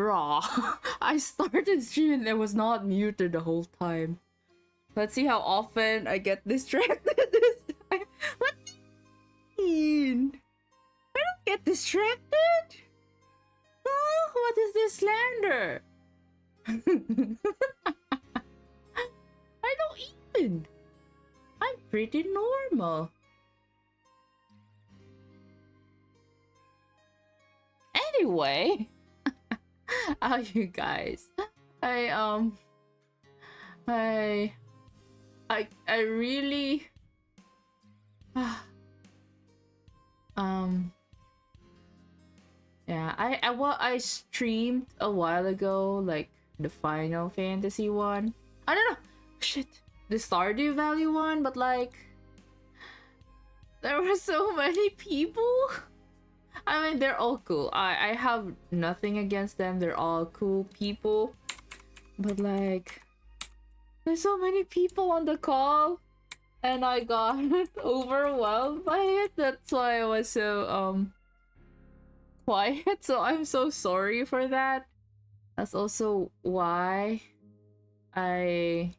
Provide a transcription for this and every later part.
Bruh, I started streaming and it was not muted the whole time. Let's see how often I get distracted this time. What do you mean? I don't get distracted? What is this slander? I don't even. I'm pretty normal. Anyway, how you guys? I really yeah, I streamed a while ago, like the Final Fantasy one. I don't know. Shit. The Stardew Valley one, but like there were so many people. I mean, they're all cool. I have nothing against them. They're all cool people. But like there's so many people on the call and I got overwhelmed by it. That's why I was so quiet. So I'm so sorry for that. That's also why I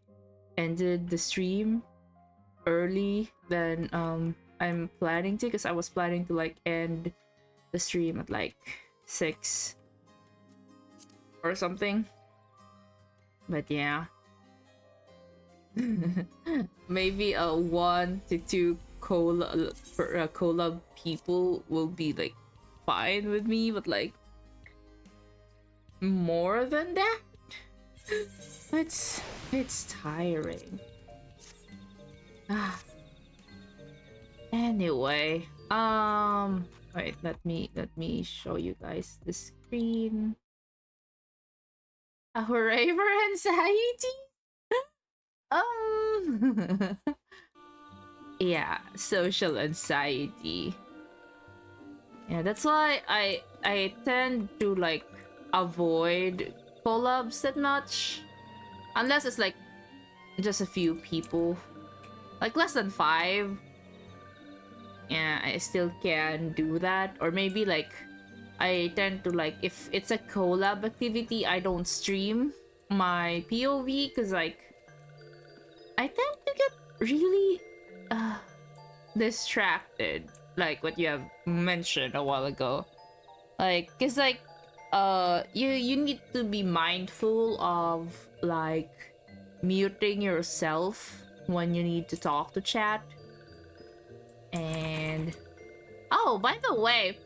ended the stream early than I'm planning to, because I was planning to like end the stream at like 6 or something. But yeah. Maybe 1 to 2 collab people will be like fine with me, but like more than that, it's tiring. Anyway, wait, let me show you guys the screen. A hooray for anxiety. Yeah, social anxiety. Yeah, that's why I tend to like avoid collabs that much, unless it's like just a few people, like less than 5. Yeah, I still can do that. Or maybe like I tend to like, if it's a collab activity, I don't stream my POV because like I tend to get really distracted, like what you have mentioned a while ago. Like, cause like you need to be mindful of like muting yourself when you need to talk to chat. And oh, by the way,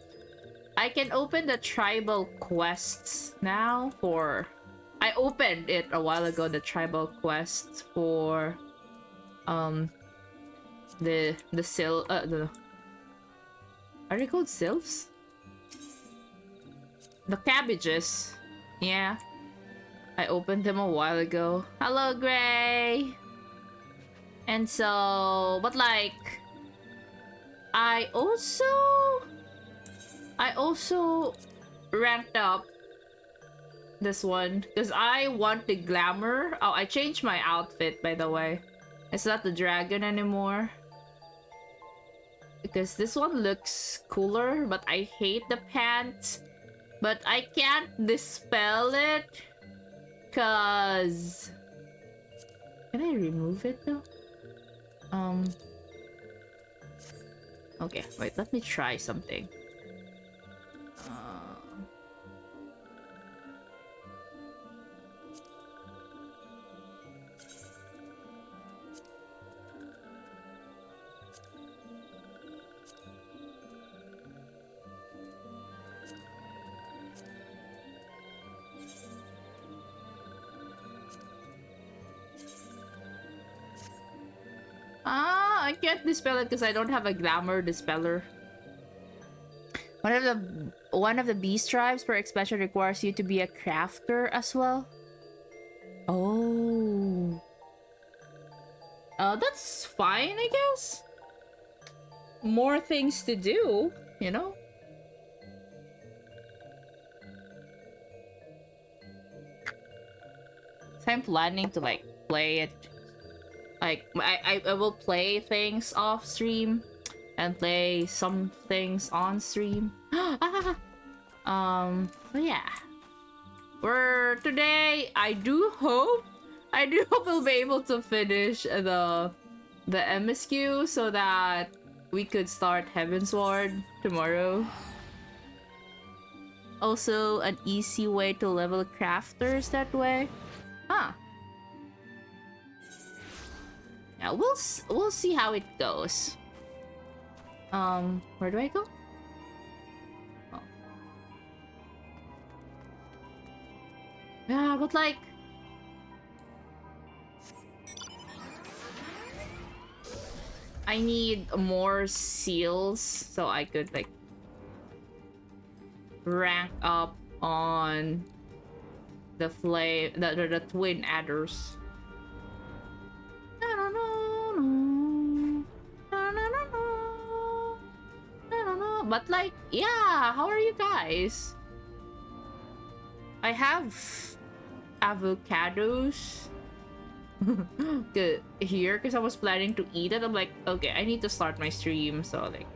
I can open the tribal quests now for, I opened it a while ago, the tribal quests for the are they called sylphs? The cabbages. Yeah. I opened them a while ago. Hello, Gray. And so, but like I also ranked up this one because I want the glamour. Oh, I changed my outfit, by the way. It's not the dragon anymore, because this one looks cooler, but I hate the pants. But I can't dispel it because, can I remove it though? Okay, wait, let me try something. I can't dispel it because I don't have a glamour dispeller. One of the beast tribes per expansion requires you to be a crafter as well. Oh. That's fine, I guess. More things to do, you know? So I'm planning to like play it. Like I will play things off stream and play some things on stream. But yeah. For today, I do hope we'll be able to finish the MSQ so that we could start Heavensward tomorrow. Also, an easy way to level crafters that way. Huh. Yeah, we'll see how it goes. Where do I go? Oh. Yeah, but like, I need more seals so I could like rank up on the the twin adders. But like, yeah, how are you guys? I have avocados here because I was planning to eat it. I'm like, okay, I need to start my stream, so like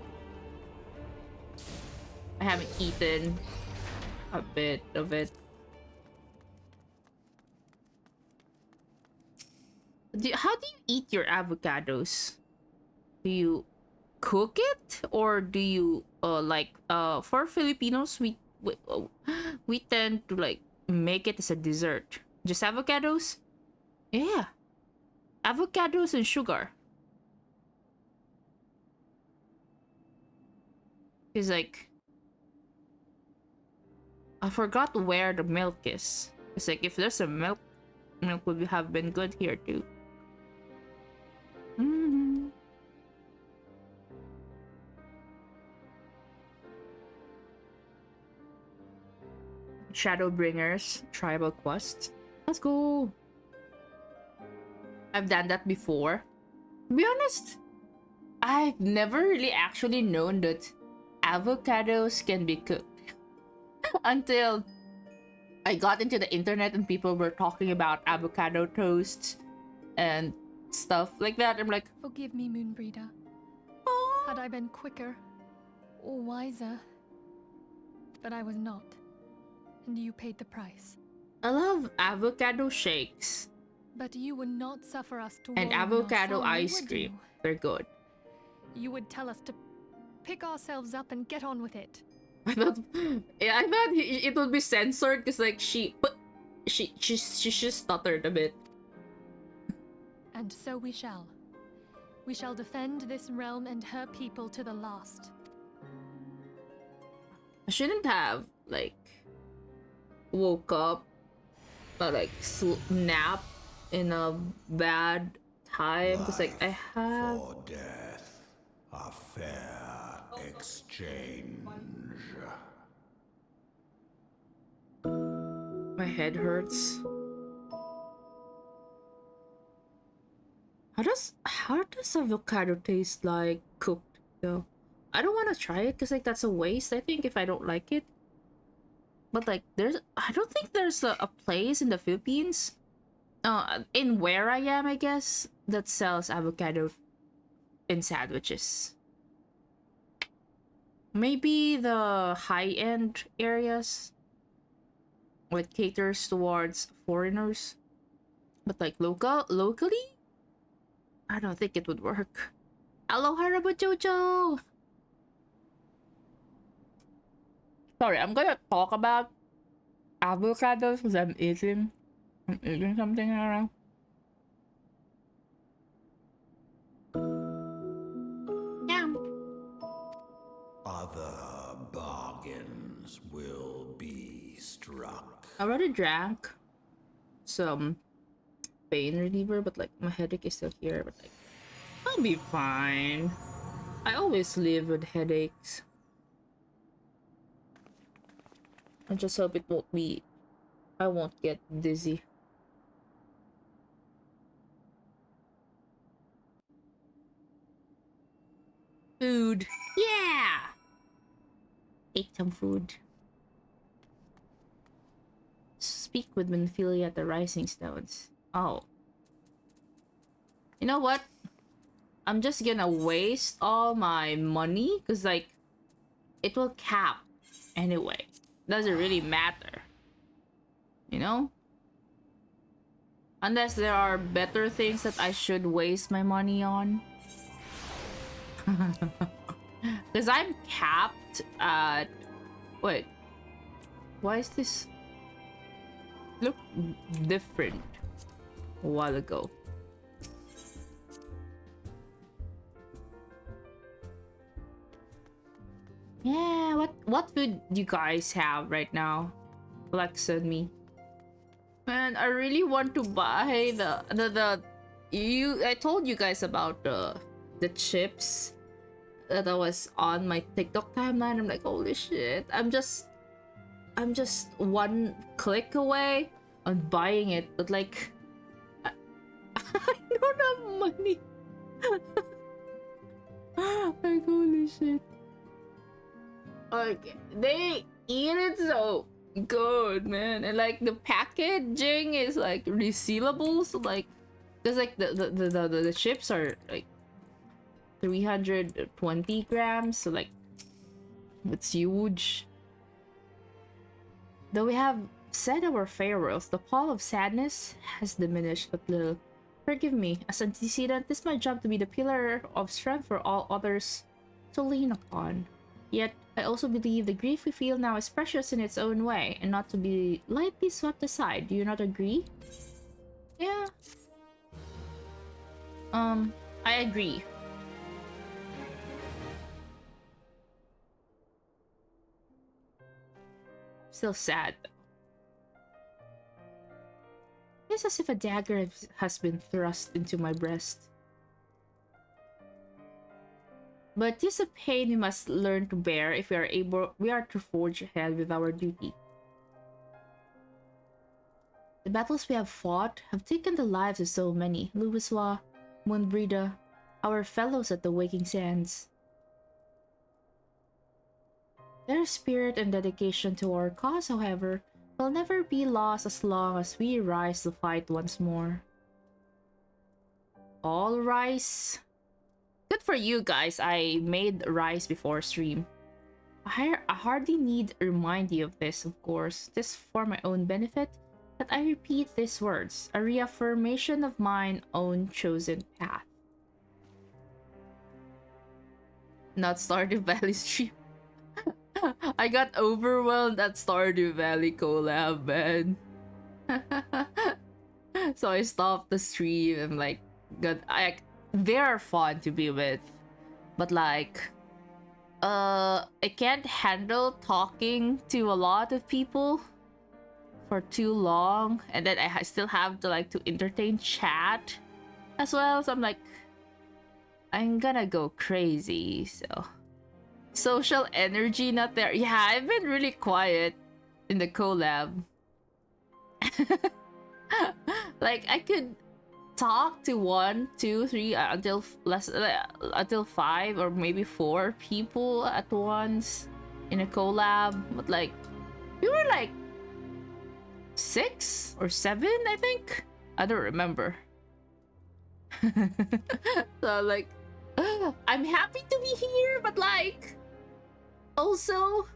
I haven't eaten a bit of it. How do you eat your avocados? Do you cook it, or do you like for Filipinos we tend to like make it as a dessert? Just avocados? Yeah. Avocados and sugar. It's like I forgot where the milk is. It's like if there's a milk would have been good here too. Shadowbringers tribal quest. Let's go. I've done that before. To be honest, I've never really actually known that avocados can be cooked until I got into the internet and people were talking about avocado toast and stuff like that. I'm like, forgive me, Moonbreeder. Had I been quicker or wiser, but I was not, and you paid the price. I love avocado shakes. But you would not suffer us to and avocado ice cream. They're good. You would tell us to pick ourselves up and get on with it. I thought it would be censored because like she just stuttered a bit. And so we shall. We shall defend this realm and her people to the last. I shouldn't have like woke up or like nap in a bad time because like I have for death, a fair exchange. My head hurts. How does avocado taste like cooked though? I don't want to try it because like that's a waste. I think if I don't like it. But like I don't think there's a place in the Philippines in where I am, I guess, that sells avocado in sandwiches. Maybe the high-end areas like caters towards foreigners. But like locally, I don't think it would work. Hello, Haribo Jojo! Sorry, I'm gonna talk about avocados because I'm eating something around. Yeah. Other bargains will be struck. I already drank some pain reliever, but like my headache is still here. But like, I'll be fine. I always live with headaches. I just hope it won't be. I won't get dizzy. Food. Yeah! Ate some food. Speak with Minfilia at the Rising Stones. Oh. You know what? I'm just gonna waste all my money because like it will cap anyway. Doesn't really matter. You know? Unless there are better things that I should waste my money on. Because I'm capped at... Wait. Why is this look different a while ago? Yeah, what food do you guys have right now? Alexa and me. Man, I really want to buy the I told you guys about the chips that was on my TikTok timeline. I'm like, holy shit. I'm just one click away on buying it, but like I, I don't have money. Like holy shit. Like they eat it so good, man, and like the packaging is like resealable, so like there's like the chips are like 320 grams, so like it's huge. Though we have said our farewells, the pall of sadness has diminished but little. Forgive me, as antecedent, this is my job to be the pillar of strength for all others to lean upon. Yet, I also believe the grief we feel now is precious in its own way, and not to be lightly swept aside. Do you not agree? Yeah. I agree. Still sad, though. It's as if a dagger has been thrust into my breast. But 'tis a pain we must learn to bear if we are to forge ahead with our duty. The battles we have fought have taken the lives of so many. Louiswa, Moonbrida, our fellows at the Waking Sands. Their spirit and dedication to our cause, however, will never be lost as long as we rise to fight once more. All rice. Good for you guys. I made rice before stream. I hardly need to remind you of this, of course. This for my own benefit, that I repeat these words, a reaffirmation of mine own chosen path. Not Stardew Valley stream. I got overwhelmed at Stardew Valley collab, man. So I stopped the stream and like they are fun to be with, but like I can't handle talking to a lot of people for too long, and then I still have to like to entertain chat as well, so I'm like I'm gonna go crazy. So social energy not there. Yeah, I've been really quiet in the collab. Like I could talk to 1, 2, 3 until 5 or maybe 4 people at once in a collab, but like we were like 6 or 7, I think. I don't remember. So like I'm happy to be here, but like also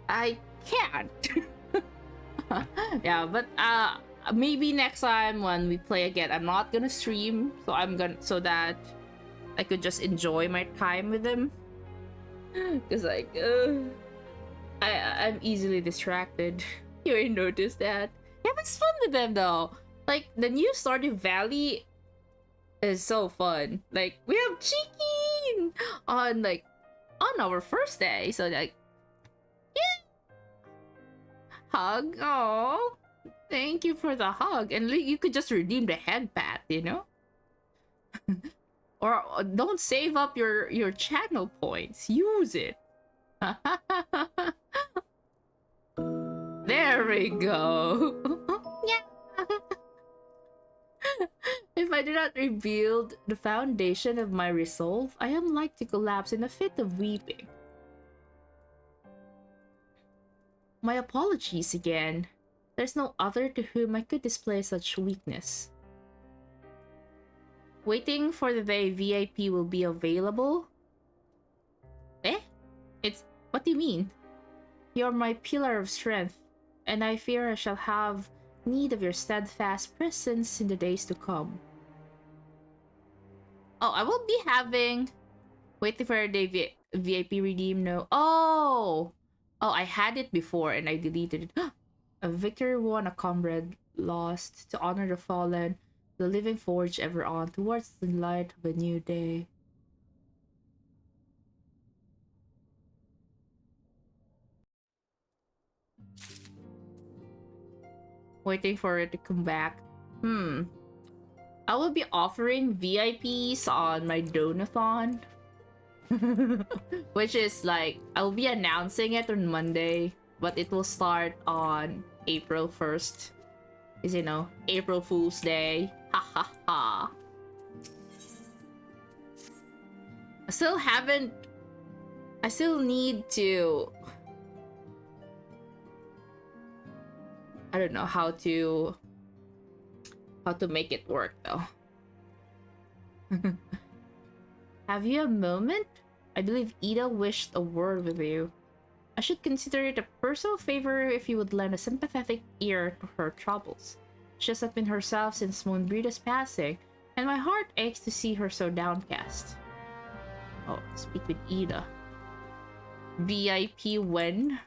I can't. Yeah, but maybe next time when we play again, I'm not gonna stream, so that I could just enjoy my time with them. Cause like I'm easily distracted. You ain't noticed that. Yeah, but it's fun with them though. Like the new Stardew Valley is so fun. Like we have Cheeky on our first day, so like yeah, hug. Oh, thank you for the hug, and you could just redeem the head pat, you know. Or don't save up your channel points. Use it. There we go. Yeah. If I do not rebuild the foundation of my resolve, I am like to collapse in a fit of weeping. My apologies again. There's no other to whom I could display such weakness. Waiting for the day VIP will be available? Eh? What do you mean? You're my pillar of strength, and I fear I shall have need of your steadfast presence in the days to come. Oh, I will be having... Waiting for a day VIP redeem, no. Oh! Oh, I had it before and I deleted it. A victory won, a comrade lost. To honor the fallen, the living forge ever on towards the light of a new day. Waiting for it to come back. I will be offering VIPs on my donathon. Which is like, I'll be announcing it on Monday, but it will start on April 1st. Is, you know, April Fool's Day. Ha ha ha. I still need to, I don't know how to make it work though. Have you a moment? I believe Ida wished a word with you. I should consider it a personal favor if you would lend a sympathetic ear to her troubles. She hasn't been herself since Moonbreeda's passing, and my heart aches to see her so downcast. Oh, speak with Ida. VIP when?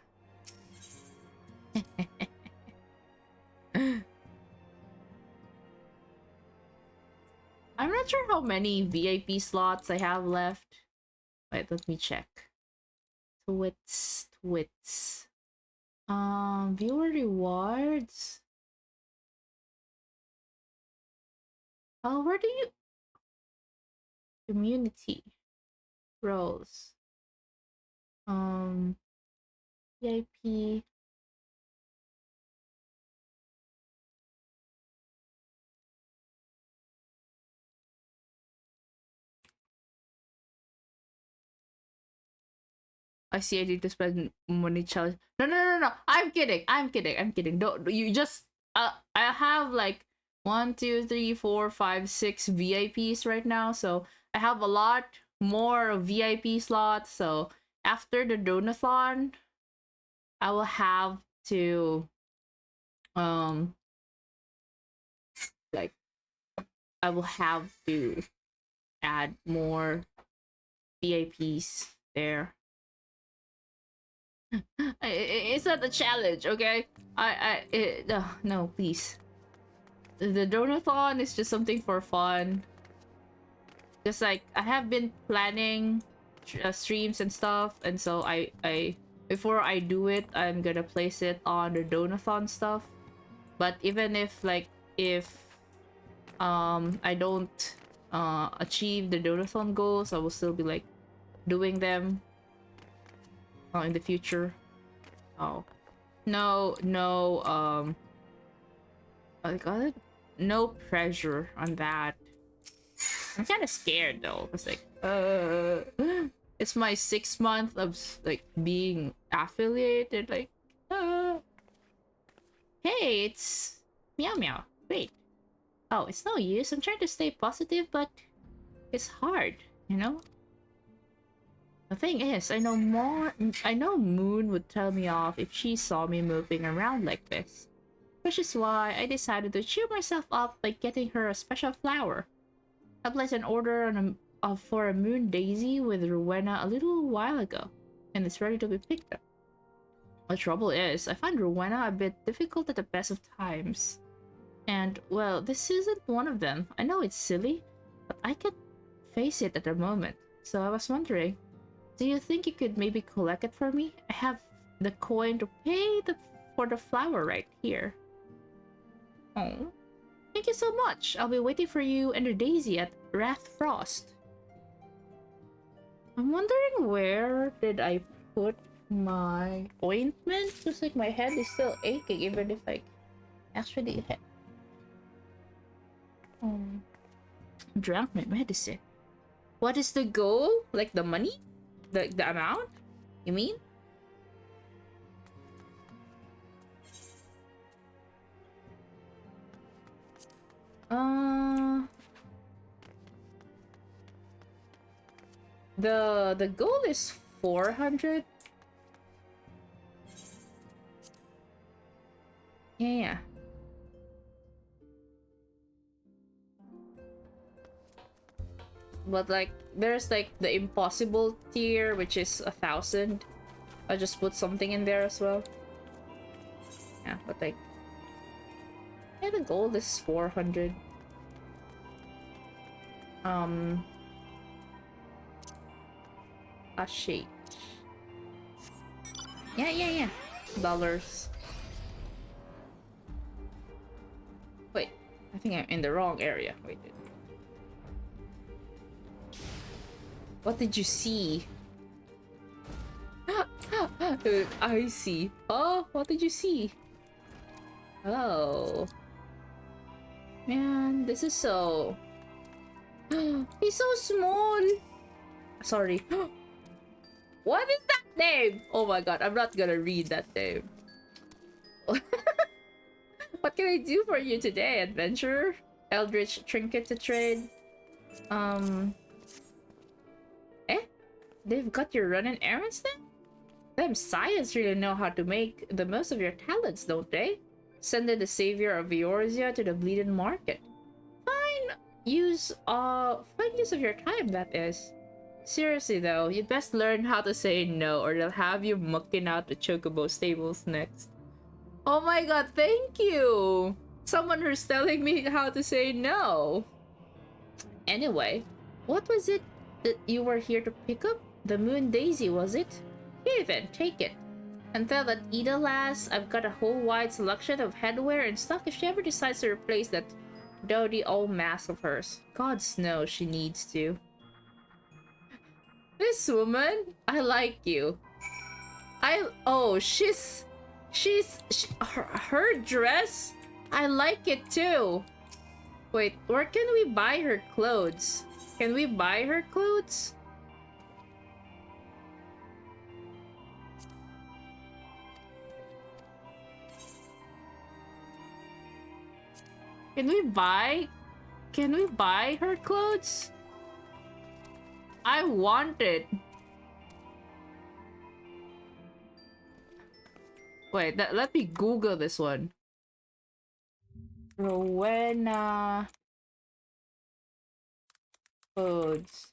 I'm not sure how many VIP slots I have left. Wait, let me check. Twits. Viewer rewards. Oh, where do you... Community. Roles. VIP. I see. I need to spend money challenge. No. I'm kidding. Don't you just I have like 1, 2, 3, 4, 5, 6 VIPs right now, so I have a lot more VIP slots. So after the donathon, I will have to like I will have to add more VIPs there. It's not a challenge, okay? No, please. The donathon is just something for fun. Just like I have been planning streams and stuff, and so I before I do it, I'm gonna place it on the donathon stuff. But even if I don't achieve the donathon goals, I will still be like doing them in the future. Oh, no, I got it. No pressure on that. I'm kind of scared though. It's like, it's my 6th month of like being affiliated. Like, hey, it's Meow Meow. Wait. Oh, it's no use. I'm trying to stay positive, but it's hard, you know? The thing is, I know Moon would tell me off if she saw me moving around like this. Which is why I decided to cheer myself up by getting her a special flower. I placed an order for a moon daisy with Rowena a little while ago, and it's ready to be picked up. The trouble is, I find Rowena a bit difficult at the best of times. And, well, this isn't one of them. I know it's silly, but I can't face it at the moment. So I was wondering, do you think you could maybe collect it for me? I have the coin to pay for the flower right here. Oh, thank you so much. I'll be waiting for you and the daisy at Rathfrost. I'm wondering where did I put my ointment? Just like my head is still aching even if I actually drank my medicine. What is the goal? Like the money? The amount? You mean? The goal is 400. Yeah. But like there's like the impossible tier, which is 1,000. I just put something in there as well. Yeah, but like, yeah, the gold is 400. A shake. Yeah. Dollars. Wait, I think I'm in the wrong area. Wait. What did you see? I see. Oh, what did you see? Oh. Man, this is so... He's so small! Sorry. What is that name? Oh my god, I'm not gonna read that name. What can I do for you today, adventurer? Eldritch trinket to trade. They've got your running errands then? Them science really know how to make the most of your talents, don't they? Sending the savior of Eorzea to the bleeding market. Fine use of your time, that is. Seriously though, you'd best learn how to say no or they'll have you mucking out the chocobo stables next. Oh my god, thank you! Someone who's telling me how to say no. Anyway, what was it that you were here to pick up? The Moon Daisy, was it? Here then, take it. And tell that Ida lass I've got a whole wide selection of headwear in stock if she ever decides to replace that dowdy old mask of hers. Gods knows she needs to. This woman, I like you. Her dress, I like it too. Wait, where can we buy her clothes? Can we buy her clothes? Can we buy her clothes? I want it. Wait, let me Google this one. Rowena clothes.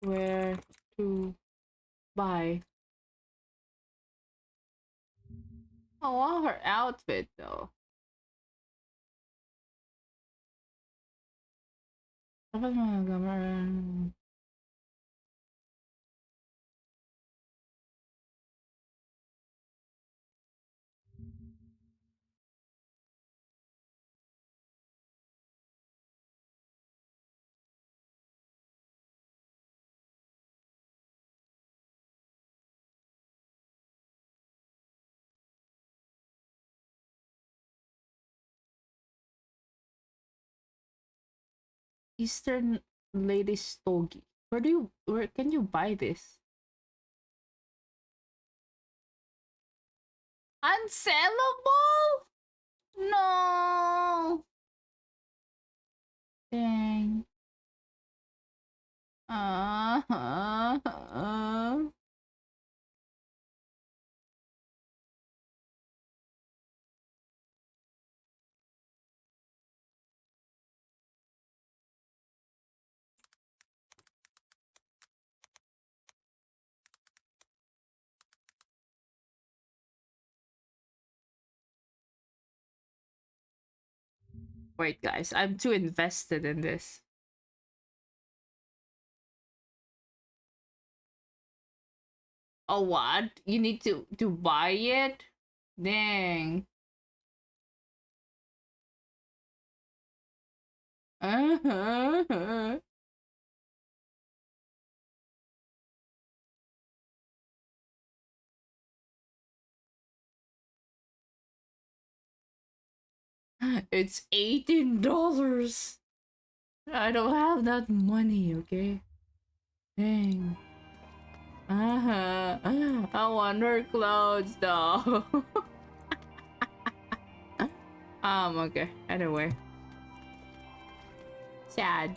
Where to buy? I want her outfit though. Eastern Lady Stogie. Where can you buy this? Unsellable? No. Dang. Wait, guys, I'm too invested in this. Oh, what? You need to buy it? Dang. It's $18. I don't have that money, okay? Dang. I want her clothes though. Okay. Anyway. Sad.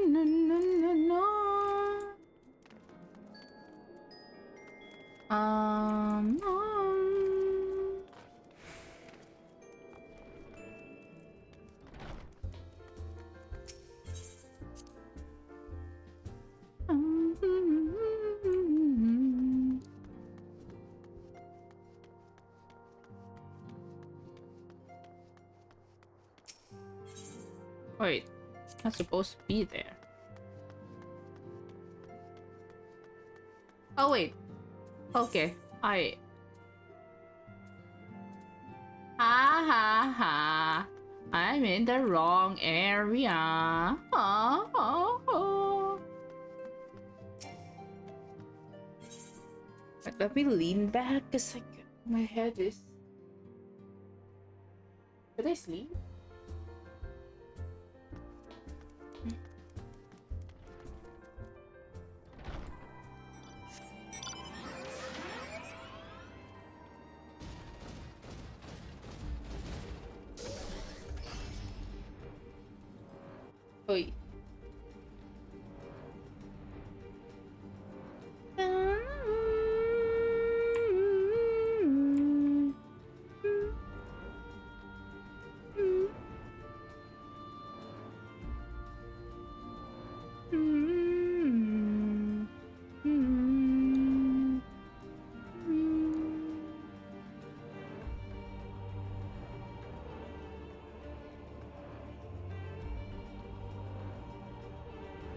No, no, no, no. Um, um, Wait, not supposed to be there. Oh wait. Okay. Ha ha ha. I'm in the wrong area. Oh, oh, oh. Wait, let me lean back because like my head is. Did I sleep? Wait.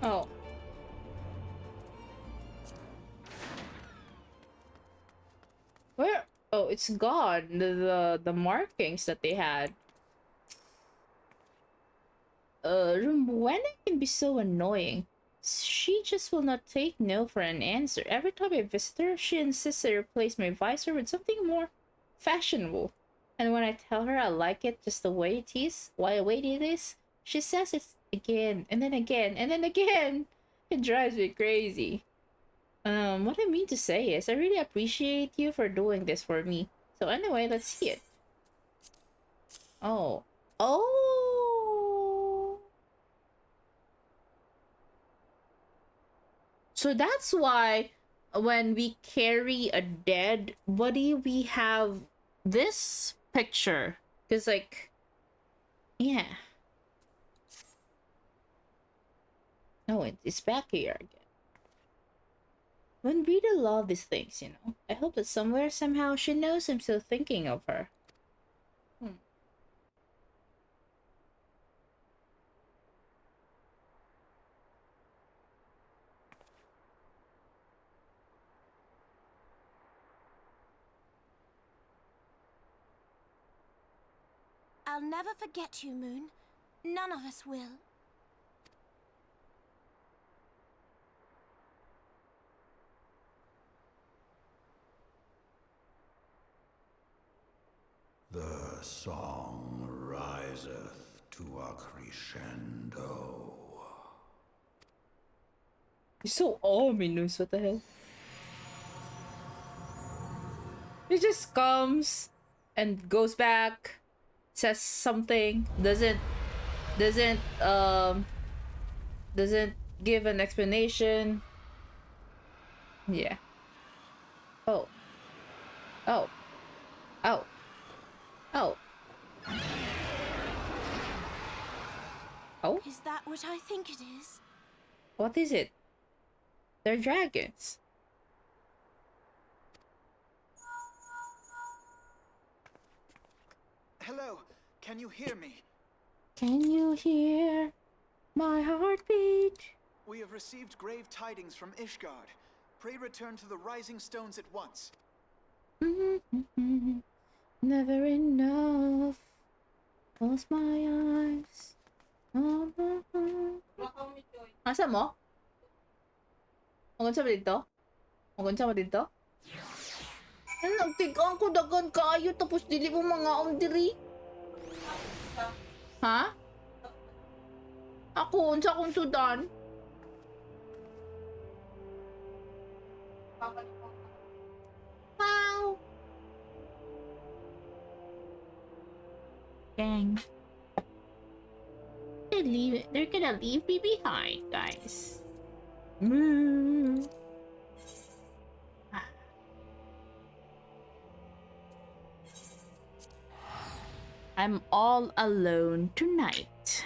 Oh. Where? Oh, it's gone. The markings that they had. Rowena can be so annoying. She just will not take no for an answer. Every time I visit her, she insists I replace my visor with something more fashionable. And when I tell her I like it just the way it is, she says it's again, and then again, and then again. It drives me crazy. What I mean to say is, I really appreciate you for doing this for me. So anyway, let's see it. Oh. Oh! So that's why when we carry a dead body, we have this picture. Because, like, yeah. No, it's back here again. When Rita love these things, you know. I hope that somewhere, somehow, she knows I'm still thinking of her. I'll never forget you, Moon. None of us will. The song riseth to a crescendo. He's so ominous, what the hell? He just comes and goes back, says something, doesn't give an explanation. Yeah. Oh. Oh. Oh. Oh. Oh? Is that what I think it is? What is it? They're dragons. Hello, can you hear me? Can you hear my heartbeat? We have received grave tidings from Ishgard. Pray return to the Rising Stones at once. Never enough. Close my eyes. Asa mo? Ang gunsa ba dito? Ang gunsa ba dito? Nagtigaan ko dagan kaayo tapos dili mo mga diri. Ha? Ako, unsa akong sudan? Wow! Dang. They're gonna leave me behind, guys. I'm all alone tonight.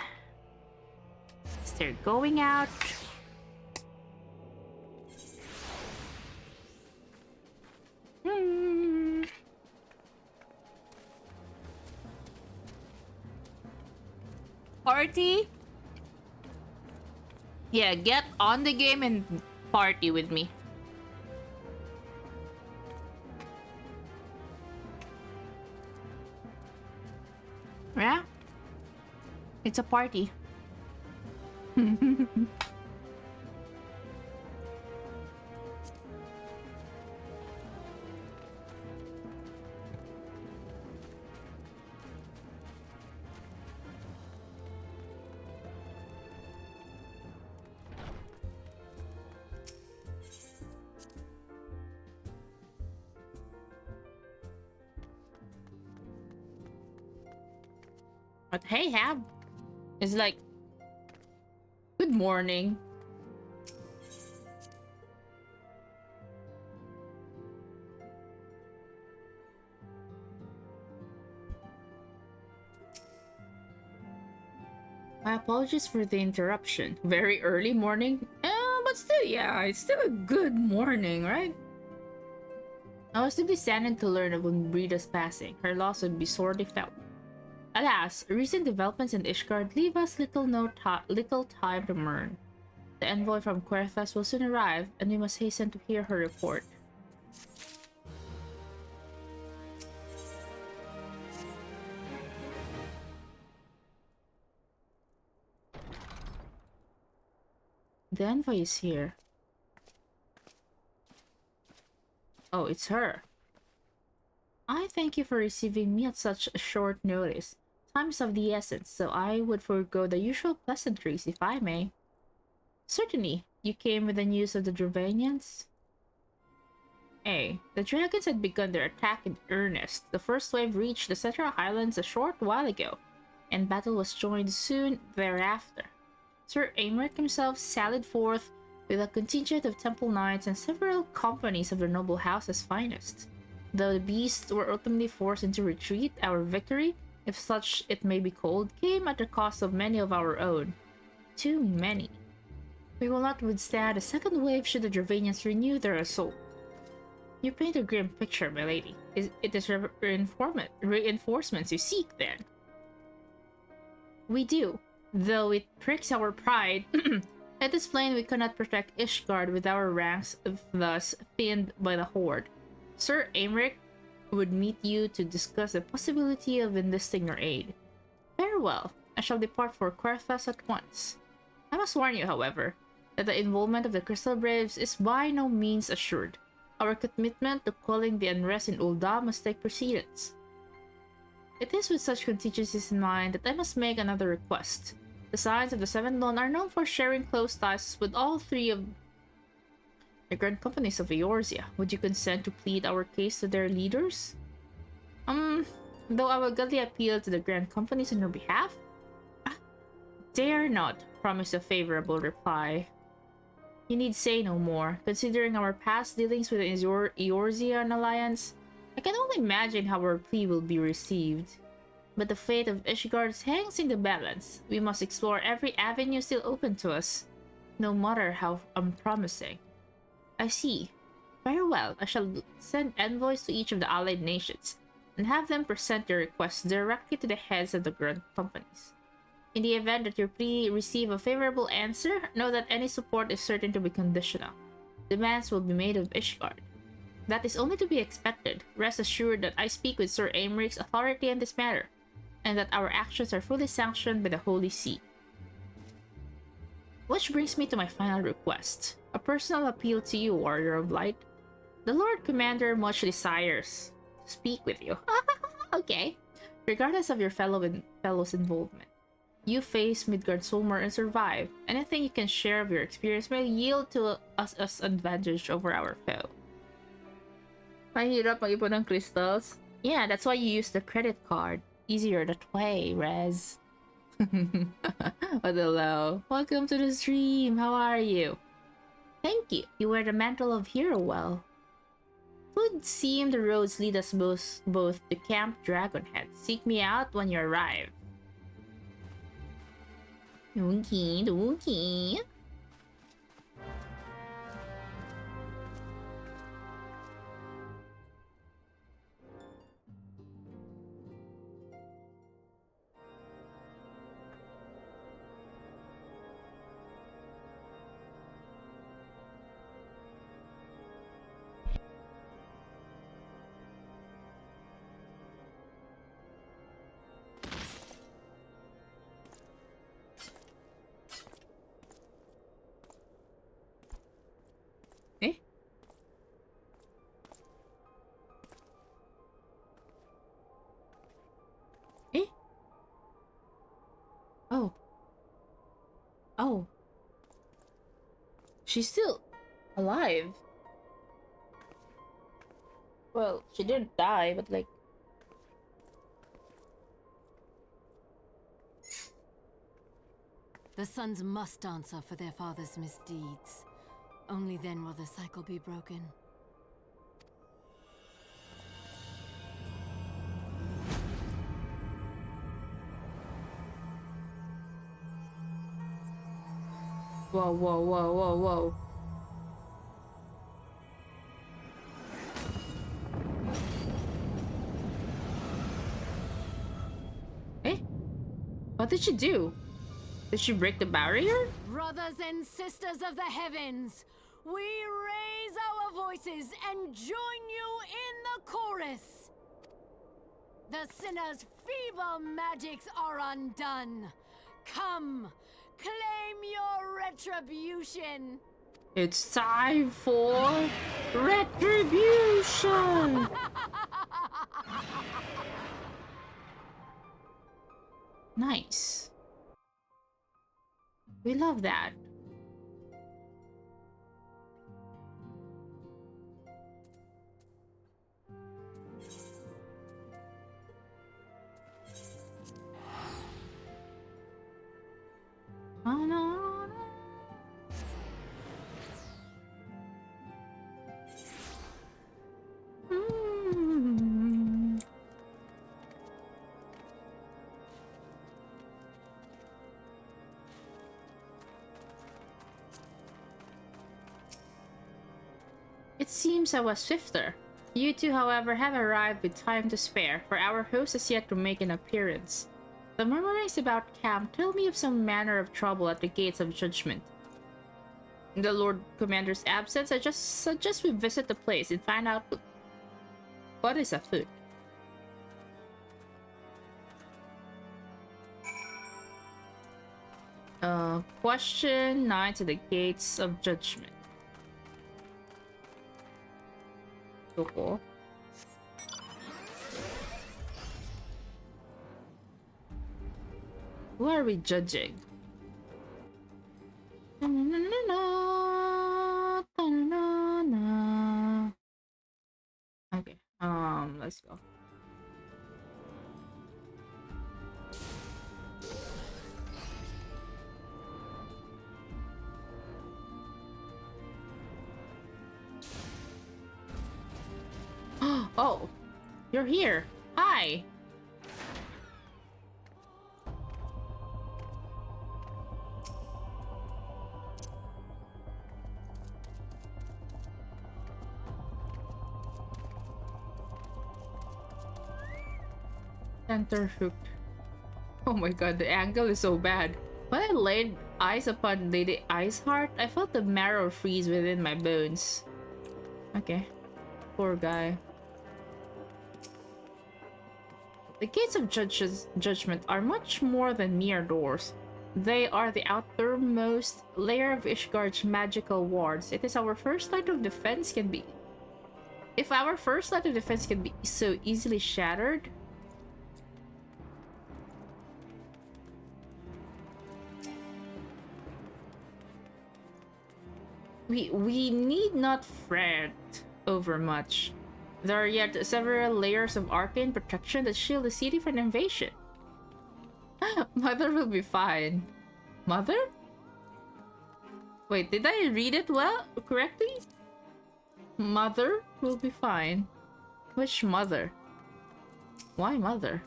They're going out. Party? Yeah, get on the game and party with me. Yeah? It's a party. But hey, Hab. It's like, good morning. My apologies for the interruption. Very early morning? But still, yeah, it's still a good morning, right? I was to be saddened to learn of Umbrida's passing. Her loss would be sorely felt. Alas, recent developments in Ishgard leave us little time to mourn. The envoy from Querthas will soon arrive, and we must hasten to hear her report. The envoy is here. Oh, it's her. I thank you for receiving me at such a short notice. Time is of the essence, so I would forego the usual pleasantries if I may. Certainly, you came with the news of the Dravanians? The dragons had begun their attack in earnest. The first wave reached the Central Highlands a short while ago, and battle was joined soon thereafter. Sir Aymeric himself sallied forth with a contingent of temple knights and several companies of the noble house's finest. Though the beasts were ultimately forced into retreat, our victory, if such it may be called, came at the cost of many of our own. Too many. We will not withstand a second wave should the Dravanians renew their assault. You paint a grim picture, my lady. It is reinforcements you seek, then. We do, though it pricks our pride. It is plain we cannot protect Ishgard with our ranks thus thinned by the Horde. Sir Aymeric would meet you to discuss the possibility of enlisting your aid. Very well, I shall depart for Querthas at once. I must warn you, however, that the involvement of the Crystal Braves is by no means assured. Our commitment to quelling the unrest in Ul'dah must take precedence. It is with such contingencies in mind that I must make another request. The Scions of the Seven Dawn are known for sharing close ties with all three of the grand companies of Eorzea. Would you consent to plead our case to their leaders? Though I will gladly appeal to the grand companies on your behalf, dare not promise a favorable reply. You need say no more. Considering our past dealings with the Eorzean alliance, I can only imagine how our plea will be received. But the fate of Ishgard hangs in the balance. We must explore every avenue still open to us, no matter how unpromising. I see. Very well, I shall send envoys to each of the allied nations, and have them present their requests directly to the heads of the grand companies. In the event that your plea receive a favorable answer, know that any support is certain to be conditional. Demands will be made of Ishgard. That is only to be expected. Rest assured that I speak with Sir Aymeric's authority in this matter, and that our actions are fully sanctioned by the Holy See. Which brings me to my final request. A personal appeal to you, Warrior of Light. The Lord Commander much desires to speak with you. Okay. Regardless of your fellow's involvement, you face Midgard Solmer and survive. Anything you can share of your experience may yield to us as advantage over our foe. Mahirap mag-ipon ng crystals? Yeah, that's why you use the credit card. Easier that way, Rez. But hello. Welcome to the stream. How are you? Thank you. You wear the mantle of hero well. It would seem the roads lead us both to Camp Dragonhead. Seek me out when you arrive. Okay. Eh? Eh? Oh. Oh. She's still alive. Well, she didn't die, but like... The sons must answer for their father's misdeeds. Only then will the cycle be broken. Whoa, whoa, whoa, whoa, whoa. Eh? What did she do? Did she break the barrier? Brothers and sisters of the heavens, we raise our voices and join you in the chorus. The sinner's feeble magics are undone. Come, claim your retribution. It's time for retribution. Nice. We love that. Oh, no, no. It seems I was swifter. You two, however, have arrived with time to spare, for our host is yet to make an appearance. The murmurings about camp tell me of some manner of trouble at the gates of judgment. In the Lord Commander's absence, I just suggest we visit the place and find out what is afoot. Question 9 to the gates of judgment. Cool. Who are we judging? Okay, let's go. Oh, you're here. Hi. Center hooked. Oh my god, the angle is so bad. When I laid eyes upon Lady Iceheart, I felt the marrow freeze within my bones. Okay. Poor guy. The gates of judgment are much more than mere doors. They are the outermost layer of Ishgard's magical wards. It is our first line of defense can be If our first line of defense can be so easily shattered, we need not fret over much. There are yet several layers of arcane protection that shield the city from invasion. Mother will be fine. Mother? Wait, did I read it well correctly? Mother will be fine. Which mother? Why mother?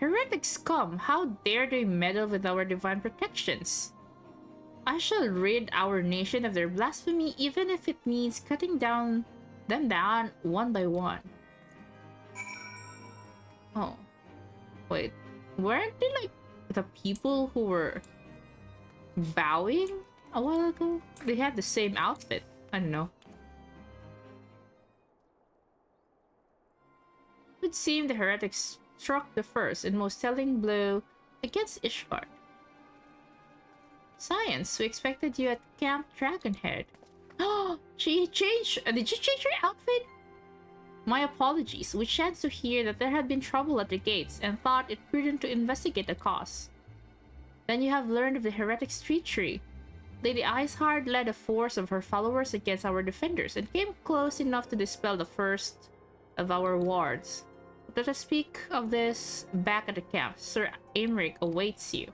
Heretics come! How dare they meddle with our divine protections? I shall rid our nation of their blasphemy even if it means cutting them down one by one. Oh. Wait. Weren't they like the people who were bowing a while ago? They had the same outfit. I don't know. It would seem the heretics struck the first and most telling blow against Ishgard. Science, we expected you at Camp Dragonhead. Oh, she changed. Did you change your outfit? My apologies. We chanced to hear that there had been trouble at the gates and thought it prudent to investigate the cause. Then you have learned of the heretic's treachery. Lady Icehard led a force of her followers against our defenders and came close enough to dispel the first of our wards. Let us speak of this back at the camp. Sir Aymeric awaits you.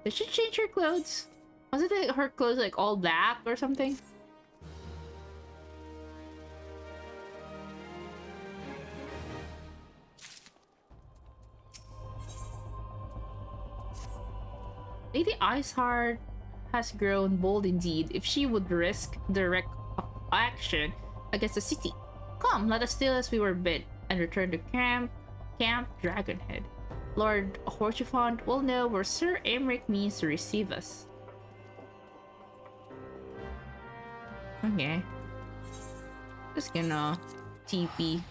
Did she change her clothes? Was it like her clothes like all black or something? Lady Icehard has grown bold indeed if she would risk direct action against the city. Come, let us steal as we were bid and return to Camp Dragonhead. Lord Horchifont will know where Sir Aymeric means to receive us. Okay. Just gonna TP.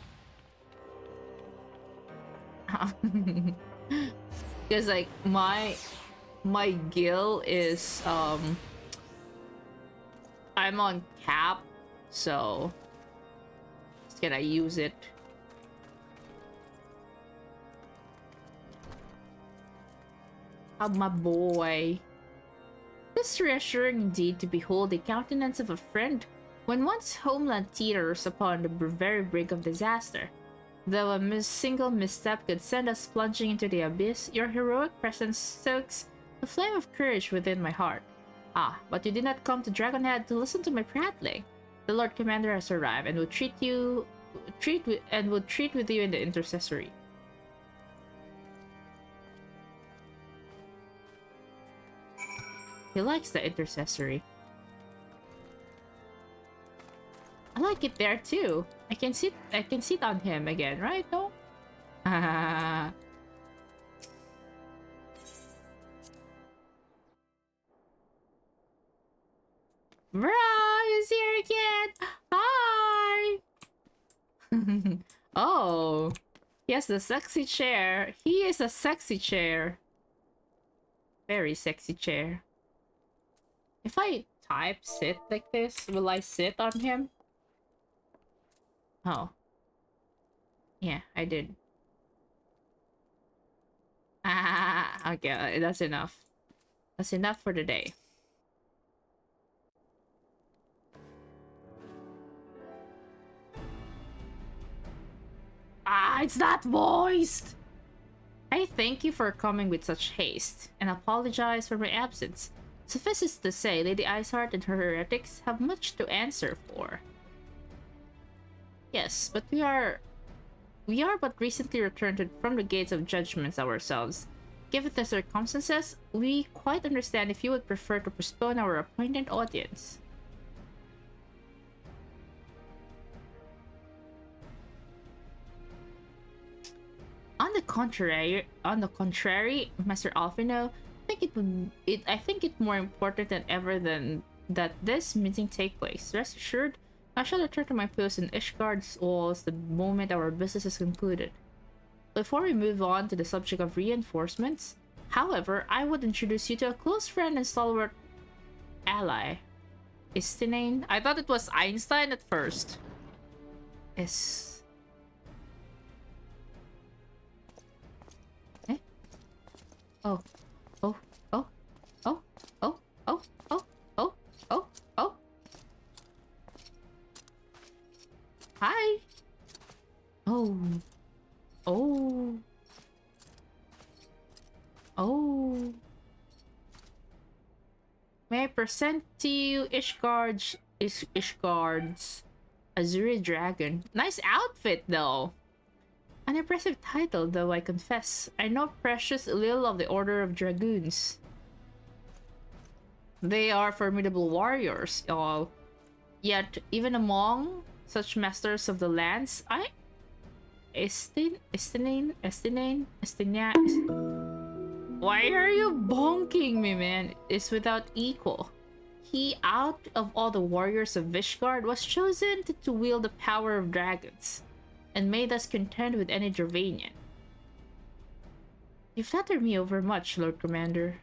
Because like my gil is I'm on cap, so just gonna use it. My boy. It is reassuring indeed to behold the countenance of a friend when one's homeland teeters upon the very brink of disaster. Though a single misstep could send us plunging into the abyss, your heroic presence stokes the flame of courage within my heart. Ah, but you did not come to Dragonhead to listen to my prattling. The Lord Commander has arrived and would treat with you in the intercessory. He likes the intercessory. I like it there too. I can sit on him again, right? No? Bro, he's here again. Hi. Oh, he has the sexy chair. He is a sexy chair. Very sexy chair. If I type sit like this, will I sit on him? Oh. Yeah, I did. Ah, okay, that's enough. That's enough for today. Ah, it's not voiced! I thank you for coming with such haste, and apologize for my absence. Suffice it to say, Lady Icehard and her heretics have much to answer for. Yes, but we are but recently returned from the gates of judgments ourselves. Given the circumstances, we quite understand if you would prefer to postpone our appointed audience. On the contrary, Master Alphino, I think it more important than ever that this meeting take place. Rest assured, I shall return to my post in Ishgard's walls the moment our business is concluded. Before we move on to the subject of reinforcements, however, I would introduce you to a close friend and stalwart ally. Istinane? I thought it was Einstein at first. S. Eh? Oh. Oh. Oh. Oh. Oh. Oh. Oh. Oh. Oh. Oh. Hi. Oh. Oh. Oh. May I present to you Ishgard's Azuri Dragon. Nice outfit though. An impressive title though, I confess. I know precious little of the Order of Dragoons. They are formidable warriors, all. Yet, even among such masters of the lands, why are you bonking me, man? Is without equal. He, out of all the warriors of Vishgard, was chosen to wield the power of dragons, and made us contend with any Dravanian. You flatter me overmuch, Lord Commander.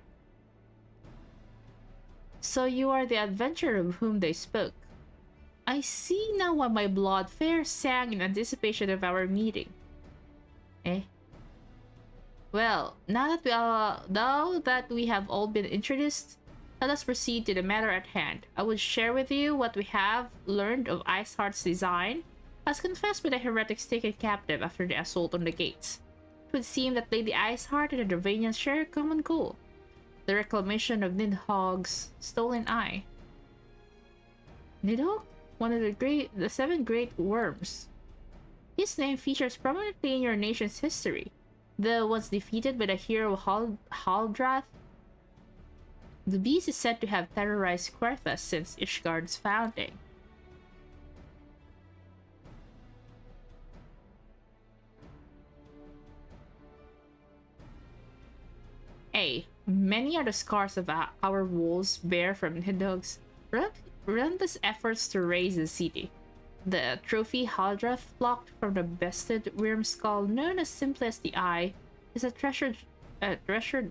So you are the adventurer of whom they spoke. I see now why my blood fair sang in anticipation of our meeting. Eh? Well, now that we have all been introduced, let us proceed to the matter at hand. I will share with you what we have learned of Iceheart's design, as confessed by the heretics taken captive after the assault on the gates. It would seem that Lady Iceheart and the Dravanians share a common goal: the reclamation of Nidhogg's stolen eye. Nidhogg? One of the 7 great worms. His name features prominently in your nation's history. Though once defeated by the hero Haldrath, the beast is said to have terrorized Querthas since Ishgard's founding. Many are the scars of our wolves bear from Nidhogg's relentless efforts to raise the city. The trophy Haldrath blocked from the bested worm skull, known as simply as the Eye, is a treasured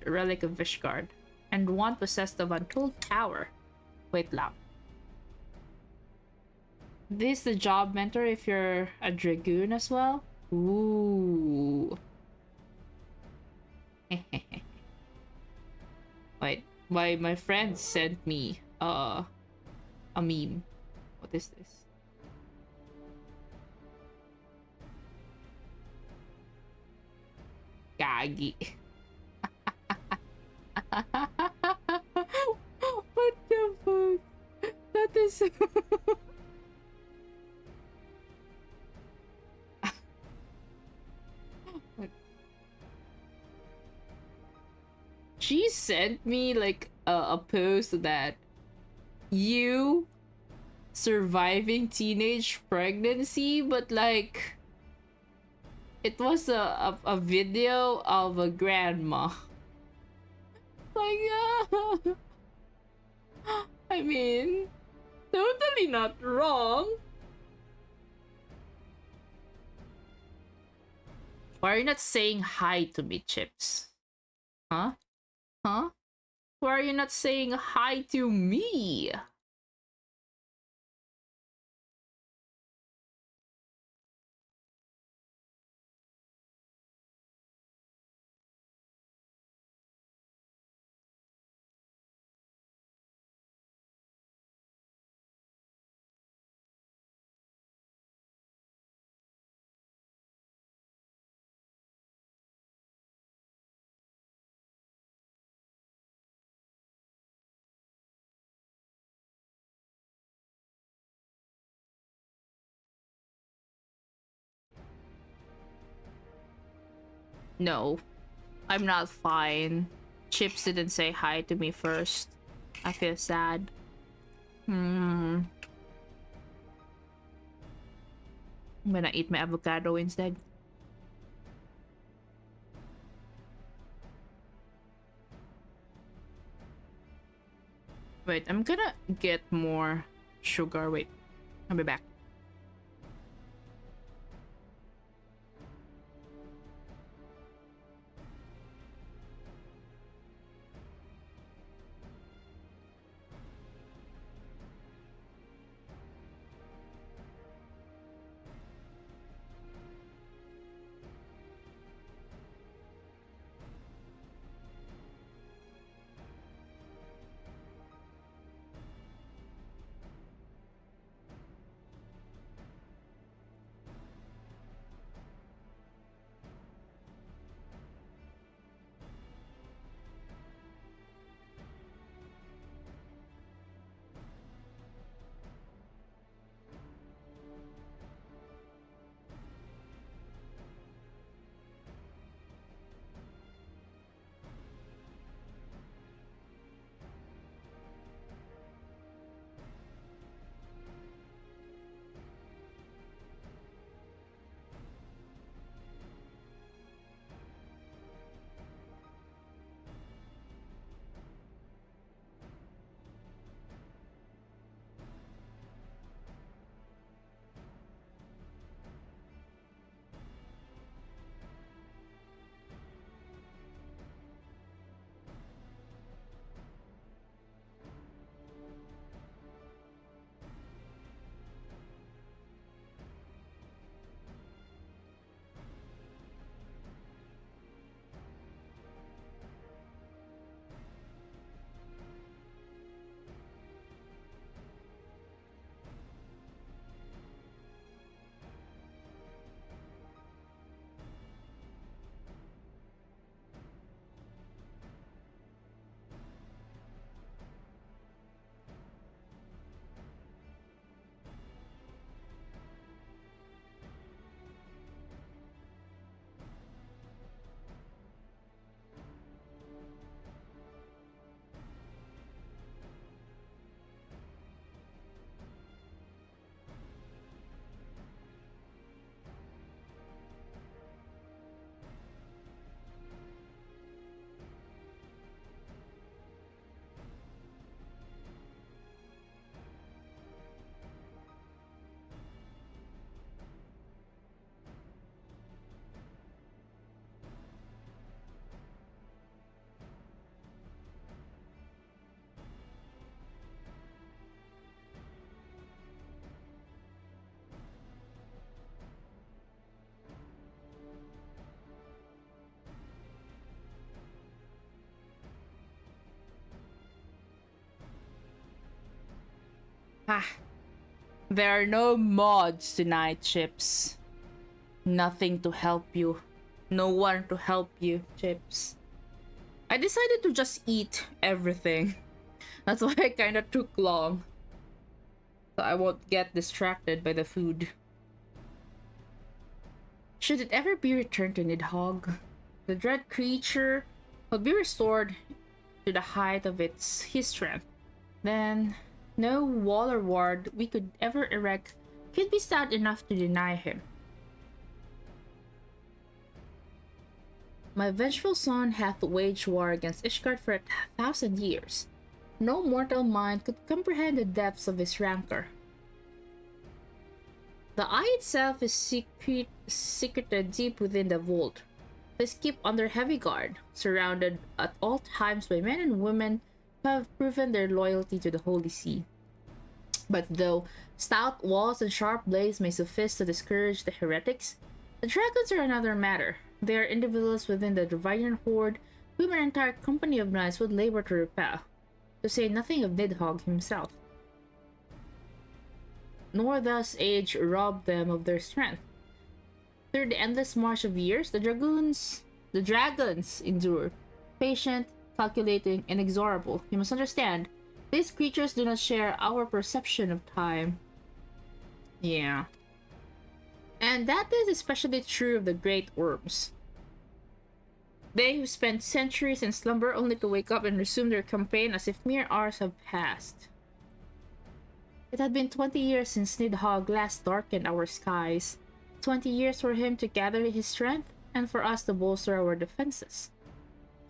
relic of Vishgard, and one possessed of untold power. Wait lang. This is the job mentor if you're a dragoon as well? Ooh. Wait, my friend sent me a meme. What is this? Gagi. What the fuck? That is She sent me like a post that you surviving teenage pregnancy, but like it was a video of a grandma. Like, yeah. I mean, totally not wrong. Why are you not saying hi to me, Chips? Huh? Huh? Why are you not saying hi to me? No, I'm not fine. Chips didn't say hi to me first. I feel sad. I'm gonna eat my avocado instead. Wait, I'm gonna get more sugar. Wait, I'll be back. Ah, there are no mods tonight, Chips. Nothing to help you. No one to help you, Chips. I decided to just eat everything. That's why it kinda took long. So I won't get distracted by the food. Should it ever be returned to Nidhogg, the dread creature will be restored to the height of his strength. Then, no wall or ward we could ever erect could be stout enough to deny him. My vengeful son hath waged war against Ishgard for 1,000 years. No mortal mind could comprehend the depths of his rancor. The eye itself is secreted deep within the vault. It is kept under heavy guard, surrounded at all times by men and women who have proven their loyalty to the Holy See. But though stout walls and sharp blades may suffice to discourage the heretics, the dragons are another matter. They are individuals within the Dravinian horde whom an entire company of knights would labor to repel, to say nothing of Nidhogg himself. Nor thus age rob them of their strength. Through the endless march of years, the dragons endure, patient, calculating, inexorable. You must understand, these creatures do not share our perception of time. Yeah. And that is especially true of the great worms. They who spent centuries in slumber only to wake up and resume their campaign as if mere hours have passed. It had been 20 years since Nidhogg last darkened our skies. 20 years for him to gather his strength, and for us to bolster our defenses.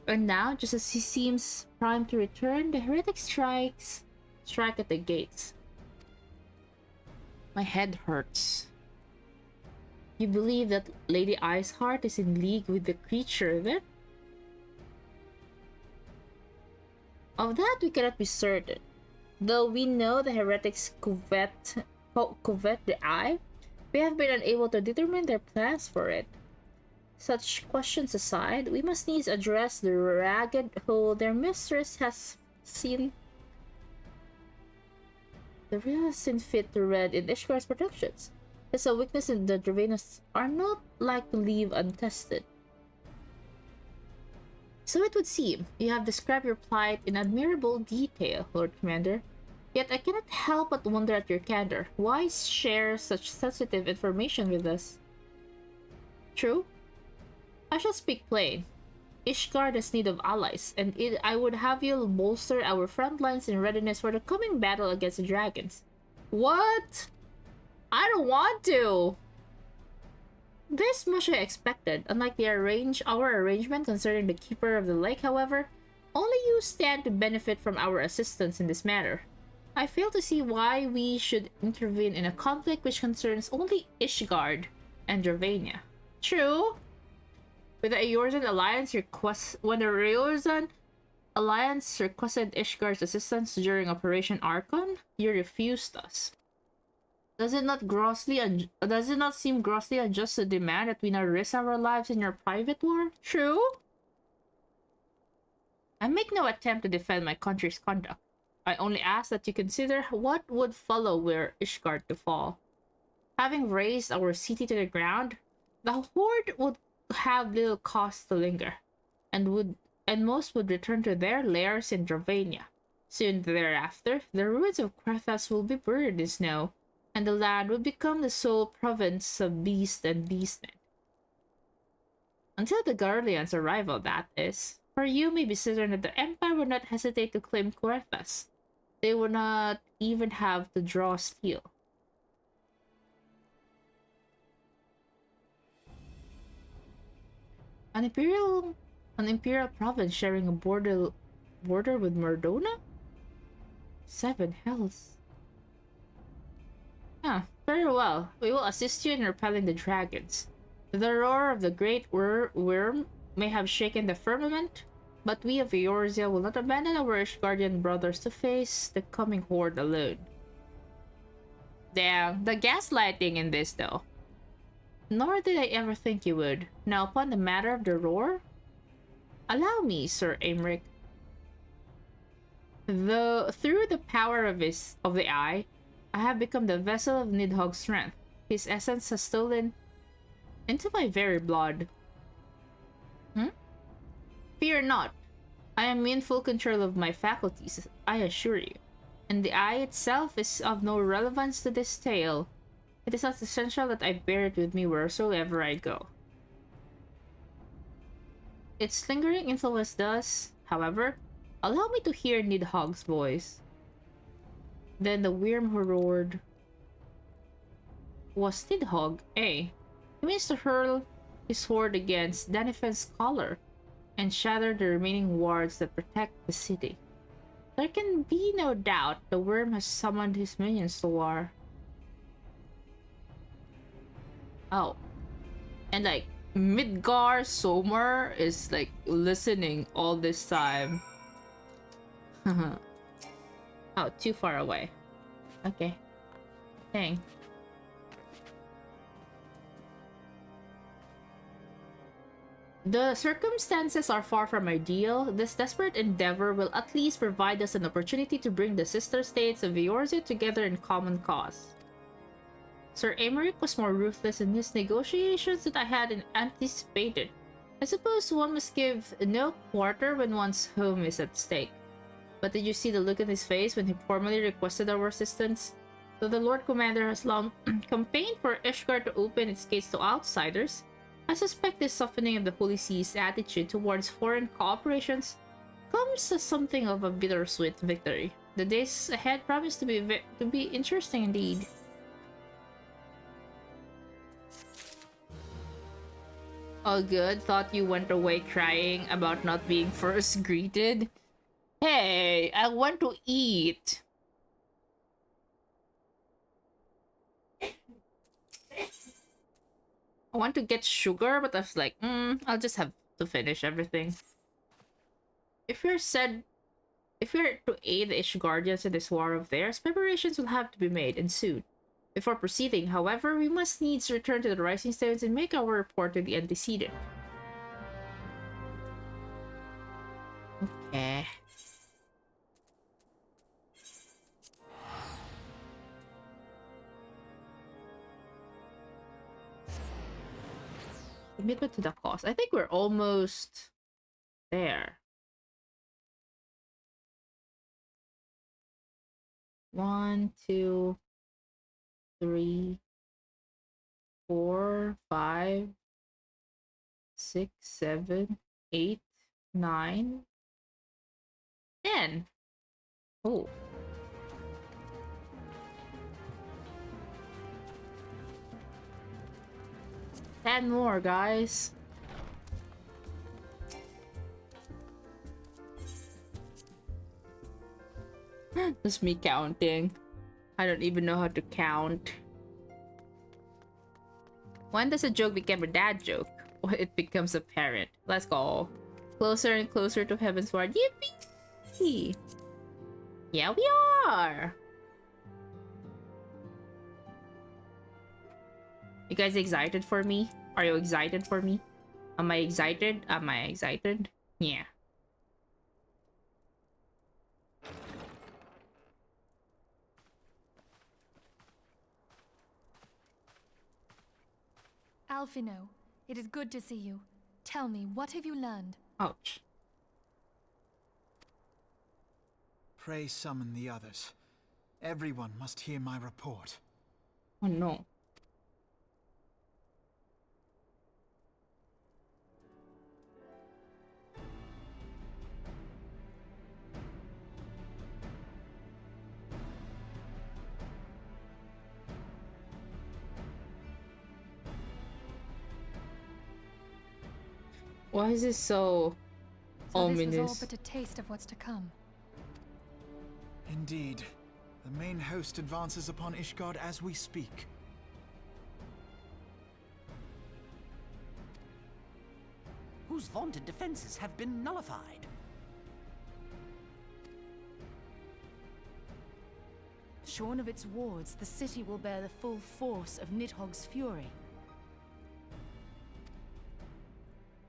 And now, just as he seems primed to return, the heretic strike at the gates. My head hurts. You believe that Lady Iceheart is in league with the creature, then? Of that we cannot be certain. Though we know the heretics covet the eye, we have been unable to determine their plans for it. Such questions aside, we must needs address the ragged hole their mistress has seen fit to read in Ishgar's productions. There's a weakness in the Dravenus are not like to leave untested. So it would seem, you have described your plight in admirable detail, Lord Commander. Yet I cannot help but wonder at your candor. Why share such sensitive information with us? True? I shall speak plain. Ishgard has need of allies, and I would have you bolster our front lines in readiness for the coming battle against the dragons. What? I don't want to! This much I expected. Unlike our arrangement concerning the Keeper of the Lake, however, only you stand to benefit from our assistance in this matter. I fail to see why we should intervene in a conflict which concerns only Ishgard and Dravania. True. When the Eorzan Alliance requested Ishgard's assistance during Operation Archon, you refused us. Does it not seem grossly unjust to demand that we now risk our lives in your private war? True. I make no attempt to defend my country's conduct. I only ask that you consider what would follow were Ishgard to fall. Having razed our city to the ground, the horde would have little cause to linger, and most would return to their lairs in Dravania. Soon thereafter, the ruins of Querthas will be buried in snow, and the land would become the sole province of beast and beastmen. Until the Guardian's arrival, that is. For you may be certain that the Empire would not hesitate to claim Querthas. They would not even have to draw steel. An imperial province sharing a border with Mordona? 7 hells. Very well. We will assist you in repelling the dragons. The roar of the great worm may have shaken the firmament, but we of Eorzea will not abandon our Ishgardian brothers to face the coming horde alone. Damn, the gaslighting in this though. Nor did I ever think you would. Now upon the matter of the roar, allow me, Sir Aymeric. Through the power of the eye, I have become the vessel of Nidhogg's strength. His essence has stolen into my very blood. Fear not. I am in full control of my faculties, I assure you. And the eye itself is of no relevance to this tale. It is not essential that I bear it with me wheresoever I go. Its lingering influence does, however, allow me to hear Nidhogg's voice. Then the Wyrm who roared was Nidhogg, eh? He means to hurl his sword against Danifen's collar and shatter the remaining wards that protect the city. There can be no doubt the Wyrm has summoned his minions to war. Oh. And like, Midgar Somer is like listening all this time. Oh, too far away. Okay. Dang. The circumstances are far from ideal. This desperate endeavor will at least provide us an opportunity to bring the sister states of Eorzea together in common cause. Sir Aymeric was more ruthless in his negotiations than I had anticipated. I suppose one must give no quarter when one's home is at stake. But did you see the look on his face when he formally requested our assistance? Though the Lord Commander has long campaigned for Ishgard to open its gates to outsiders, I suspect this softening of the Holy See's attitude towards foreign cooperations comes as something of a bittersweet victory. The days ahead promise to be interesting indeed. All good. Thought you went away crying about not being first greeted. Hey, I want to eat. I want to get sugar, but I was like, I'll just have to finish everything. If we're to aid the Ishgardians in this war of theirs, preparations will have to be made, and soon. Before proceeding, however, we must needs return to the Rising Stones and make our report to the antecedent. Okay. Commitment to the cause. I think we're almost there. 1, 2, 3, 4, 5, 6, 7, 8, 9, 10. Oh. Ten more, guys. That's me counting. I don't even know how to count. When does a joke become a dad joke? When it becomes apparent. Let's go. Closer and closer to Heavensward. Yippee! Yeah, we are! You guys excited for me? Are you excited for me? Am I excited? Am I excited? Yeah. Alphino, it is good to see you. Tell me, what have you learned? Ouch. Pray summon the others. Everyone must hear my report. Oh no. Why is this so ominous? This was all but a taste of what's to come. Indeed. The main host advances upon Ishgard as we speak. Whose vaunted defenses have been nullified. Shorn of its wards, the city will bear the full force of Nidhogg's fury.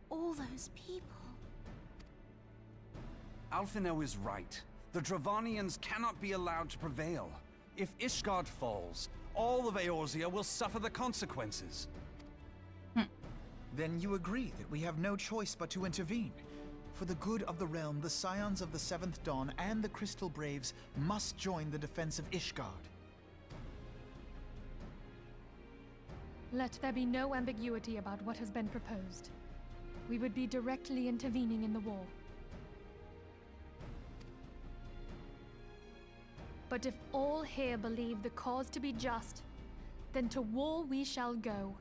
All those people. Alphino is right. The Dravanians cannot be allowed to prevail. If Ishgard falls, all of Eorzea will suffer the consequences. Then you agree that we have no choice but to intervene. For the good of the realm, the Scions of the Seventh Dawn and the Crystal Braves must join the defense of Ishgard. Let there be no ambiguity about what has been proposed. We would be directly intervening in the war. But if all here believe the cause to be just, then to war we shall go.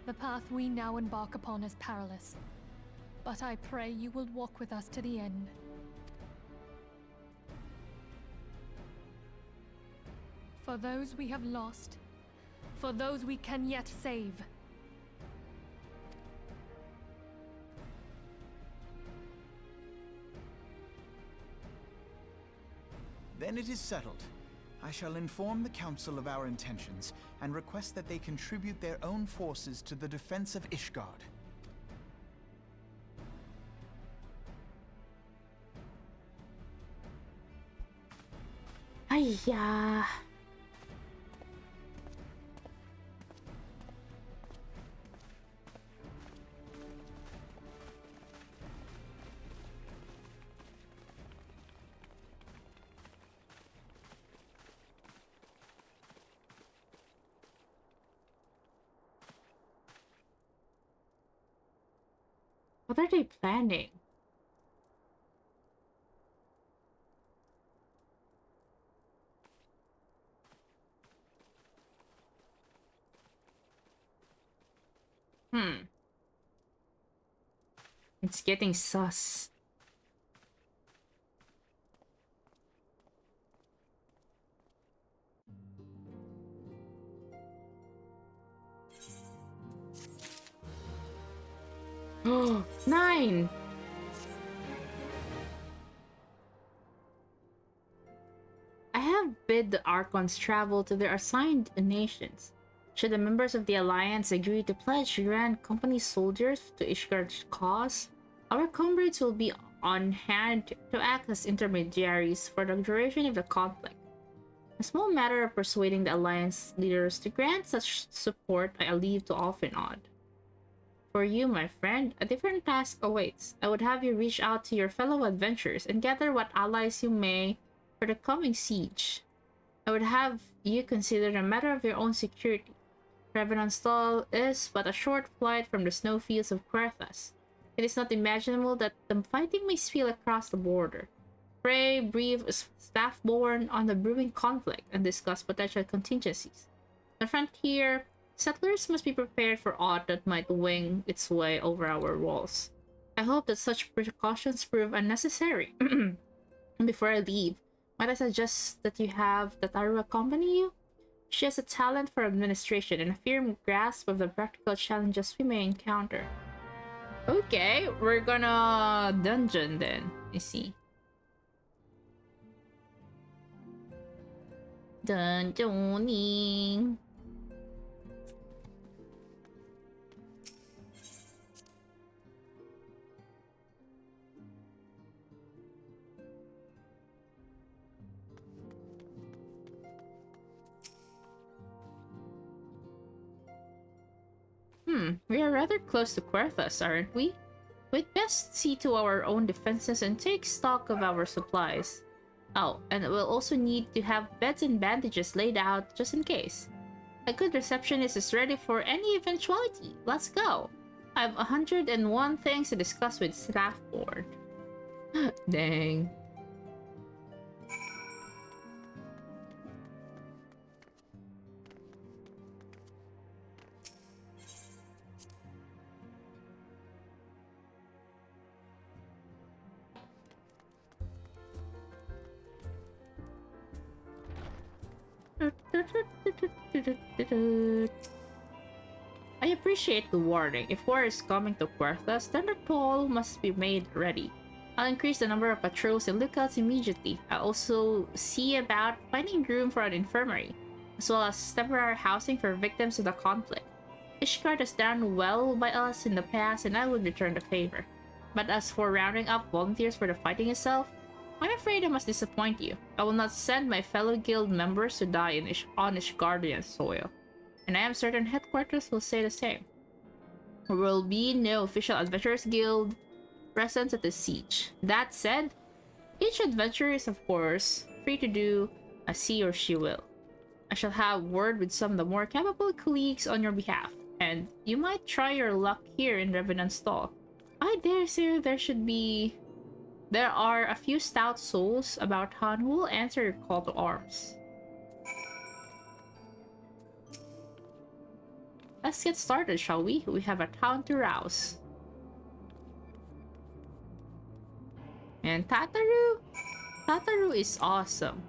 The path we now embark upon is perilous, but I pray you will walk with us to the end. For those we have lost, for those we can yet save. Then it is settled. I shall inform the Council of our intentions and request that they contribute their own forces to the defense of Ishgard. Ayya. What are they planning? It's getting sus. Oh, 9! I have bid the Archons travel to their assigned nations. Should the members of the Alliance agree to pledge Grand Company soldiers to Ishgard's cause, our comrades will be on hand to act as intermediaries for the duration of the conflict. A small matter of persuading the Alliance leaders to grant such support I leave to Alfinod. For you, my friend, a different task awaits. I would have you reach out to your fellow adventurers and gather what allies you may for the coming siege. I would have you consider a matter of your own security. Revenantstall is but a short flight from the snowfields of Querthas. It is not imaginable that the fighting may spill across the border. Pray brief Staffborn on the brewing conflict and discuss potential contingencies. On the frontier, settlers must be prepared for aught that might wing its way over our walls. I hope that such precautions prove unnecessary. And before I leave, might I suggest that you have Tataru accompany you? She has a talent for administration and a firm grasp of the practical challenges we may encounter. Okay, we're gonna dungeon then. I see. Dungeoning. We are rather close to Querthas, aren't we? We'd best see to our own defenses and take stock of our supplies. Oh, and we'll also need to have beds and bandages laid out just in case. A good receptionist is ready for any eventuality. Let's go. I have 101 things to discuss with Staffborn. Dang. I appreciate the warning. If war is coming to Querthas, then the toll must be made ready. I'll increase the number of patrols and lookouts immediately. I'll also see about finding room for an infirmary, as well as temporary housing for victims of the conflict. Ishgard has done well by us in the past, and I would return the favor. But as for rounding up volunteers for the fighting itself, I'm afraid I must disappoint you. I will not send my fellow guild members to die on Ishgardian soil. And I am certain headquarters will say the same. There will be no official Adventurers Guild presence at the siege. That said, each adventurer is of course free to do as he or she will. I shall have word with some of the more capable colleagues on your behalf, and you might try your luck here in Revenant's stall. I dare say there are a few stout souls about town who will answer your call to arms. Let's get started, shall we? We have a town to rouse. And Tataru? Tataru is awesome.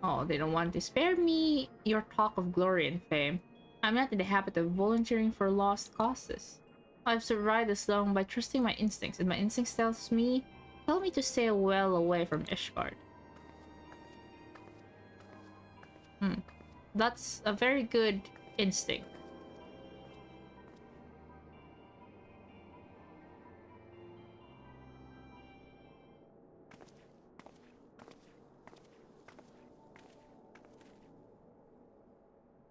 Oh, they don't want to spare me your talk of glory and fame. I'm not in the habit of volunteering for lost causes. I've survived this long by trusting my instincts, and my instincts tell me to stay well away from Ishgard. That's a very good instinct.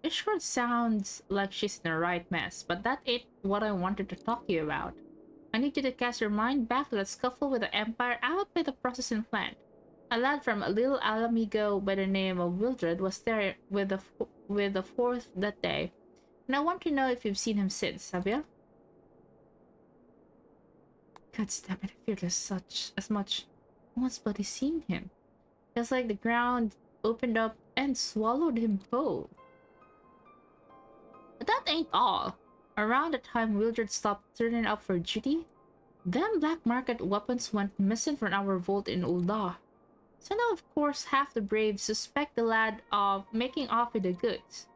Ishgard sounds like she's in the right mess, but that ain't what I wanted to talk to you about. I need you to cast your mind back to that scuffle with the Empire out by the processing plant. A lad from a little Alamigo by the name of Wildred was there with the fourth that day, and I want to know if you've seen him since, have you? God damn it, I feel as much once bloody seen him. It's like the ground opened up and swallowed him whole. But that ain't all. Around the time Wildred stopped turning up for duty, them black market weapons went missing from our vault in Ul'dah. So now, of course, half the braves suspect the lad of making off with the goods.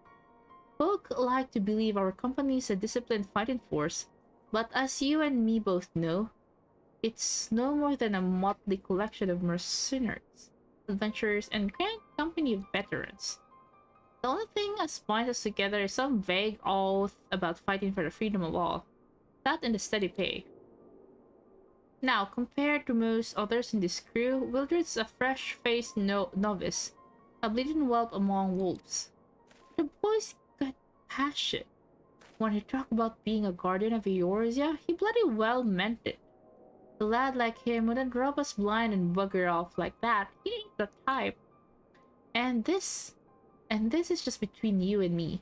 Folk like to believe our company is a disciplined fighting force, but as you and me both know, it's no more than a motley collection of mercenaries, adventurers, and grand company veterans. The only thing that binds us together is some vague oath about fighting for the freedom of all. That and the steady pay. Now, compared to most others in this crew, Wildred's a fresh-faced novice, a bleeding whelp among wolves. The boy's got passion. When he talked about being a guardian of Eorzea, he bloody well meant it. A lad like him wouldn't rub us blind and bugger off like that. He ain't the type. And this is just between you and me.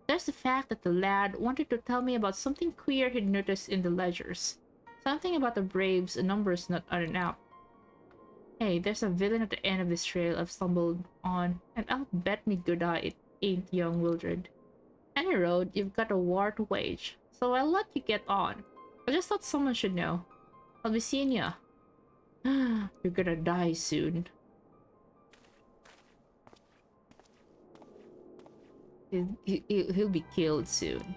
There's the fact that the lad wanted to tell me about something queer he'd noticed in the ledgers. Something about the Braves' numbers not adding up. Hey, there's a villain at the end of this trail I've stumbled on, and I'll bet me good eye it ain't young Wildred. Any road, you've got a war to wage, so I'll let you get on. I just thought someone should know. I'll be seeing ya. You're gonna die soon. He'll be killed soon.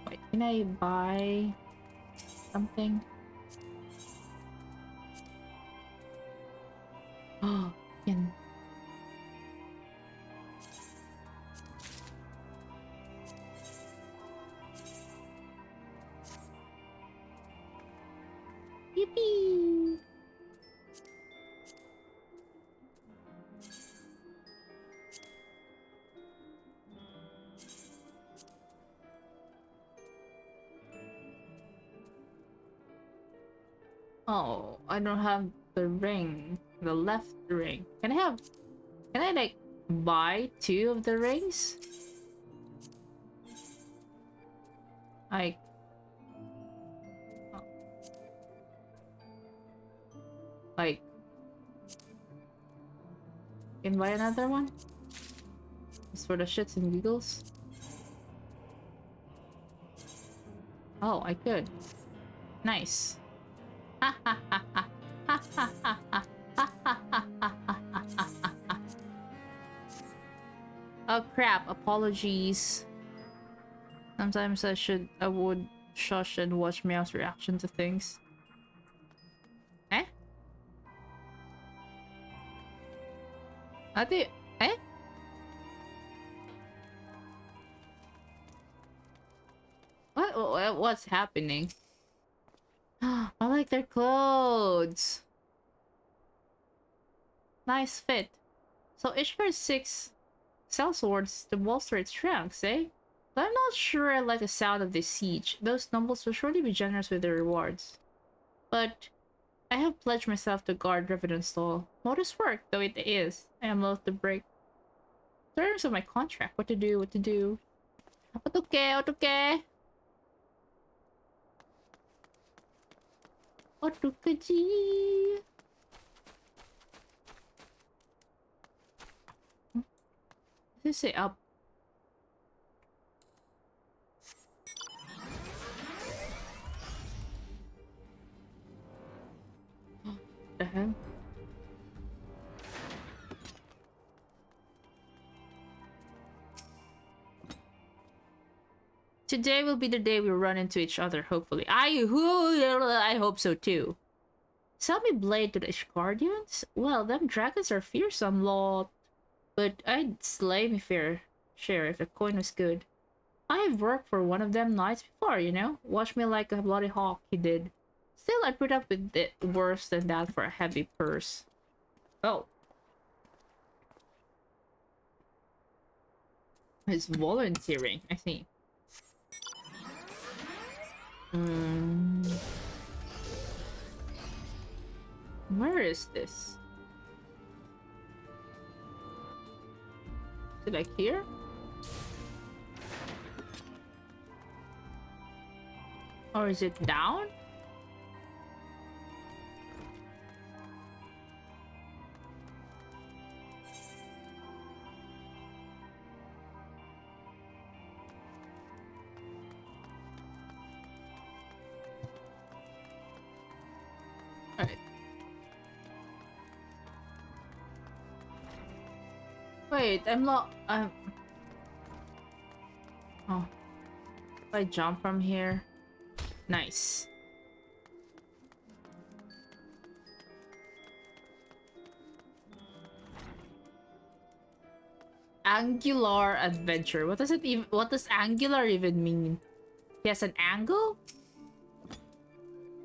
Wait, can I buy something? Oh, can... Yippee! Oh, I don't have the ring. The left ring. Can I like buy 2 of the rings? Like... Like... Can buy another one? Just for the shits and giggles? Oh, I could. Nice. Ha ha ha ha ha ha ha ha ha ha ha ha ha. Oh crap, apologies. Sometimes I would shush and watch Meow's reaction to things. Eh? Eh? What's happening? I like their clothes. Nice fit. So Ishkar's 6 cell swords to bolster its strength, eh? But I'm not sure I like the sound of this siege. Those nobles will surely be generous with their rewards. But I have pledged myself to guard Revenant's stall. Modest work, though it is. I am loath to break terms of my contract. What to do, what to do. Otoke, otoke! Otokaji! Does it say up? The hell? Today will be the day we run into each other, hopefully. I hope so too. Sell me blade to the Ishgardians? Well, them dragons are fearsome lot. But I'd slay me fair share if the coin was good. I've worked for one of them knights before, you know? Watch me like a bloody hawk, he did. Still, I put up with it worse than that for a heavy purse. Oh. He's volunteering, I see. Where is this? Is it like here? Or is it down? Alright. Wait, oh. If I jump from here. Nice. Angular adventure. What does angular even mean? Yes, an angle?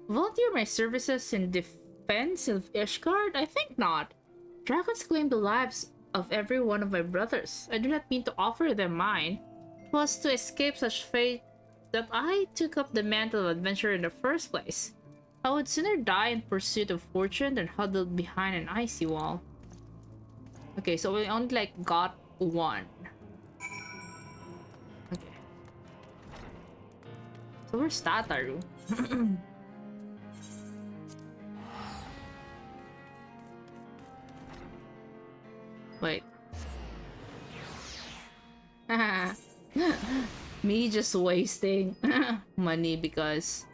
Volunteer my services in defense of Ishgard? I think not. Dragons claim the lives of every one of my brothers. I do not mean to offer them mine. It was to escape such fate that I took up the mantle of adventure in the first place. I would sooner die in pursuit of fortune than huddled behind an icy wall. Okay, so we only like got one. Okay. So where's Tataru? Wait. Me just wasting money because...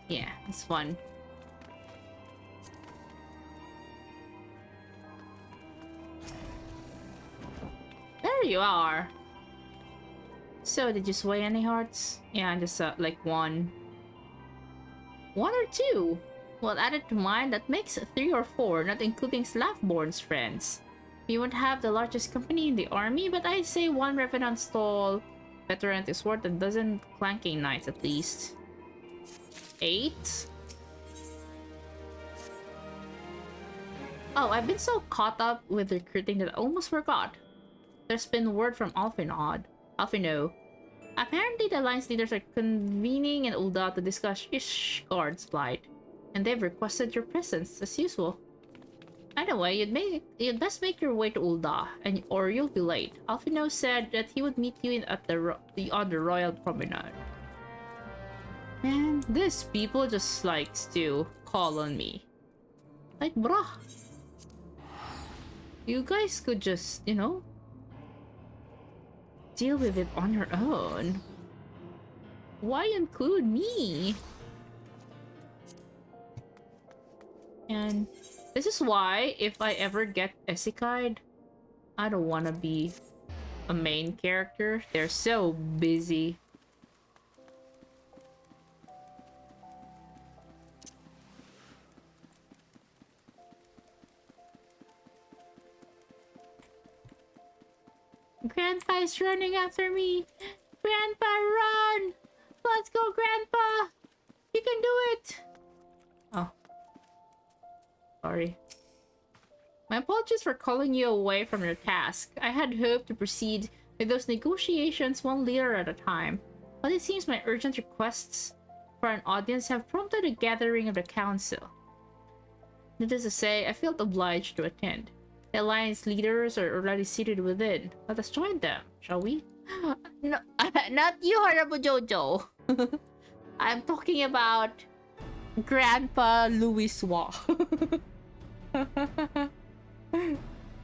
yeah, it's fun. There you are! So, did you sway any hearts? Yeah, just like one. One or two? Well, added to mine, that makes 3 or 4, not including Slavborn's friends. We won't have the largest company in the army, but I'd say 1 Revenant stall veteran is worth a dozen clanking knights at least. 8? Oh, I've been so caught up with recruiting that I almost forgot. There's been word from Alphino. Apparently the alliance leaders are convening in Ul'dah to discuss Ishgard's plight, and they've requested your presence as usual. Anyway, you'd best make your way to Ul'dah, or you'll be late. Alphino said that he would meet you on the Royal Promenade. Man, these people just likes to call on me. Like, bruh. You guys could just, you know, deal with it on your own. Why include me? And this is why, if I ever get Isekai'd, I don't want to be a main character. They're so busy. Grandpa is running after me. Grandpa, run! Let's go, Grandpa! You can do it! Oh. Sorry. My apologies for calling you away from your task. I had hoped to proceed with those negotiations one leader at a time, but it seems my urgent requests for an audience have prompted a gathering of the council. Needless to say, I felt obliged to attend. The alliance leaders are already seated within. Let us join them, shall we? No, not you, Horrible Jojo. I'm talking about Grandpa Louis Waugh.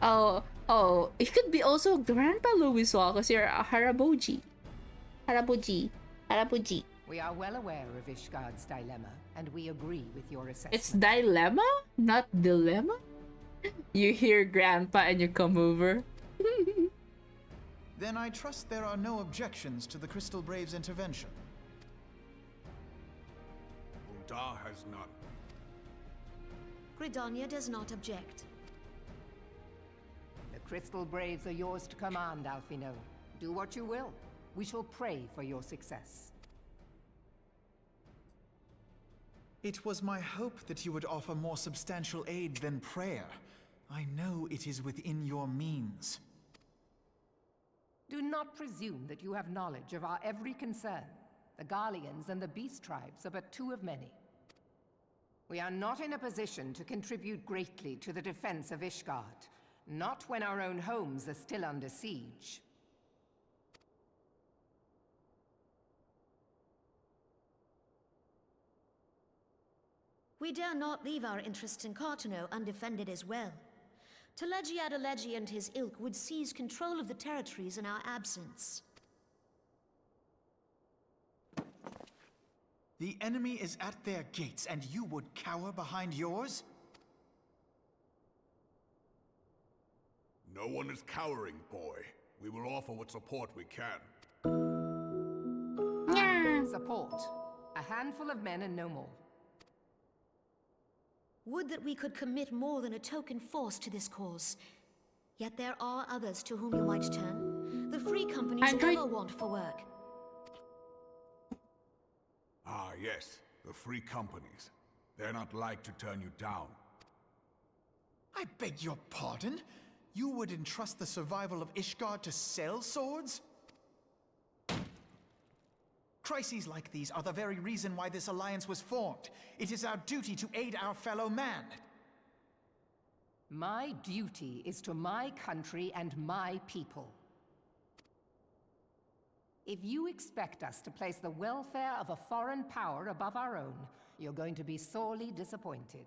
Oh, it could be also Grandpa Louis Waugh because you're a Haraboji. Haraboji. We are well aware of Ishgard's dilemma, and we agree with your assessment. It's dilemma, not dilemma? You hear Grandpa and you come over. Then I trust there are no objections to the Crystal Brave's intervention. Uldar has none. Gridania does not object. The Crystal Braves are yours to command, Alfino. Do what you will. We shall pray for your success. It was my hope that you would offer more substantial aid than prayer. I know it is within your means. Do not presume that you have knowledge of our every concern. The Garleans and the Beast Tribes are but two of many. We are not in a position to contribute greatly to the defense of Ishgard, not when our own homes are still under siege. We dare not leave our interests in Cartano undefended as well. Telegi Adalegi and his ilk would seize control of the territories in our absence. The enemy is at their gates, and you would cower behind yours? No one is cowering, boy. We will offer what support we can. Support. A handful of men and no more. Would that we could commit more than a token force to this cause. Yet there are others to whom you might turn. The free companies never want for work. Ah, yes. The free companies. They're not like to turn you down. I beg your pardon? You would entrust the survival of Ishgard to sell swords? Crises like these are the very reason why this alliance was formed. It is our duty to aid our fellow man. My duty is to my country and my people. If you expect us to place the welfare of a foreign power above our own, you're going to be sorely disappointed.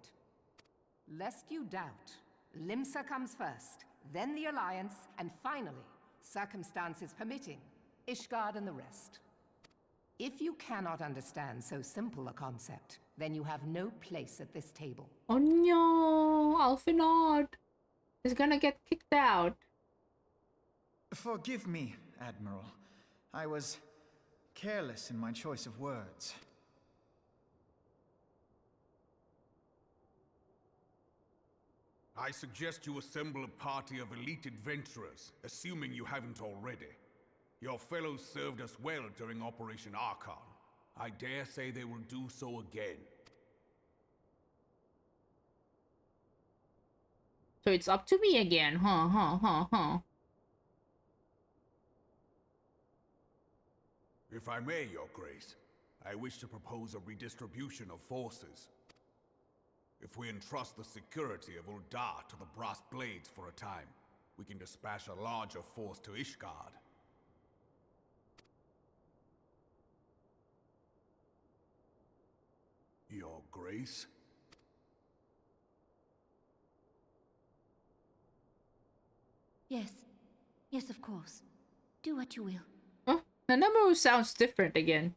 Lest you doubt, Limsa comes first, then the Alliance, and finally, circumstances permitting, Ishgard and the rest. If you cannot understand so simple a concept, then you have no place at this table. Oh no, Alfinod is gonna get kicked out. Forgive me, Admiral. I was careless in my choice of words. I suggest you assemble a party of elite adventurers, assuming you haven't already. Your fellows served us well during Operation Archon. I dare say they will do so again. So it's up to me again, huh. If I may, Your Grace, I wish to propose a redistribution of forces. If we entrust the security of Uldar to the Brass Blades for a time, we can dispatch a larger force to Ishgard. Your Grace? Yes. Yes, of course. Do what you will. Huh? The number sounds different again.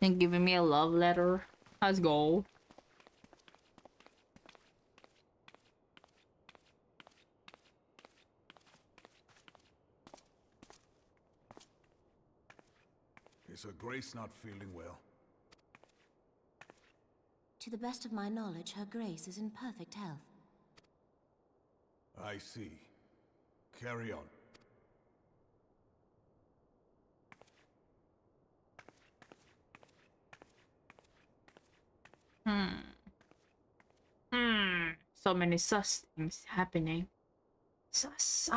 And giving me a love letter. Let's go. Is her grace not feeling well? To the best of my knowledge, Her Grace is in perfect health. I see. Carry on. So many sus things happening. Sus.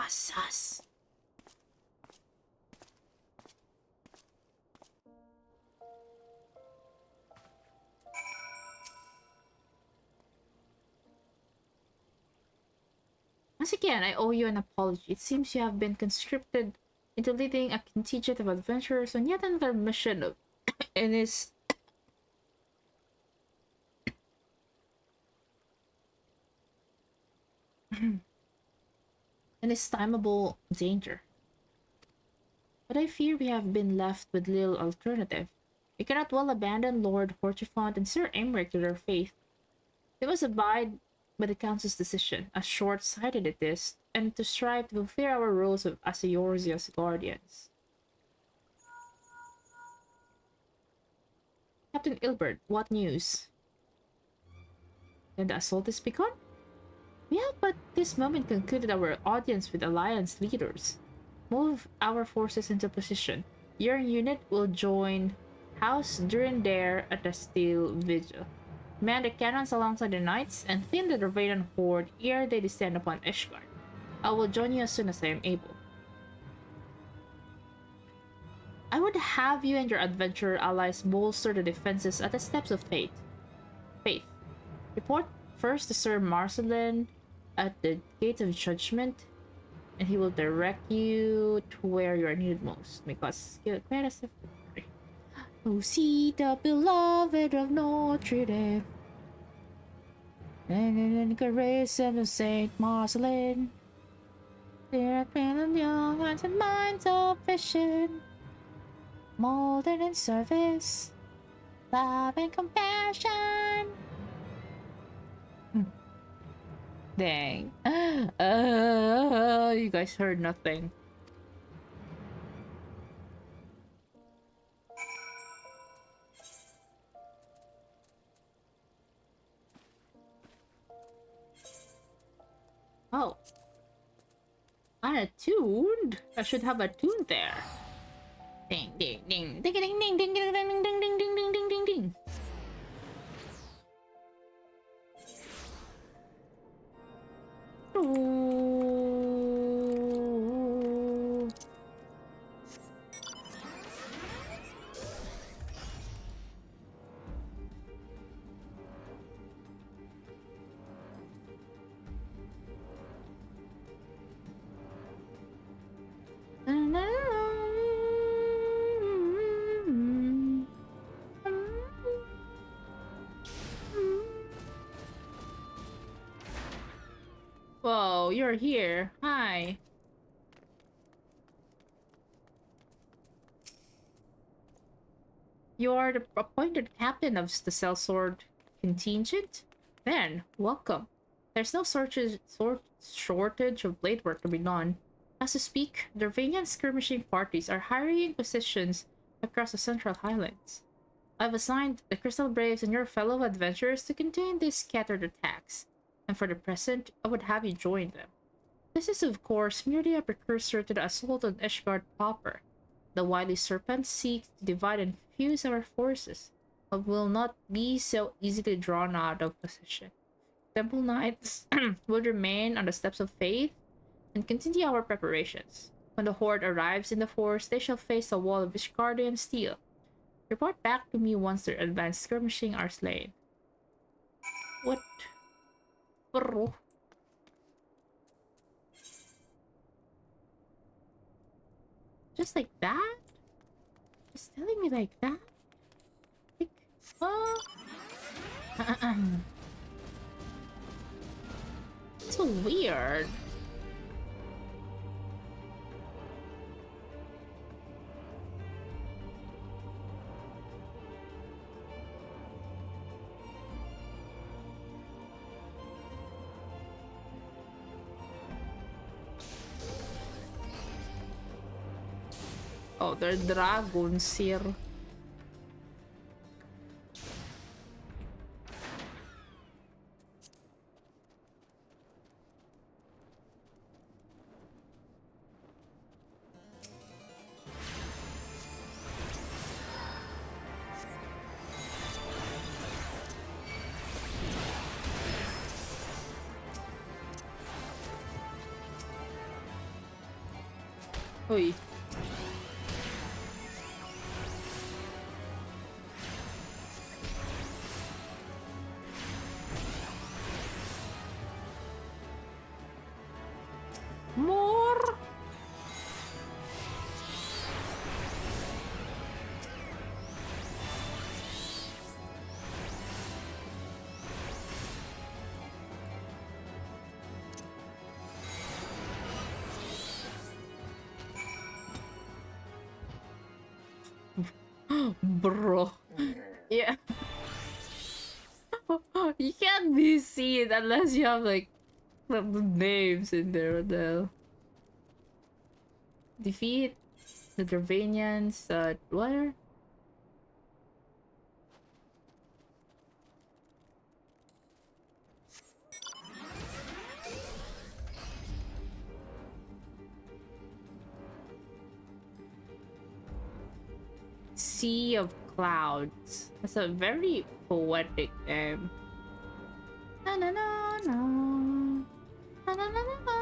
Once again, I owe you an apology. It seems you have been conscripted into leading a contingent of adventurers on yet another mission of in his inestimable danger. But I fear we have been left with little alternative. We cannot well abandon Lord Hortifont and Sir Aymeric to their fate. We must abide by the Council's decision, as short-sighted it is, and to strive to fulfill our roles as Eorzea's guardians. Captain Ilbert, what news? Then the assault is begun? We have but this moment concluded our audience with Alliance leaders. Move our forces into position. Your unit will join House Durandare at the Steel Vigil. Man the cannons alongside the knights and thin the Dravidian horde ere they descend upon Ishgard. I will join you as soon as I am able. I would have you and your adventurer allies bolster the defenses at the steps of Faith. Report first to Sir Marcelin at the Gate of Judgment, and he will direct you to where you are needed most. Because grant us a victory. Oh, see the beloved of Notre Dame, and in the grace of Saint Marcelin, there have been young hearts and minds of vision, molded in service, love and compassion. Dang. You guys heard nothing. Oh. Unattuned? I should have a tune there. Ding ding ding ding ding ding ding ding ding ding ding ding ding ding ding ding. Whoa, you're here. Hi. You're the appointed captain of the sellsword contingent? Then, welcome. There's no shortage of blade work to be done. As we speak, the Dervanian skirmishing parties are hiring positions across the Central Highlands. I've assigned the Crystal Braves and your fellow adventurers to contain these scattered attacks, and for the present, I would have you join them. This is, of course, merely a precursor to the assault on Ishgard proper. The wily serpent seeks to divide and confuse our forces, but will not be so easily drawn out of position. Temple Knights will remain on the steps of faith and continue our preparations. When the horde arrives in the forest, they shall face a wall of Ishgardian steel. Report back to me once their advanced skirmishing are slain. What? Bro. Just like that? Just telling me like that? Like, so weird. Oh, they're dragons here. Oi. More. Bro. Yeah. You can't be seen unless you have like the names in there. What the hell? Defeat the Dravanians. What? Sea of Clouds. That's a very poetic name. Na na na na. Na na na na na.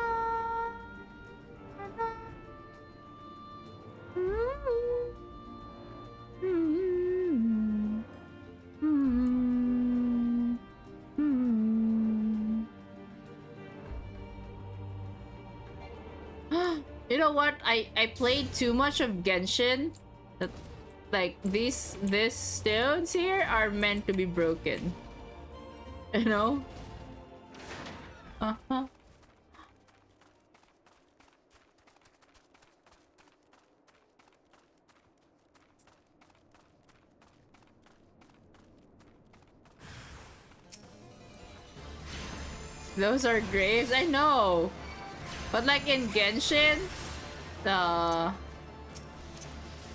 You know what? I played too much of Genshin. That, like these stones here are meant to be broken. You know? Uh-huh. Those are graves, I know. But like in Genshin,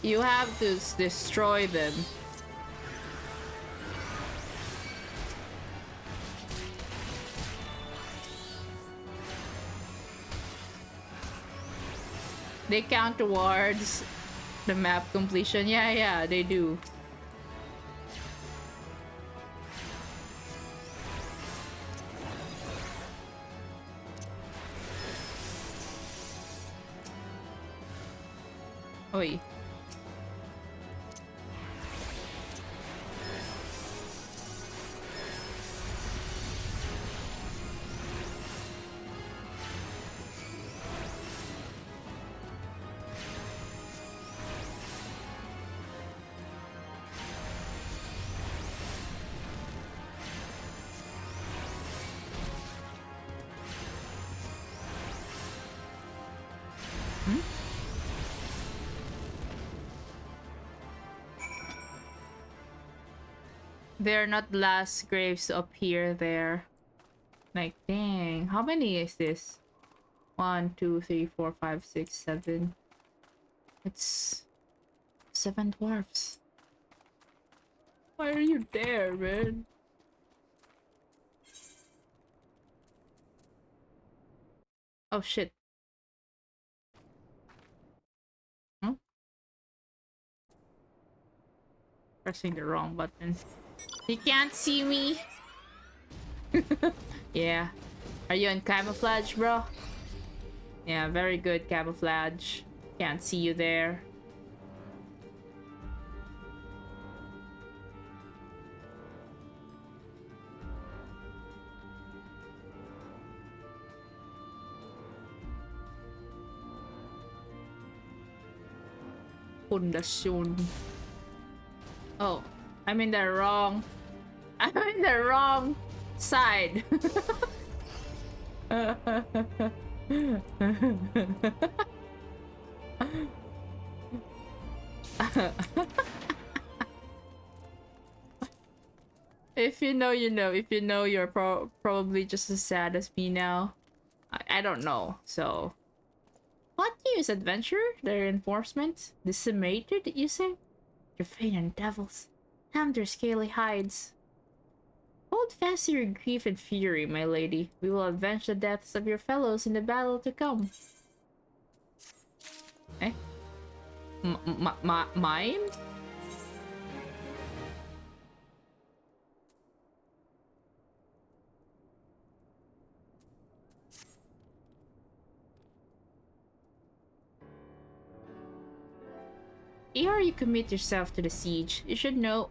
you have to destroy them. They count towards the map completion. Yeah, they do. Oi. They're not last graves to appear there. Like, dang. How many is this? 1, 2, 3, 4, 5, 6, 7. It's 7 dwarfs. Why are you there, man? Oh, shit. Huh? Pressing the wrong button. You can't see me. Yeah. Are you in camouflage, bro? Yeah, very good camouflage. Can't see you there. Pundasyon. Oh, I'm in the wrong side. If you know, you know. If you know, you're probably just as sad as me now. I don't know, so... What? Continuous adventure? Their enforcement? Decimated, you say? Revenant devils. Damn their scaly hides. Hold fast to your grief and fury, my lady. We will avenge the deaths of your fellows in the battle to come. Eh? Mine? Ere you commit yourself to the siege, you should know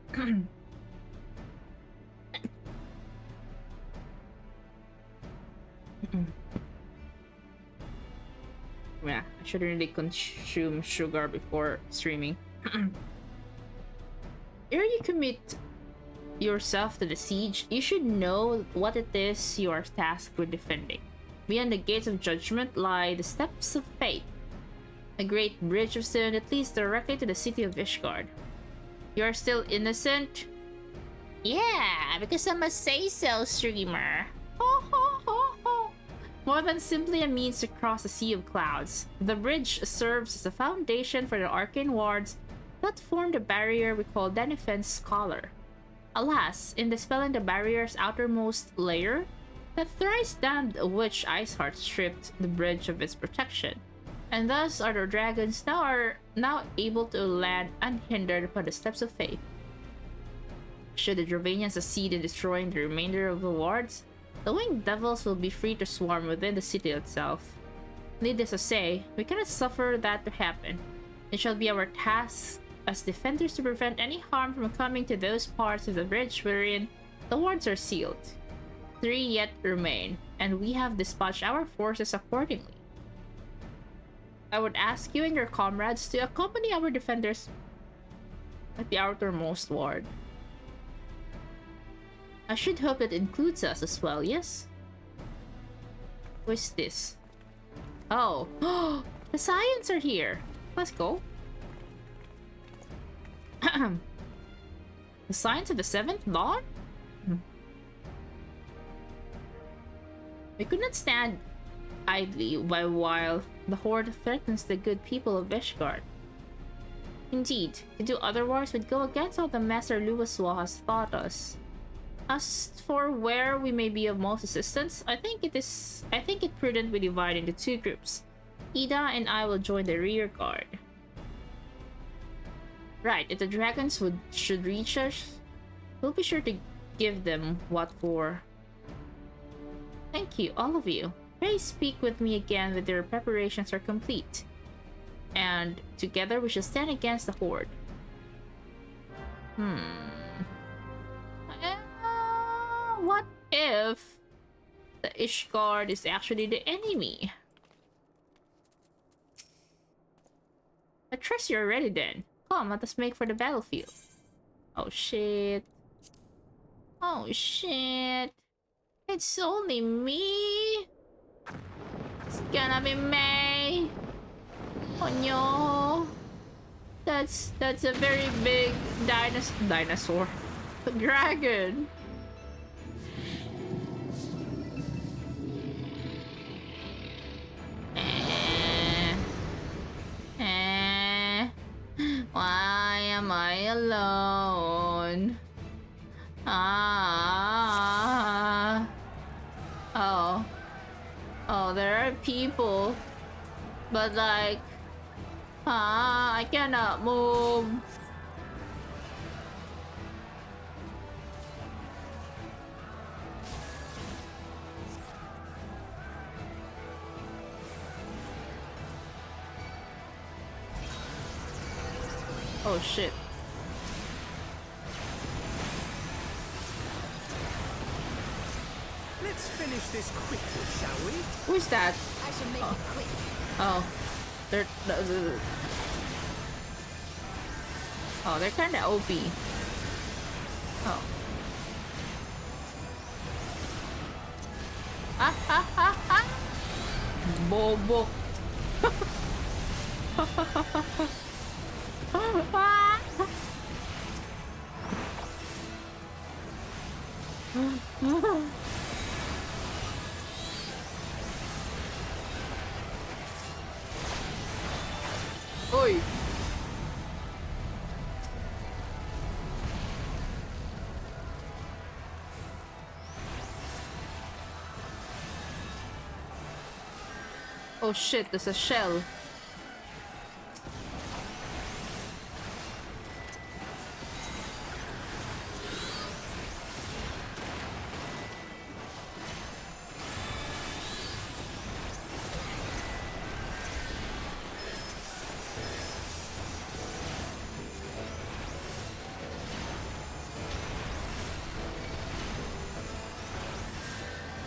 yeah, I shouldn't really consume sugar before streaming. Ere you commit yourself to the siege, you should know what it is you are tasked with defending. Beyond the gates of judgment lie the steps of fate, a great bridge of stone that leads directly to the city of Ishgard. You are still innocent? Yeah, because I'm a say-so streamer. Ho ho ho ho. More than simply a means to cross a sea of clouds, the bridge serves as a foundation for the arcane wards that form the barrier we call Denifen's Scholar. Alas, in dispelling the barrier's outermost layer, the thrice-damned witch Iceheart stripped the bridge of its protection, and thus are the dragons now able to land unhindered upon the steps of faith. Should the Dravanians succeed in destroying the remainder of the wards, the winged devils will be free to swarm within the city itself. Needless to say, we cannot suffer that to happen. It shall be our task as defenders to prevent any harm from coming to those parts of the bridge wherein the wards are sealed. 3 yet remain, and we have dispatched our forces accordingly. I would ask you and your comrades to accompany our defenders at the outermost ward. I should hope that includes us as well, yes? Who is this? Oh, the Scions are here. Let's go. The Scions of the 7th Dawn? We could not stand idly by while the Horde threatens the good people of Ishgard. Indeed, to do otherwise would go against all the Master Luwaswa has taught us. As for where we may be of most assistance, I think it prudent we divide into 2 groups. Ida and I will join the rear guard. Right, if the dragons should reach us, we'll be sure to give them what for. Thank you, all of you. Pray speak with me again when their preparations are complete, and together we shall stand against the Horde. What if the Ishgard is actually the enemy? I trust you're ready then. Come, let us make for the battlefield. Oh shit. Oh shit. It's only me. It's gonna be me. Oh no. That's a very big dinosaur. Dragon. Why am I alone? Oh, there are people, but like, I cannot move. Oh shit. Let's finish this quickly, shall we? Who's that? I should make it quick. Oh, they're kind of OP. Oh. Bobo. Oh shit, there's a shell.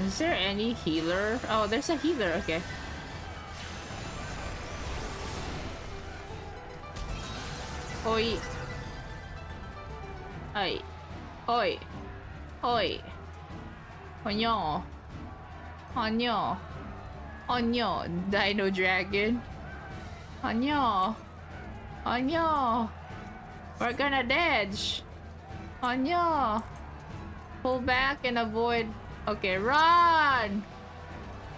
Is there any healer? Oh, there's a healer, okay. Oi. Oi. Oi. Oi. Onyo. Onyo. Onyo. Dino Dragon. Onyo. Onyo. We're gonna dodge. Onyo. Pull back and avoid. Okay, run!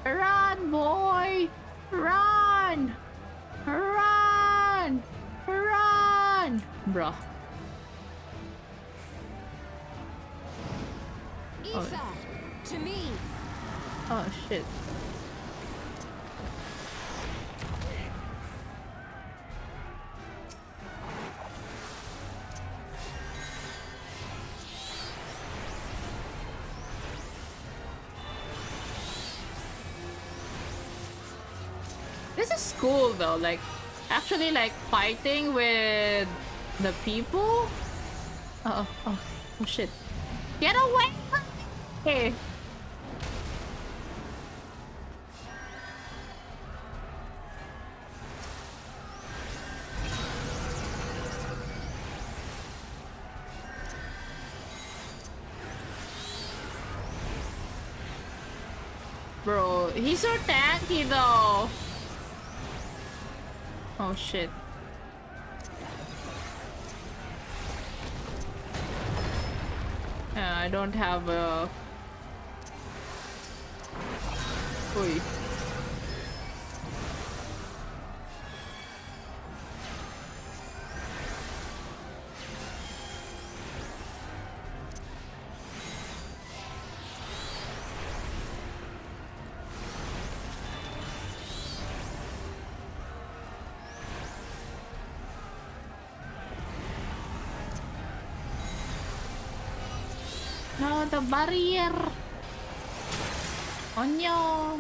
Run, boy! Run! Run! Run! Bruh. Ether, to me. Oh, shit. This is cool though, like actually like fighting with the people. Oh shit. Get away from me! Bro, he's so tanky though. Oh shit. I don't have a... Oi. No, the barrier. Onyo.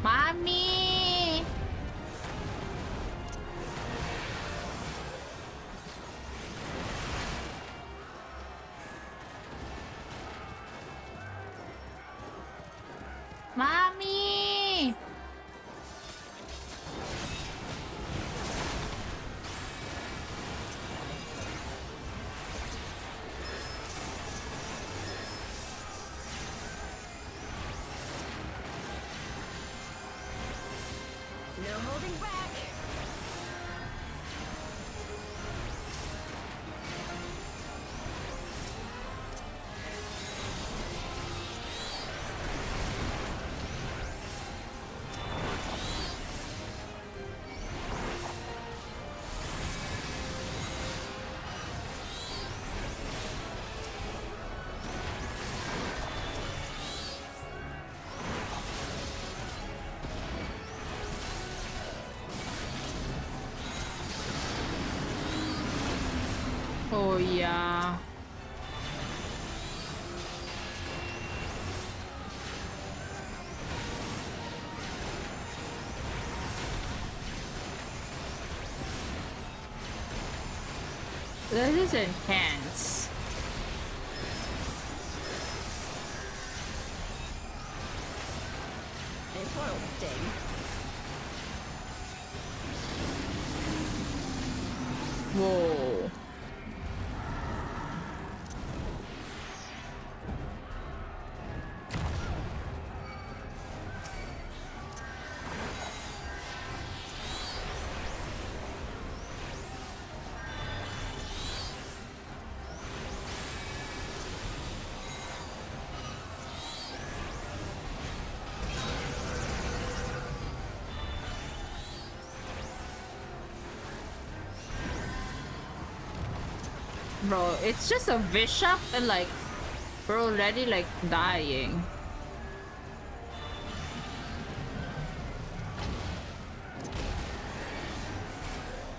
Mommy! Mommy! No holding back. Oh yeah. This is intense. This one'll sting. Whoa. Bro, it's just a bishop and like we're already like dying.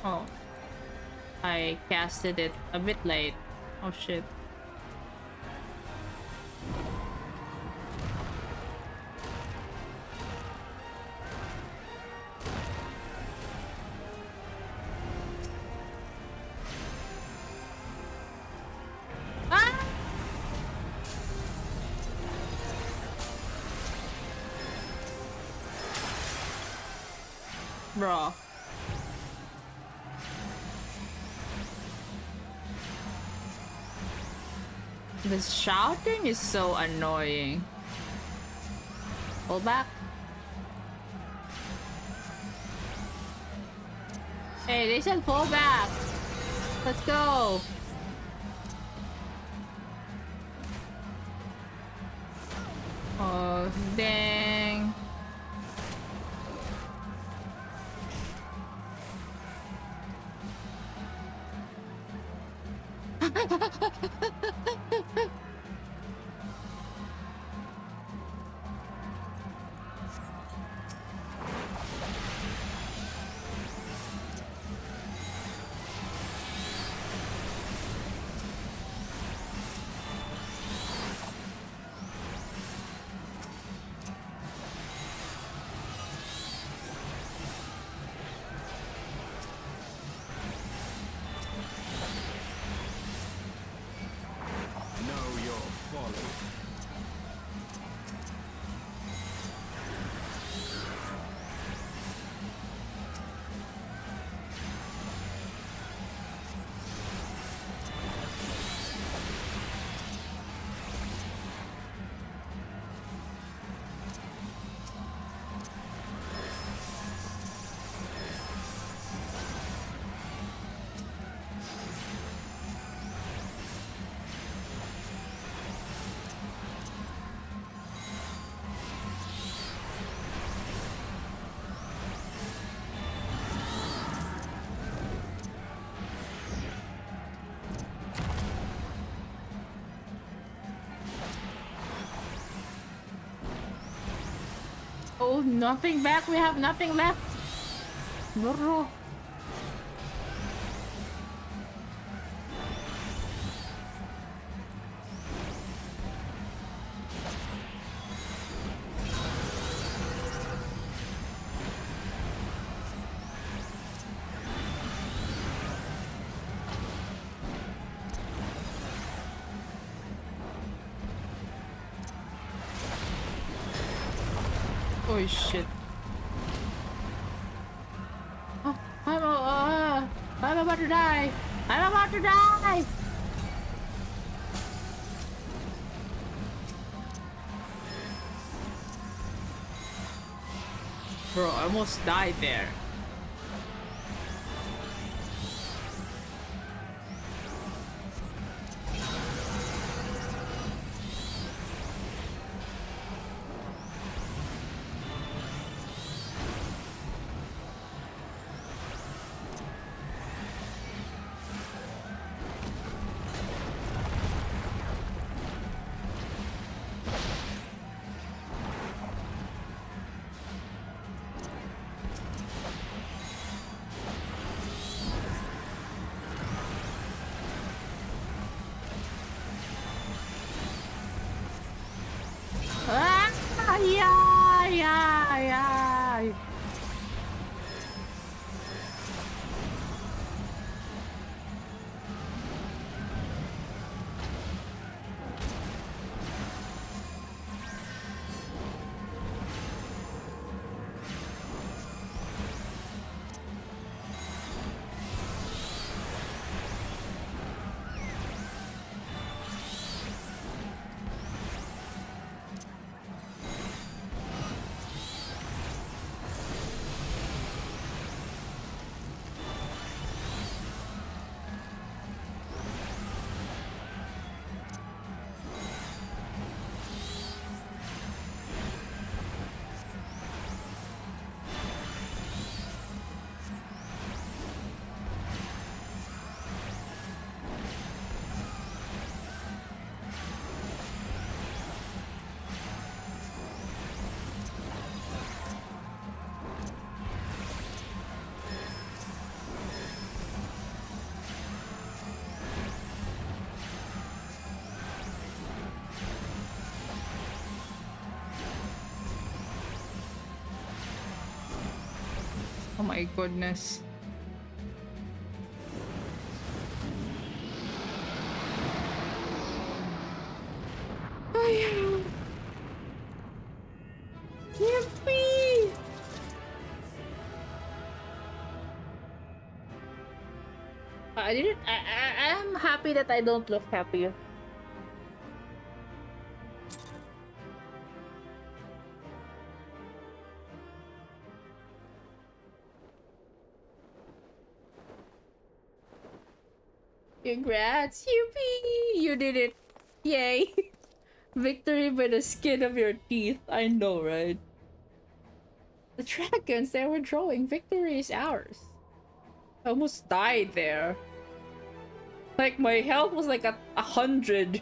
Oh. I casted it a bit late. Oh shit. Ah! Bro. This shouting is so annoying. Pull back. Hey, they said pull back. Let's go. Oh, dang. Oh, nothing back. We have nothing left. Bro. Oh shit. Oh, I'm about to die. I'm about to die. Bro, I almost died there. Oh my goodness. Yippee! I didn't. I'm happy that I don't look happy. Congrats, yippee! You did it! Yay! Victory by the skin of your teeth. I know, right? The dragons they were drawing. Victory is ours. I almost died there. Like my health was like at 100.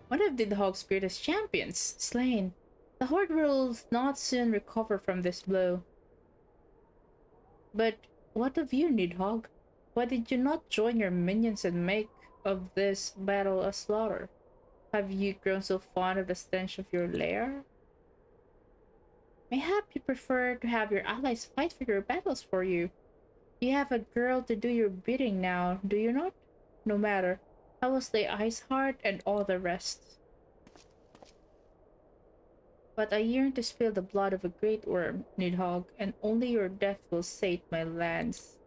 One of Nidhogg's greatest champions, slain. The Horde will not soon recover from this blow. But what of you, Nidhogg? Why did you not join your minions and make of this battle a slaughter? Have you grown so fond of the stench of your lair? Mayhap you prefer to have your allies fight for your battles for you. You have a girl to do your bidding now, do you not? No matter. I will slay Iceheart and all the rest. But I yearn to spill the blood of a great worm, Nidhogg, and only your death will sate my lands.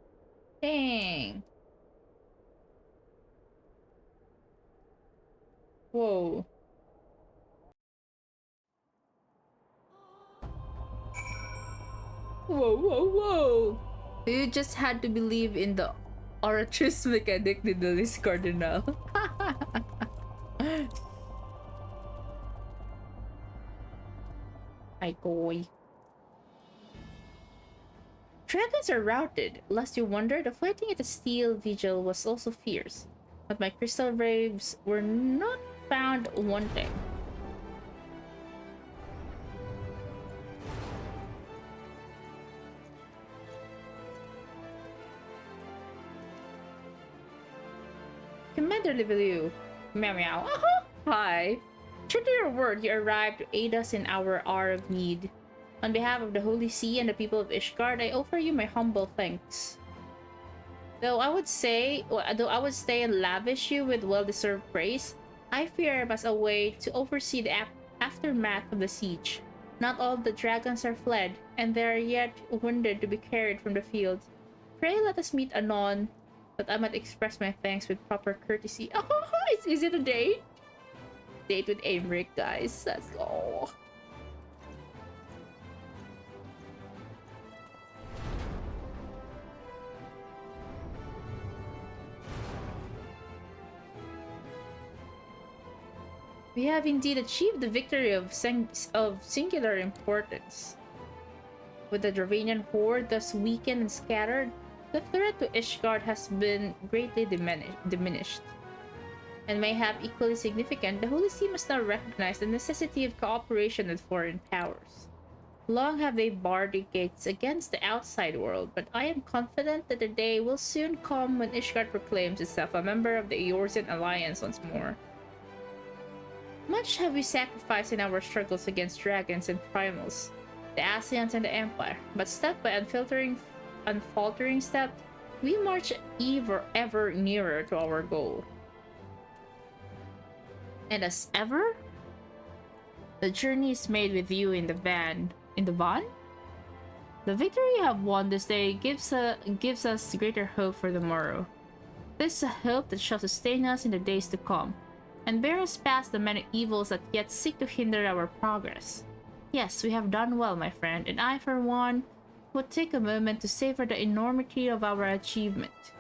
Dang! Whoa. Whoa, whoa, whoa! You just had to believe in the Oratrice mechanic Nidalis Cardinal. I go. Dragons are routed. Lest you wonder, the fighting at the Steel Vigil was also fierce. But my crystal raves were not found wanting. Commander Liveliu. Meow meow. Hi. True to your word, you arrived to aid us in our hour of need. On behalf of the Holy See and the people of Ishgard, I offer you my humble thanks. Though I would stay and lavish you with well-deserved praise, I fear I must away to oversee the aftermath of the siege. Not all the dragons are fled, and there are yet wounded to be carried from the field. Pray let us meet anon, but I might express my thanks with proper courtesy. Oh, is it a date? Date with Aymeric, guys. Let's go. We have indeed achieved the victory of singular importance. With the Dravanian horde thus weakened and scattered, the threat to Ishgard has been greatly diminished. And mayhap equally significant, the Holy See must now recognize the necessity of cooperation with foreign powers. Long have they barred the gates against the outside world, but I am confident that the day will soon come when Ishgard proclaims itself a member of the Eorzean Alliance once more. Much have we sacrificed in our struggles against dragons and primals, the Ascians and the Empire, but step by unfaltering step, we march ever nearer to our goal. And as ever, the journey is made with you in the van. In the van? The victory you have won this day gives us greater hope for the morrow. This is a hope that shall sustain us in the days to come, and bear us past the many evils that yet seek to hinder our progress. Yes, we have done well, my friend, and I, for one, would take a moment to savor the enormity of our achievement.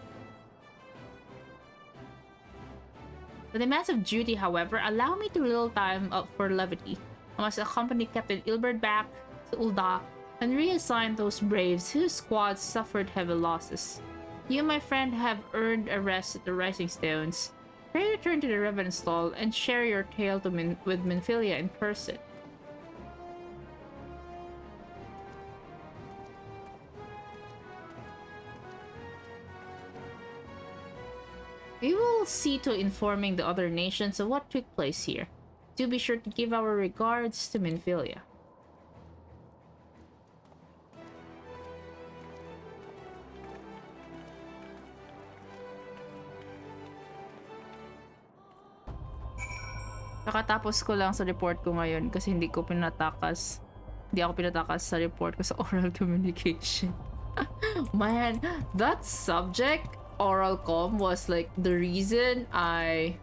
The demands of duty, however, allow me too little time for levity. I must accompany Captain Ilberd back to Ul'dah and reassign those braves whose squads suffered heavy losses. You, my friend, have earned a rest at the Rising Stones. Pray return to the Revenstall and share your tale with Minfilia in person. see to informing the other nations of what took place here. Do be sure to give our regards to Minfilia. Kakatapos ko lang sa report ko ngayon kasi hindi ako pinatakas sa report ko sa oral communication. Man, that subject, oral com, was like the reason I...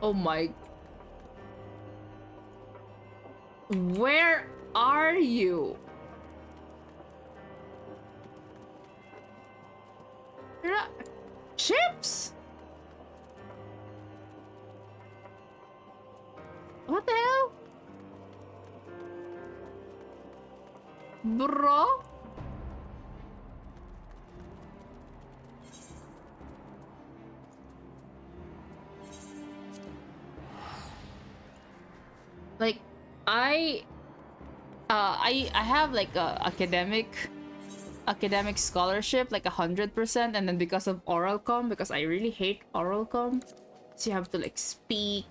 Oh my... Where are you? Chips? What the hell? Bro? Like, I have like a academic scholarship, like 100%, and then because of oral com, because I really hate oral com, so you have to like speak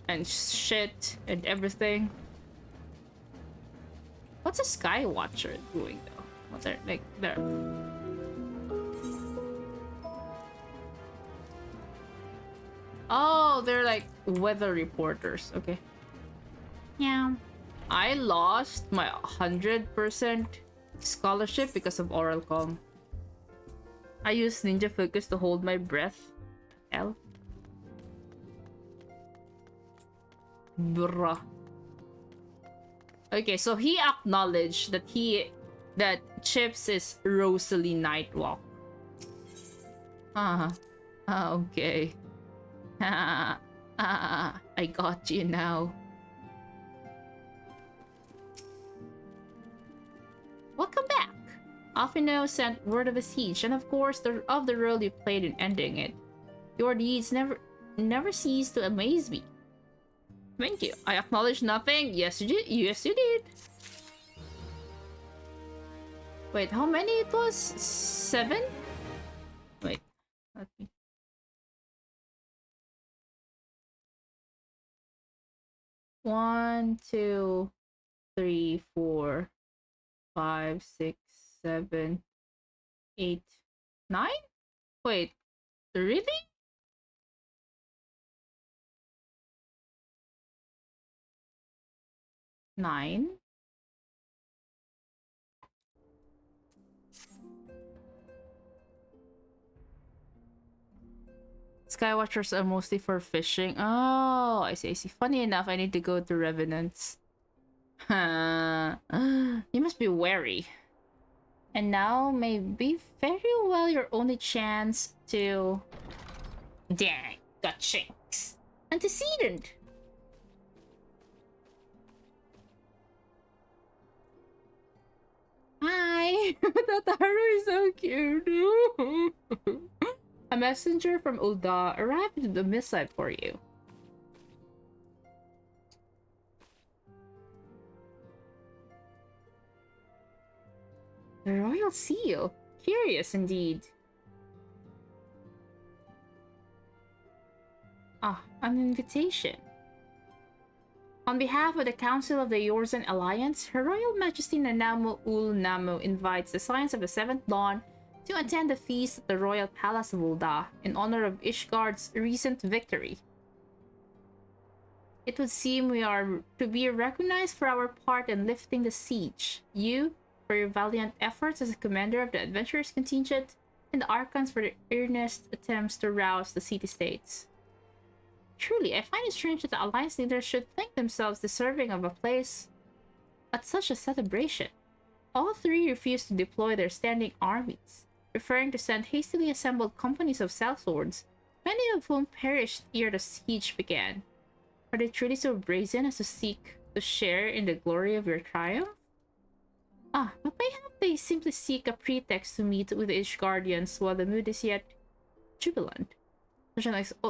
and shit and everything. What's a Sky Watcher doing though? What they're like they're... Oh, they're like weather reporters. Okay. Yeah. I lost my 100% scholarship because of oral com. I used Ninja Focus to hold my breath. L. Bruh. Okay, so he acknowledged that Chips is Rosalie Nightwalk. Okay. I got you now. Welcome back. Alfino sent word of a siege, and of course of the role you played in ending it. Your deeds never cease to amaze me. Thank you. I acknowledge nothing. Yes, you did. Yes, you did. Wait, how many it was? 7? Wait, let me... One, 2, 3, 4, 5, 6, 7, 8, 9? Wait, really? Nine? Skywatchers are mostly for fishing. Oh, I see, I see. Funny enough, I need to go to Revenants. You must be wary. And now may be very well your only chance to... Dang, got chinks. Antecedent. Hi! That arrow is so cute. A messenger from Ul'dah arrived with the missive for you. The royal seal. Curious indeed. Ah, an invitation. On behalf of the Council of the Eorzean Alliance, Her Royal Majesty Nanamu Ul Namu invites the Scions of the Seventh Dawn to attend the feast at the Royal Palace of Ul'dah in honor of Ishgard's recent victory. It would seem we are to be recognized for our part in lifting the siege. You, for your valiant efforts as a commander of the adventurers contingent, and the Archons for their earnest attempts to rouse the city-states. Truly, I find it strange that the Alliance leaders should think themselves deserving of a place at such a celebration. All three refused to deploy their standing armies, preferring to send hastily assembled companies of sellswords, many of whom perished ere the siege began. Are they truly so brazen as to seek to share in the glory of your triumph? Ah, but mayhap they simply seek a pretext to meet with the Ishgardians while the mood is yet jubilant.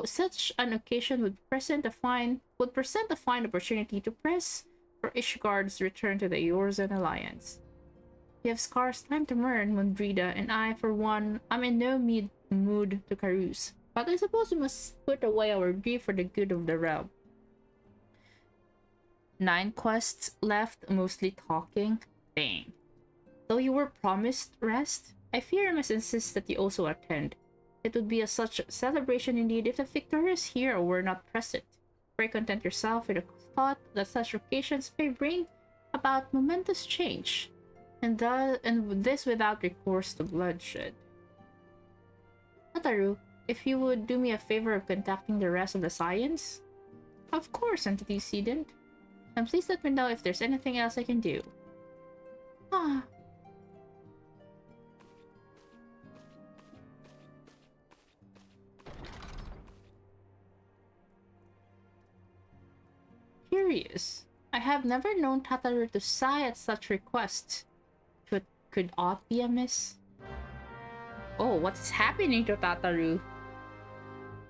Such an occasion would present a fine opportunity to press for Ishgard's return to the Eorzean Alliance. You have scarce time to learn, Mondrida, and I, for one, am in no mood to carouse. But I suppose we must put away our grief for the good of the realm. 9 quests left, mostly talking. Dang. Though you were promised rest, I fear I must insist that you also attend. It would be such a celebration indeed if the victorious hero were not present. Pray content yourself with the thought that such occasions may bring about momentous change, and this without recourse to bloodshed. Ataru, if you would do me a favor of contacting the rest of the Science? Of course, Antecedent. And please let me know if there's anything else I can do. Ah. Curious. I have never known Tataru to sigh at such requests. Could aught be amiss? Oh, what's happening to Tataru?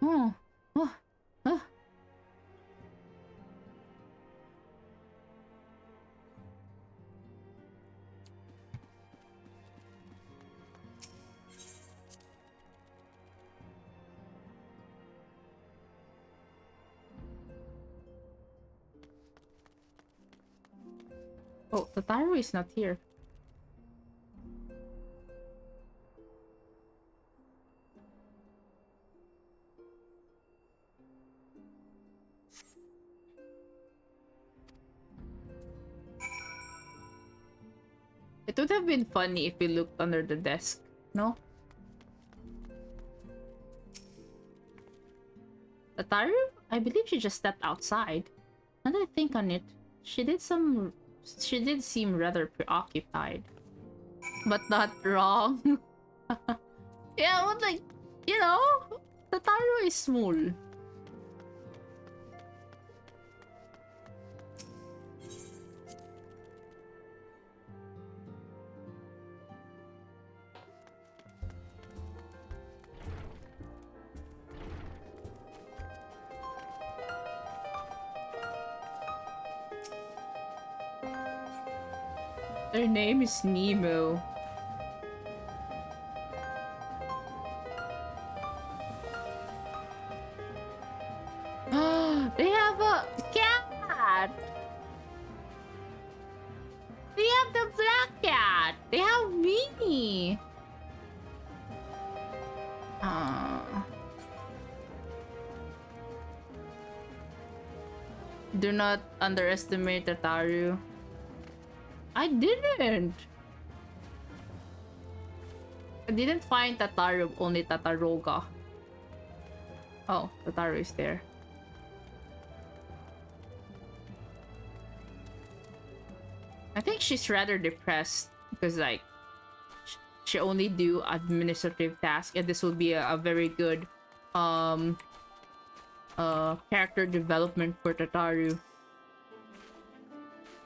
Oh, oh, oh. Oh, Tataru is not here. It would have been funny if we looked under the desk, no? Tataru? I believe she just stepped outside. Now that I think on it, she did seem rather preoccupied. But not wrong. Yeah, but like, you know, Tataru is small. Their name is Nemo. They have a cat! They have the black cat! They have me! Do not underestimate Tataru. I didn't! I didn't find Tataru, only Tataroga. Oh, Tataru is there. I think she's rather depressed because like she only do administrative tasks, and this will be a very good character development for Tataru.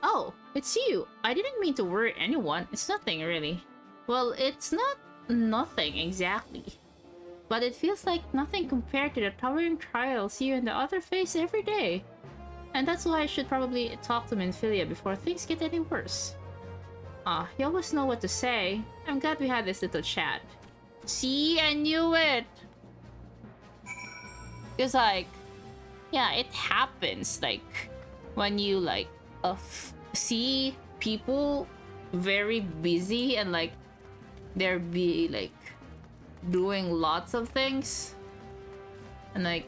Oh, it's you. I didn't mean to worry anyone. It's nothing really. Well, it's not nothing exactly, but it feels like nothing compared to the towering trials you and the other face every day. And that's why I should probably talk to Minfilia before things get any worse. You always know what to say. I'm glad we had this little chat. See, I knew it! Because like, yeah, it happens, like, when you like, see people very busy and like, they're like, doing lots of things. And like,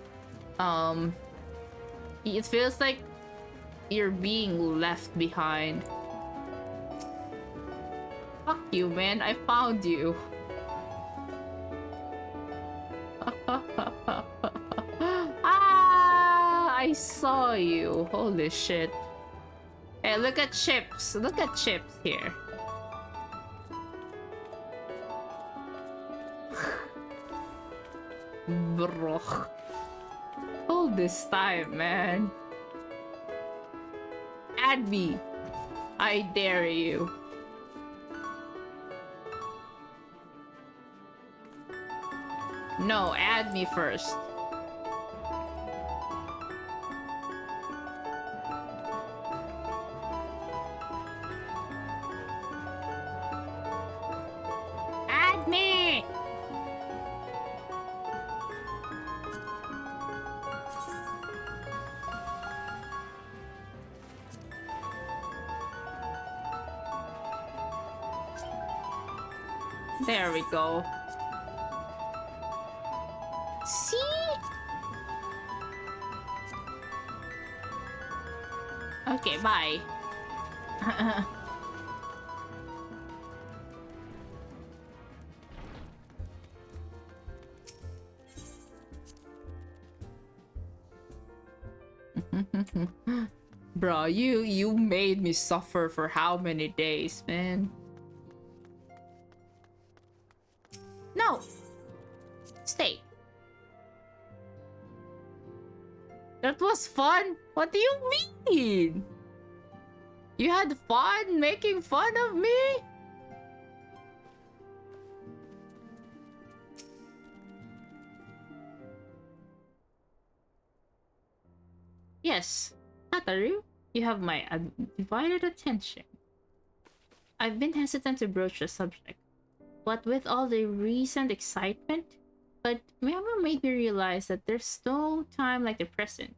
it feels like you're being left behind. Fuck you, man. I found you. Ah, I saw you. Holy shit. Hey, look at Chips. Look at Chips here. Bro. Hold this time, man. Add me. I dare you. No, add me first. There we go. See? Okay, bye. Bro, you made me suffer for how many days, man? No! Stay. That was fun? What do you mean? You had fun making fun of me? Yes, Tataru, you have my undivided attention. I've been hesitant to broach the subject, but with all the recent excitement, but Mama made me realize that there's no time like the present,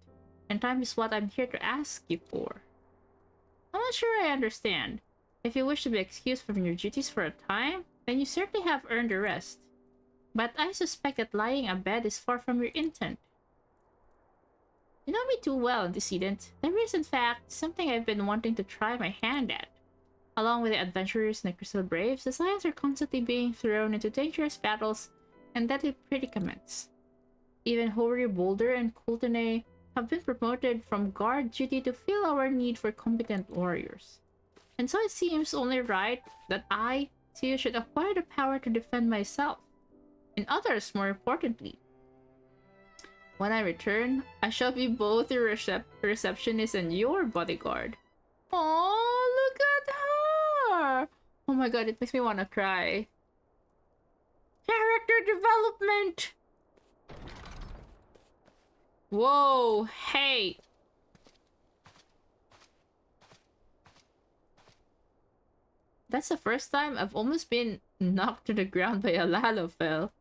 and time is what I'm here to ask you for. I'm not sure I understand. If you wish to be excused from your duties for a time, then you certainly have earned a rest. But I suspect that lying abed is far from your intent. You know me too well, antecedent. There is, in fact, something I've been wanting to try my hand at. Along with the adventurers and the Crystal Braves, the Scions are constantly being thrown into dangerous battles and deadly predicaments. Even Hori Boulder and Coultonay have been promoted from guard duty to fill our need for competent warriors. And so it seems only right that I, too, should acquire the power to defend myself. And others, more importantly. When I return, I shall be both your receptionist and your bodyguard. Oh, look at her! Oh my god, it makes me want to cry. Character development! Whoa, hey! That's the first time I've almost been knocked to the ground by a Lalafell.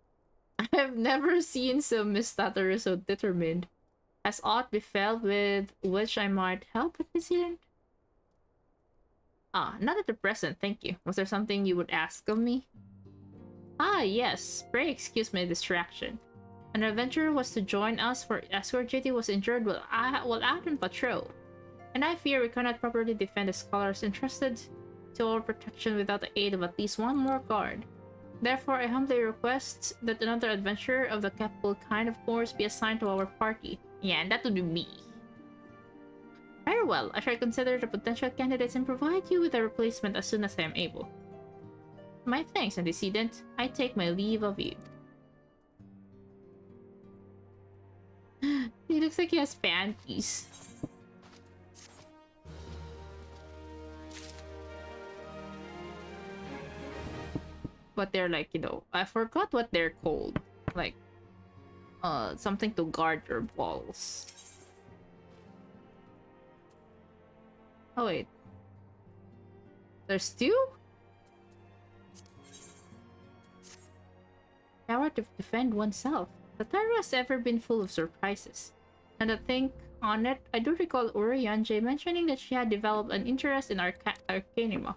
I've never seen some Miss Tataru so determined. Has aught befell with which I might help with this incident? Ah, not at the present, thank you. Was there something you would ask of me? Ah, yes. Pray excuse my distraction. An adventurer was to join us for escort duty was injured while out on patrol. And I fear we cannot properly defend the scholars entrusted to our protection without the aid of at least one more guard. Therefore, I humbly request that another adventurer of the capable kind, of course, be assigned to our party. Yeah, and that would be me. Very well, I shall consider the potential candidates and provide you with a replacement as soon as I am able. My thanks, antecedent. I take my leave of you. He looks like he has panties. But they're like, you know, I forgot what they're called. Like, something to guard your balls. Oh wait. There's two? Power to defend oneself. The Tataru has ever been full of surprises. And to think on it, I do recall Uriyanje mentioning that she had developed an interest in Arcanima.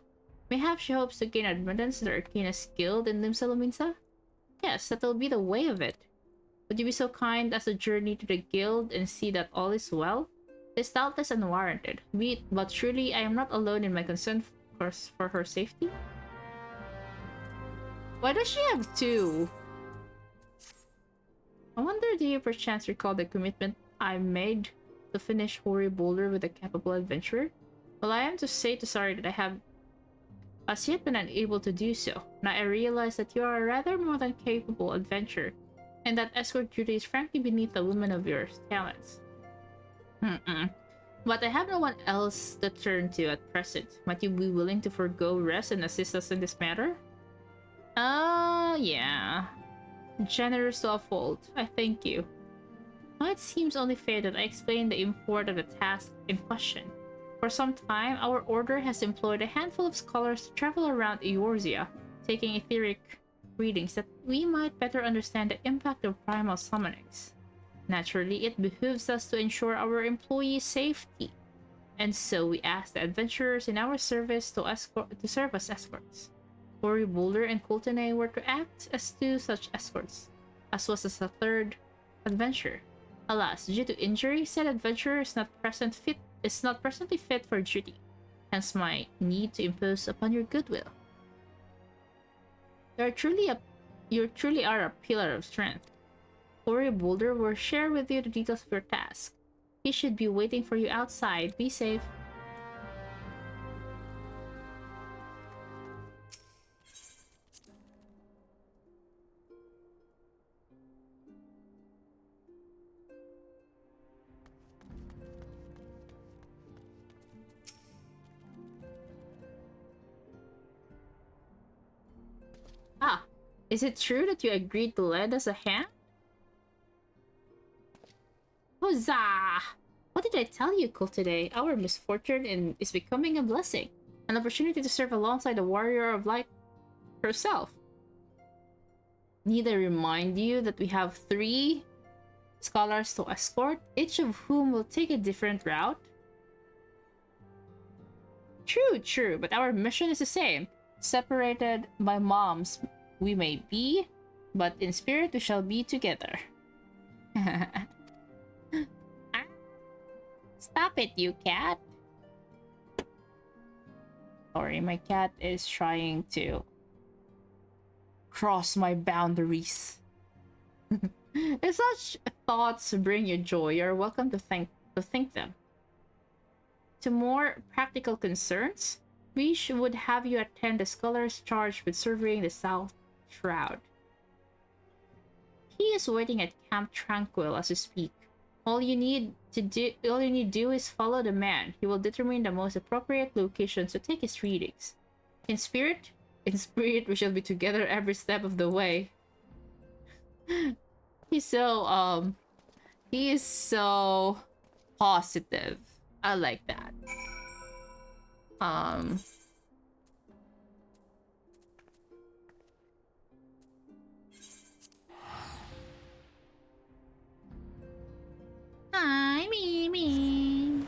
Mayhap she hopes to gain admittance to the Arcanist Guild in Limsa Lominsa? Yes, that'll be the way of it. Would you be so kind as to journey to the guild and see that all is well? It's doubtless unwarranted, but truly I am not alone in my concern for her safety. Why does she have two? I wonder, do you perchance recall the commitment I made to finish Hori Boulder with a capable adventurer? Well, I am to say sorry that I have as yet been unable to do so. Now I realize that you are a rather more than capable adventurer, and that escort duty is frankly beneath a woman of your talents. But I have no one else to turn to at present. Might you be willing to forego rest and assist us in this matter? Yeah. Generous to a fault. I thank you. Now it seems only fair that I explain the import of the task in question. For some time, our order has employed a handful of scholars to travel around Eorzea, taking etheric readings that we might better understand the impact of primal summonings. Naturally, it behooves us to ensure our employees' safety, and so we ask the adventurers in our service to serve as escorts. Ori Boulder and Coultonay were to act as two such escorts, as was as a third adventurer. Alas, due to injury, said adventurer is not presently fit for duty, hence my need to impose upon your goodwill. You truly are a pillar of strength. Ori Boulder will share with you the details of your task. He should be waiting for you outside. Be safe. Ah, is it true that you agreed to lend us a hand? Huzzah! What did I tell you, Cole, today? Our misfortune is becoming a blessing. An opportunity to serve alongside the warrior of light herself. Need I remind you that we have 3 scholars to escort, each of whom will take a different route? True, but our mission is the same. Separated by moms we may be, but in spirit we shall be together. Stop it, you cat. Sorry, my cat is trying to cross my boundaries. If such thoughts bring you joy, you're welcome to think them. To more practical concerns, we would have you attend the scholars charged with surveying the South Shroud. He is waiting at Camp Tranquil as we speak. All you need to do is follow the man. He will determine the most appropriate locations to take his readings. In spirit, we shall be together every step of the way. He is so positive. I like that. Hi, Mimi.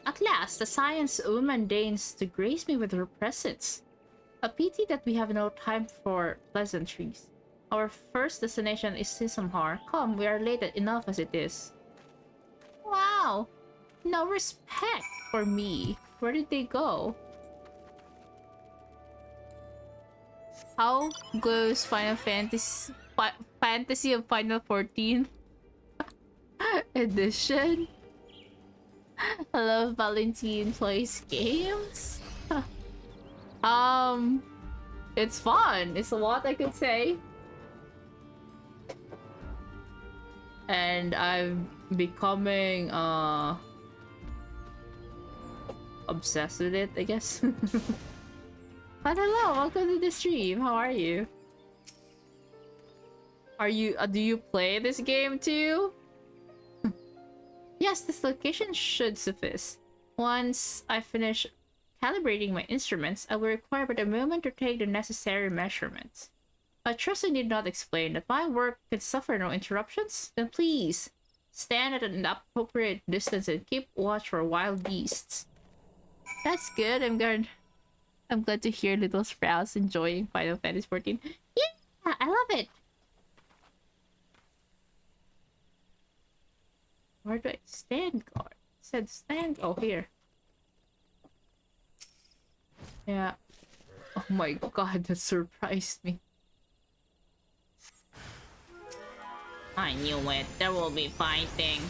At last, the science woman deigns to grace me with her presence. A pity that we have no time for pleasantries. Our first destination is Sisamhar. Come, we are late enough as it is. Wow! No respect for me. Where did they go? How goes Final Fantasy of Final 14 edition? I love Valentine plays games. It's fun. It's a lot I could say. And I'm becoming obsessed with it, I guess. But hello, welcome to the stream. How are you? Do you play this game too? Yes, this location should suffice. Once I finish calibrating my instruments, I will require but a moment to take the necessary measurements. I trust I need not explain that my work can suffer no interruptions. Then please, stand at an appropriate distance and keep watch for wild beasts. That's good. I'm glad to hear Little Sprouts enjoying Final Fantasy 14. Yeah, I love it. Where do I stand guard? It said stand. Oh, here. Yeah. Oh my god, that surprised me. I knew it. There will be fighting.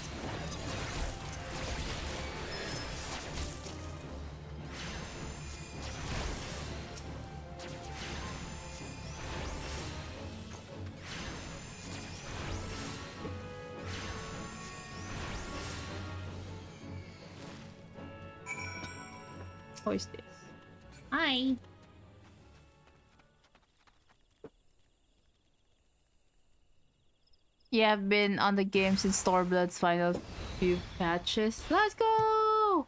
Who is this? Hi. Yeah, I've been on the game since Stormblood's final few patches. Let's go!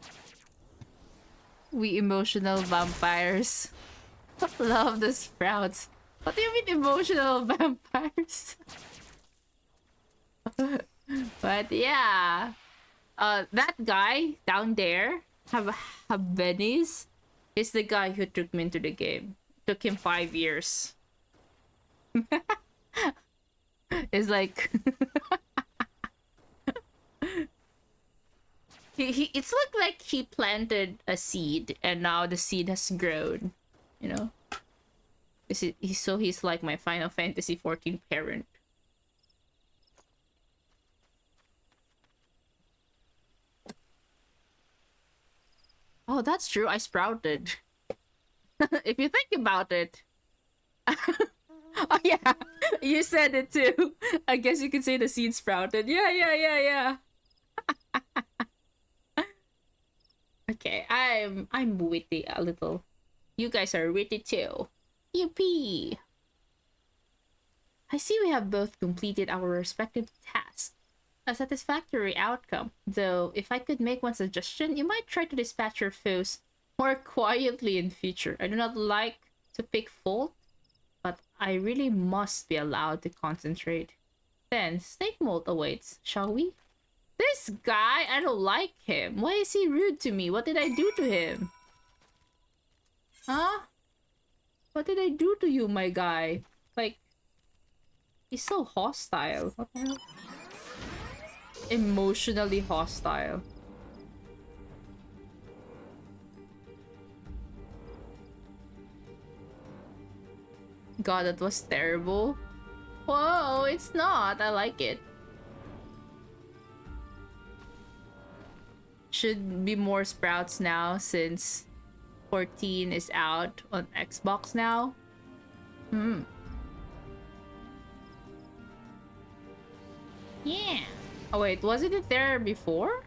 We emotional vampires. Love the sprouts. What do you mean emotional vampires? But yeah. That guy down there, Habenis, is the guy who took me into the game. Took him 5 years. It's like it's like he planted a seed and now the seed has grown, you know. He's like my Final Fantasy 14 parent. Oh, that's true. I sprouted. If you think about it. Oh yeah, you said it too. I guess you could say the seed sprouted. Yeah. Okay, I'm witty a little. You guys are witty too. Yippee! I see we have both completed our respective tasks. A satisfactory outcome, though if I could make one suggestion, you might try to dispatch your foes more quietly in future. I do not like to pick fault, but I really must be allowed to concentrate. Then, snake molt awaits, shall we? This guy, I don't like him. Why is he rude to me? What did I do to him? Huh? What did I do to you, my guy? Like, he's so hostile. What the hell? Emotionally hostile. God, that was terrible. Whoa, it's not. I like it. Should be more sprouts now since 14 is out on Xbox now. Yeah. Oh wait, wasn't it there before?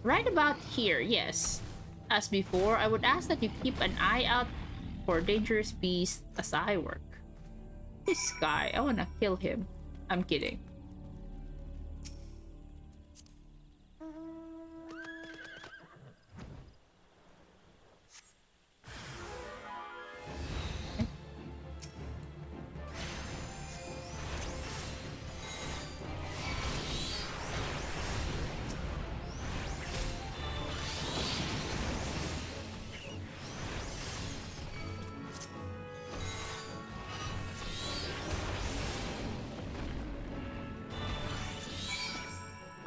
Right about here, yes. As before, I would ask that you keep an eye out for dangerous beasts as I work. This guy, I wanna kill him. I'm kidding.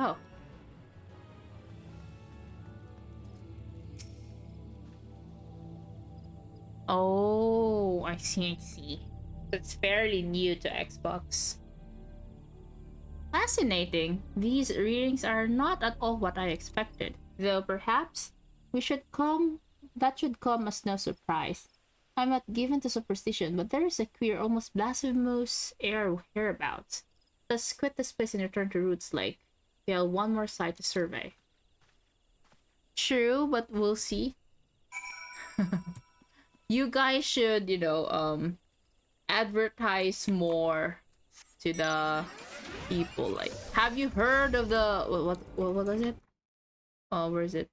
Oh. Oh, I see. It's fairly new to Xbox. Fascinating. These readings are not at all what I expected. Though perhaps that should come as no surprise. I'm not given to superstition, but there is a queer, almost blasphemous air hereabouts. Let's quit this place and return to Roots Lake. We have one more site to survey. True, but we'll see. You guys should, advertise more to the people. Like, have you heard of the what was it? Oh, where is it?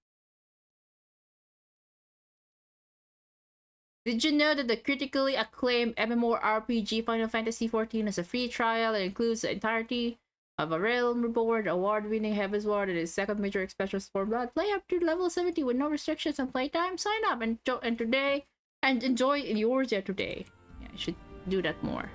Did you know that the critically acclaimed MMORPG Final Fantasy XIV has a free trial that includes the entirety of a Realm Reborn, award-winning Heavensward, and its second major expansion for Blood? Play up to level 70 with no restrictions on playtime. Sign up and enjoy yours today. Yeah, I should do that more.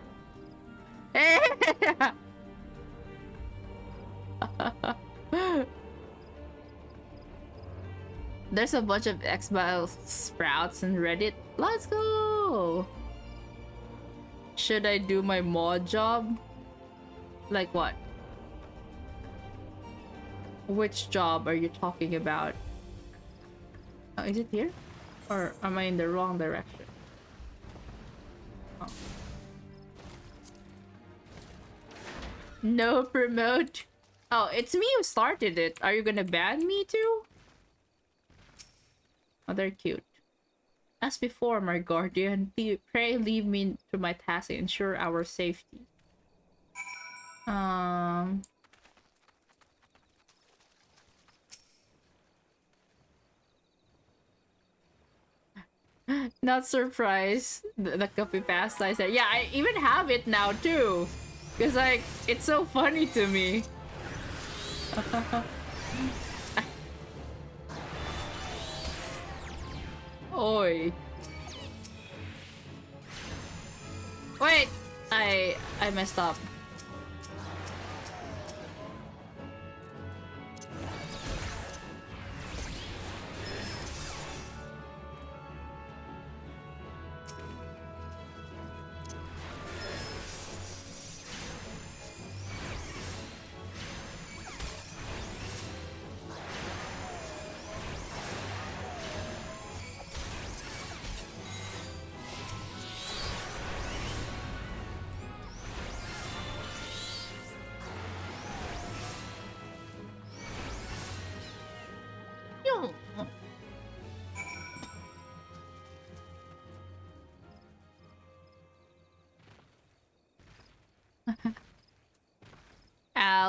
There's a bunch of Xbox sprouts in Reddit. Let's go! Should I do my mod job? Like what? Which job are you talking about? Oh, is it here? Or am I in the wrong direction? Oh. No promote. Oh, it's me who started it. Are you gonna ban me too? Oh, they're cute. As before, my guardian, pray leave me to my task and ensure our safety. Not surprised. The copy pasta I said. Yeah, I even have it now too. Cause like it's so funny to me. Oi. Wait, I messed up.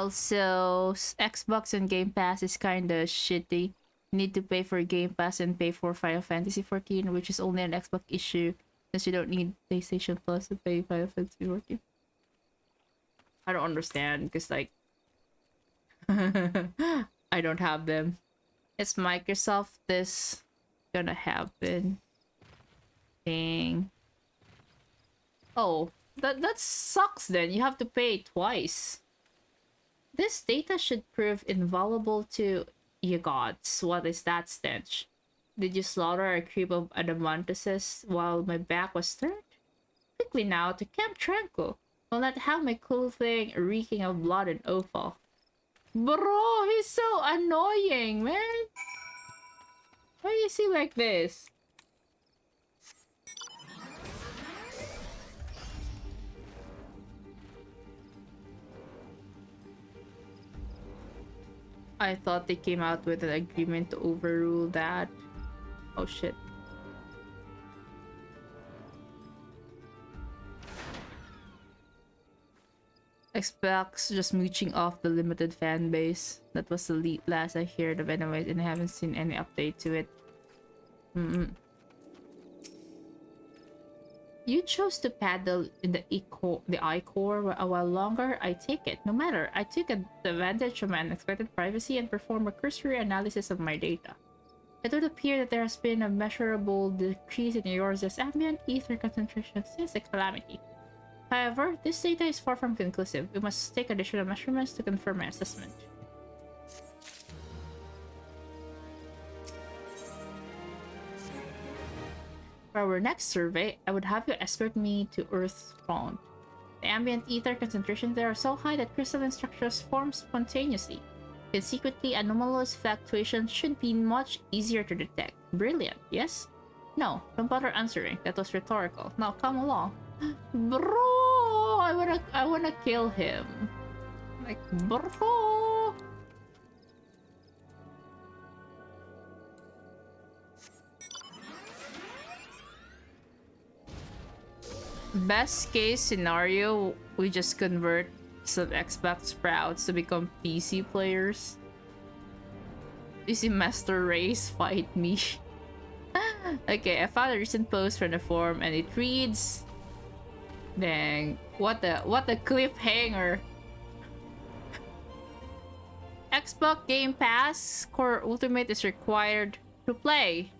Also, Xbox and Game Pass is kinda shitty. You need to pay for Game Pass and pay for Final Fantasy 14, which is only an Xbox issue, since you don't need PlayStation Plus to pay Final Fantasy 14. I don't understand, because like... I don't have them. It's Microsoft this gonna happen. Dang. Oh, that sucks then. You have to pay twice. This data should prove invaluable to you gods. What is that stench? Did you slaughter a creep of adamantuses while my back was turned? Quickly now to Camp Tranquil. Will not have my cool thing reeking of blood and offal. Bro, he's so annoying, man. Why is he like this? I thought they came out with an agreement to overrule that. Oh shit. Xbox just mooching off the limited fan base. That was the last I heard of anyways, and I haven't seen any update to it. You chose to paddle in the I-core a while longer. I take it. No matter, I took advantage of my unexpected privacy and performed a cursory analysis of my data. It would appear that there has been a measurable decrease in yours ambient ether concentration since the calamity. However, this data is far from conclusive. We must take additional measurements to confirm my assessment. For our next survey, I would have you escort me to Earth's front. The ambient ether concentrations there are so high that crystalline structures form spontaneously. Consequently, anomalous fluctuations should be much easier to detect. Brilliant, yes? No, don't bother answering. That was rhetorical. Now come along. Bro, I wanna kill him. Like, bro. Best case scenario, we just convert some Xbox sprouts to become PC players. PC Master Race, fight me. Okay, I found a recent post from the forum and it reads... Dang, what the cliffhanger. Xbox Game Pass Core Ultimate is required to play.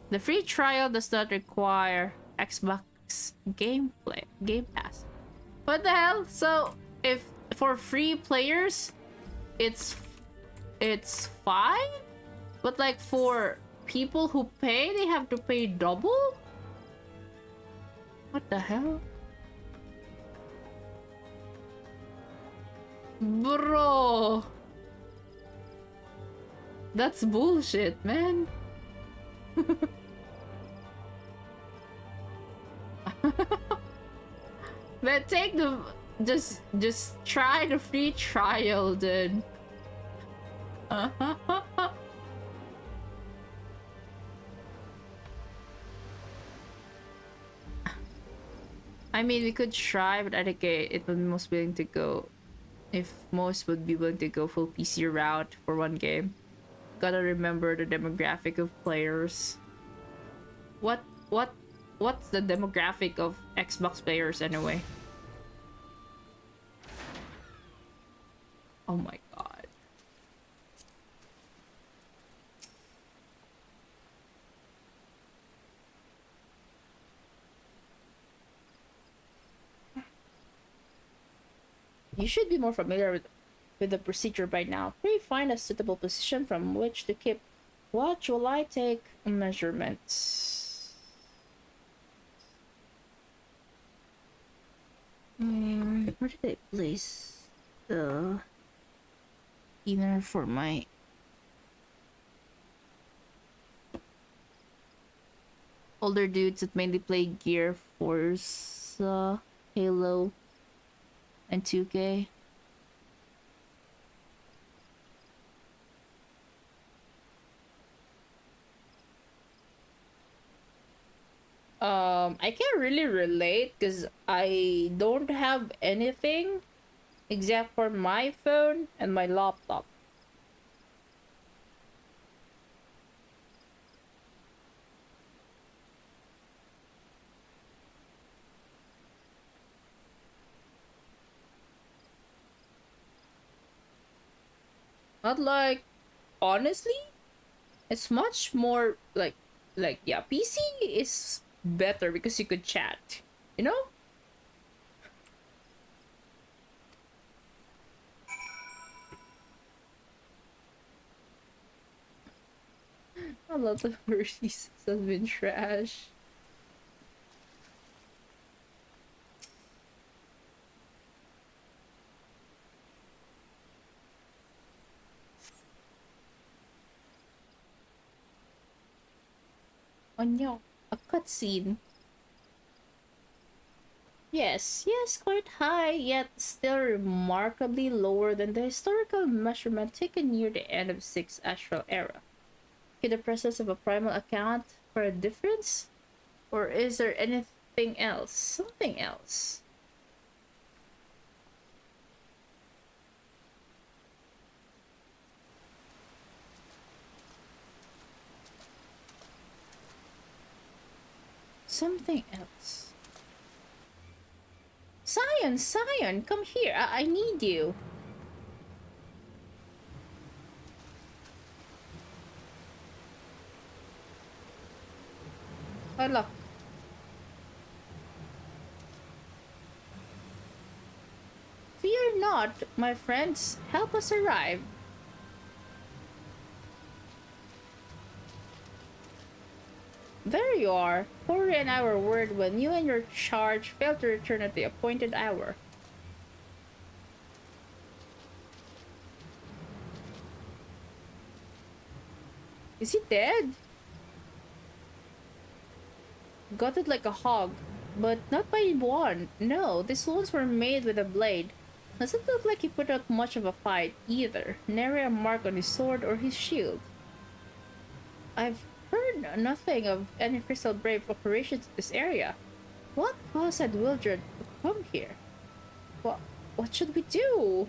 The free trial does not require Xbox Game Pass. What the hell? So if for free players, it's fine, but like for people who pay, they have to pay double. What the hell, bro? That's bullshit, man. But take the just try the free trial then. I mean, we could try, but I think it would be most willing to go if most would be willing to go full PC route for one game. Gotta remember the demographic of players. What what what's the demographic of Xbox players anyway? Oh my god. You should be more familiar with the procedure by now. Pray find a suitable position from which to keep watch while I take measurements. Where did I place the inner for my older dudes that mainly play Gear, Forza, Halo, and 2K? I can't really relate because I don't have anything except for my phone and my laptop. But like, honestly, it's much more like yeah, PC is better because you could chat, you know? A lot of verses has been trash. Onyo, a cutscene. Yes, quite high, yet still remarkably lower than the historical measurement taken near the end of 6th Astral Era. Could the presence of a primal account for a difference? Or is there anything else? Something else? Something else. Scion, come here. I need you. Hala. Fear not, my friends. Help us arrive. There you are. Corey and I were worried when you and your charge failed to return at the appointed hour. Is he dead? Got it like a hog, but not by one. No, these wounds were made with a blade. Doesn't look like he put up much of a fight either. Nary a mark on his sword or his shield. I've heard nothing of any Crystal Brave operations in this area. What caused Wildred to come here? What should we do?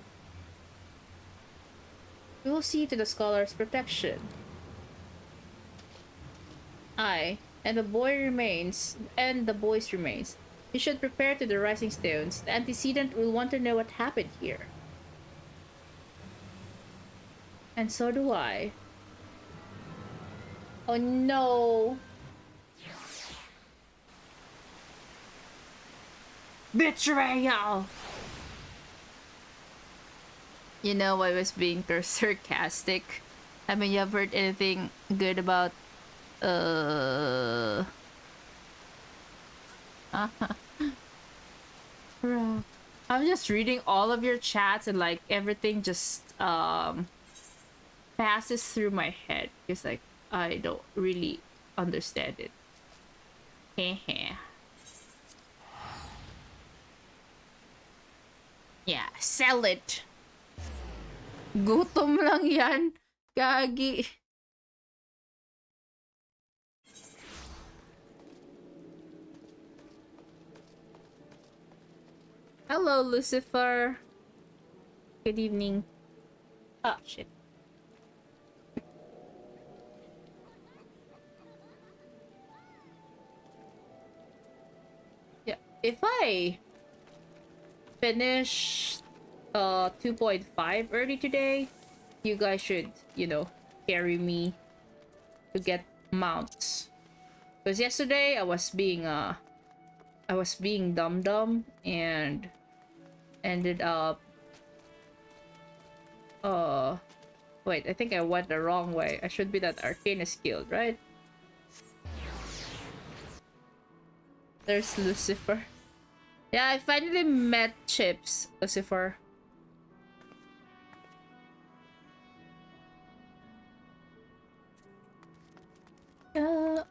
We will see to the scholar's protection. Aye, and the boy's remains. You should prepare to the rising stones. The antecedent will want to know what happened here. And so do I. Oh no! Betrayal! You know, I was being sarcastic. I mean, you have heard anything good about Bro, I'm just reading all of your chats and like everything just passes through my head because like I don't really understand it. Hehe. Yeah, sell it. Gutom lang yan. Gagi. Hello, Lucifer. Good evening. Oh, shit. if I finish 2.5 early today, you guys should, you know, carry me to get mounts. Because yesterday I was being dumb and ended up wait, I think I went the wrong way. I should be that Arcanist Guild, right? There's Lucifer. Yeah, I finally met Chips, Lucifer.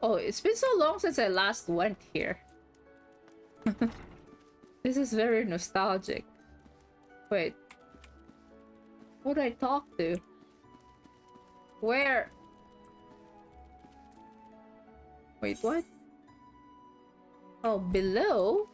Oh, it's been so long since I last went here. This is very nostalgic. Wait. Who did I talk to? Where? Wait, what? Oh, below?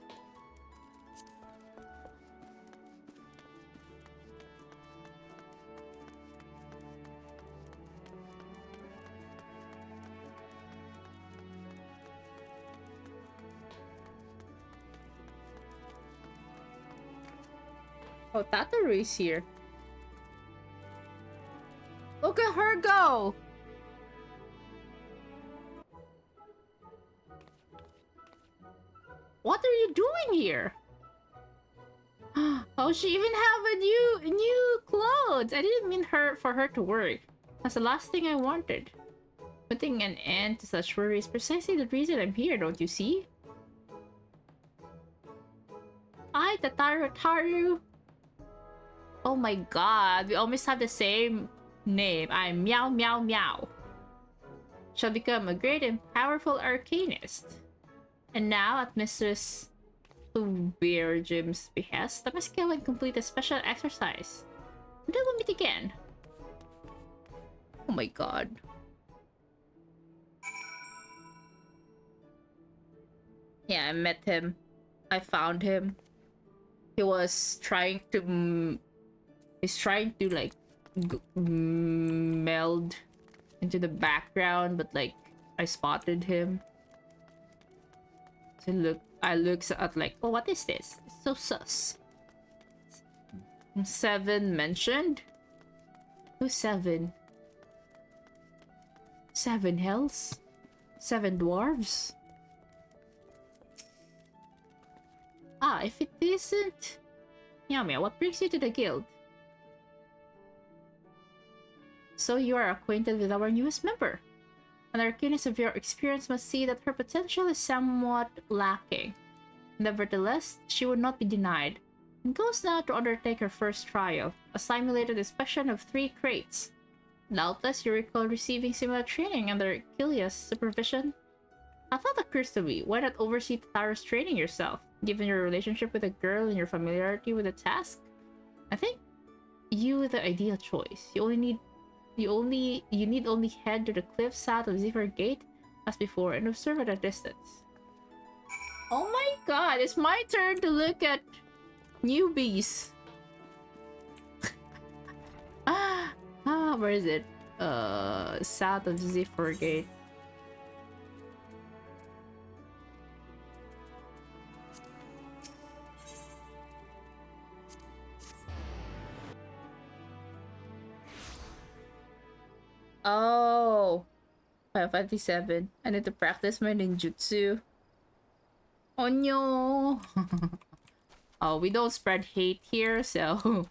Oh, Tataru's here. Look at her go! What are you doing here? Oh, she even have a new clothes. I didn't mean for her to work. That's the last thing I wanted. Putting an end to such worry is precisely the reason I'm here, don't you see? Hi, Tataru. Oh my god, we almost have the same name. I'm Meow Meow Meow. Shall become a great and powerful arcanist. And now, at Mistress Bear Jim's behest, I must go and complete a special exercise. Until we meet again. Oh my god. Yeah, I met him. I found him. He was trying to... He's trying to like meld into the background, but like I spotted him. So I looked at like, oh, what is this? It's so sus. 7 mentioned? Who's 7? 7 hells? 7 dwarves? Ah, if it isn't... Meow Meow, what brings you to the guild? So you are acquainted with our newest member. An arcanist of your experience must see that her potential is somewhat lacking. Nevertheless, she would not be denied, and goes now to undertake her first trial, a simulated inspection of 3 crates. Doubtless you recall receiving similar training under Kilia's supervision. A thought occurs to me, why not oversee Tataru's training yourself, given your relationship with the girl and your familiarity with the task? I think you the ideal choice. You need only head to the cliff south of Zephyr Gate as before and observe at a distance. Oh my god, it's my turn to look at newbies. Where is it? South of Zephyr Gate. Oh, 557. I need to practice my ninjutsu. Oh no. Oh, we don't spread hate here, so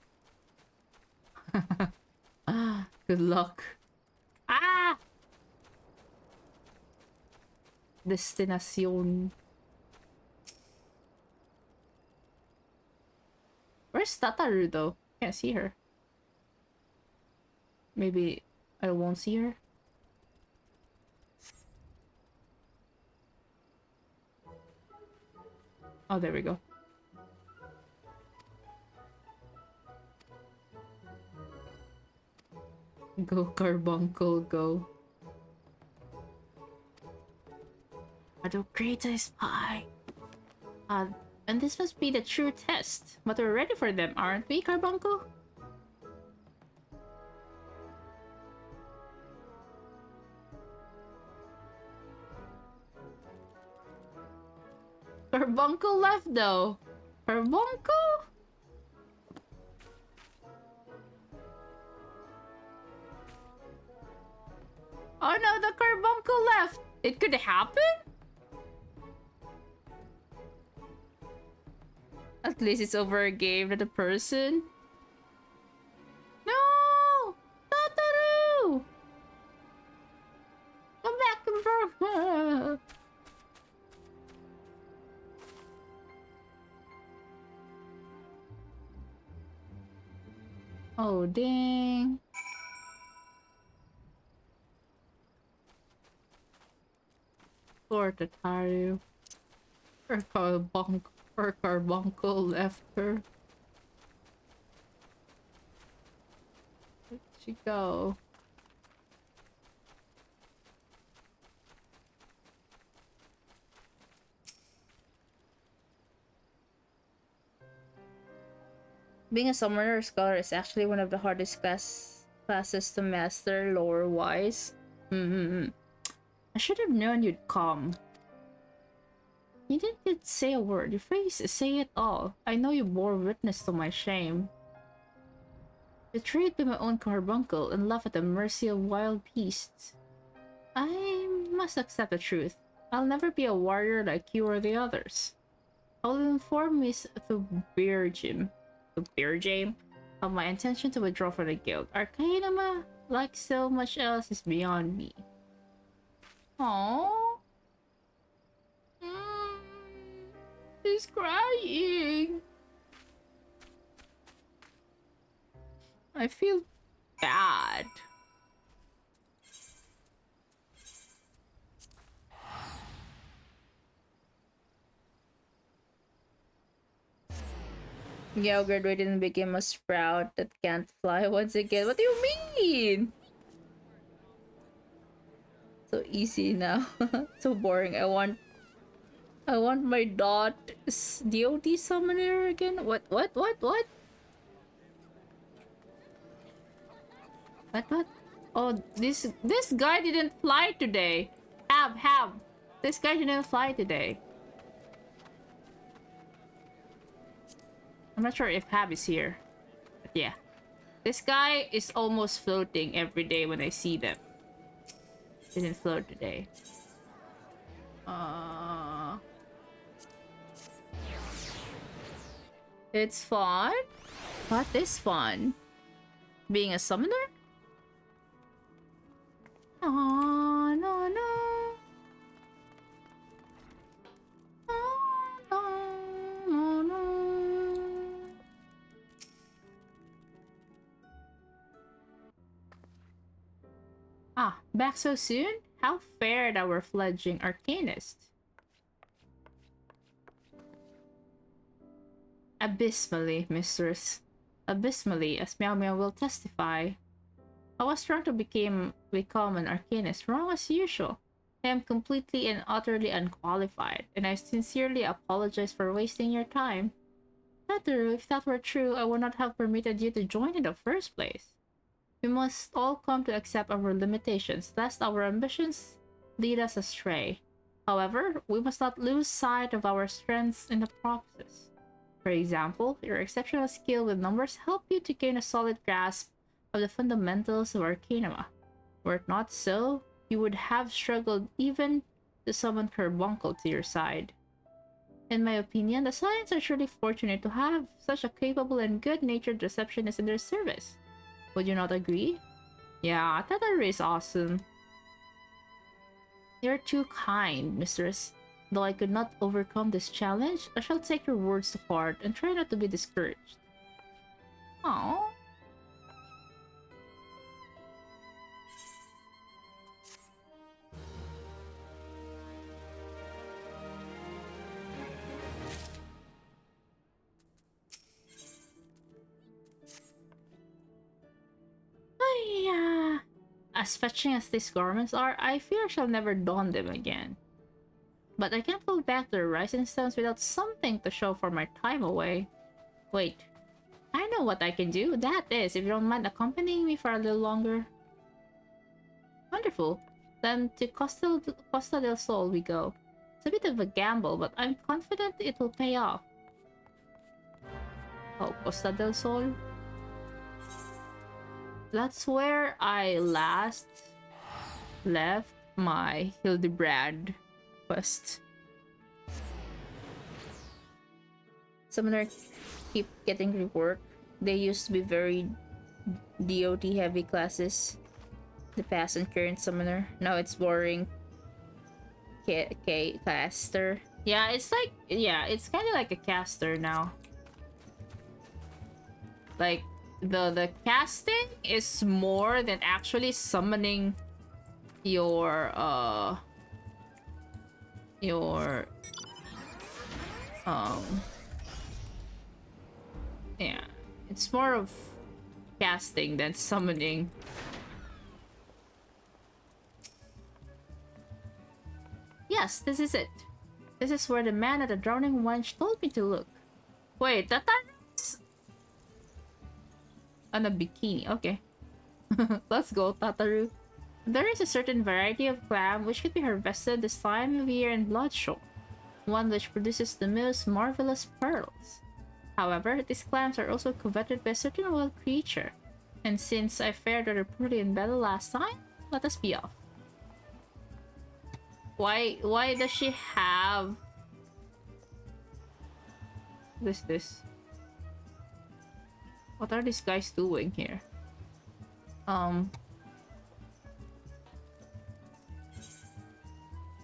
good luck. Ah! Destination. Where's Tataru though? Can't see her. Maybe I won't see her. Oh, there we go. Go, Carbuncle, go. Adocreta is pie. And this must be the true test. But we're ready for them, aren't we, Carbuncle? Carbuncle left though. Carbuncle? Oh no, the carbuncle left. It could happen? At least it's over a game, not a person. No! Tataru! Come back, come back! Oh, dang. Poor Tataru. Her carbuncle left her. Where'd she go? Being a summoner or scholar is actually one of the hardest classes to master lore-wise. I should have known you'd come. You didn't say a word. Your face say it all. I know you bore witness to my shame. Betrayed by my own carbuncle and left at the mercy of wild beasts. I must accept the truth. I'll never be a warrior like you or the others. I'll inform Miss Thuberjim of my intention to withdraw from the guild. Arcanima, like so much else, is beyond me. Aww. He's crying. I feel bad. Gao graduated and became a sprout that can't fly once again. What do you mean? So easy now. So boring. I want my DOD summoner again? What? What? Oh, this guy didn't fly today. Have. This guy didn't fly today. I'm not sure if Hab is here. But yeah. This guy is almost floating every day when I see them. Didn't float today. It's fun? What is fun? Being a summoner? Oh, no. Ah, back so soon? How fared our fledgling arcanist? Abysmally, mistress. Abysmally, as Meow Meow will testify. I was trying to become an arcanist, wrong as usual. I am completely and utterly unqualified, and I sincerely apologize for wasting your time. Tataru, if that were true, I would not have permitted you to join in the first place. We must all come to accept our limitations, lest our ambitions lead us astray. However, we must not lose sight of our strengths in the process. For example, your exceptional skill with numbers help you to gain a solid grasp of the fundamentals of Arcanima. Were it not so, you would have struggled even to summon Carbuncle to your side. In my opinion, the Scions are surely fortunate to have such a capable and good-natured receptionist in their service. Would you not agree? Yeah, Tataru is awesome. You're too kind, mistress. Though I could not overcome this challenge, I shall take your words to heart and try not to be discouraged. Aww. As fetching as these garments are, I fear I shall never don them again. But I can't go back to the Rising Stones without something to show for my time away. Wait, I know what I can do. That is, if you don't mind accompanying me for a little longer. Wonderful. Then to Costa del Sol we go. It's a bit of a gamble, but I'm confident it will pay off. Oh, Costa del Sol. That's where I last left my Hildebrand quest. Summoner keep getting reworked. They used to be very DOT heavy classes. The past and current summoner. Now it's boring. Caster. Yeah, it's like, yeah, it's kind of like a caster now. Like the casting is more than actually summoning your yeah, it's more of casting than summoning. Yes, this is it. This is where the man at the drowning wench told me to look. Wait, that's on a bikini. Okay. Let's go, Tataru. There is a certain variety of clam which could be harvested this time of year in Bloodshore, one which produces the most marvelous pearls. However, these clams are also coveted by a certain wild creature, and since I fared rather poorly in battle last time, let us be off. Why does she have this? What are these guys doing here?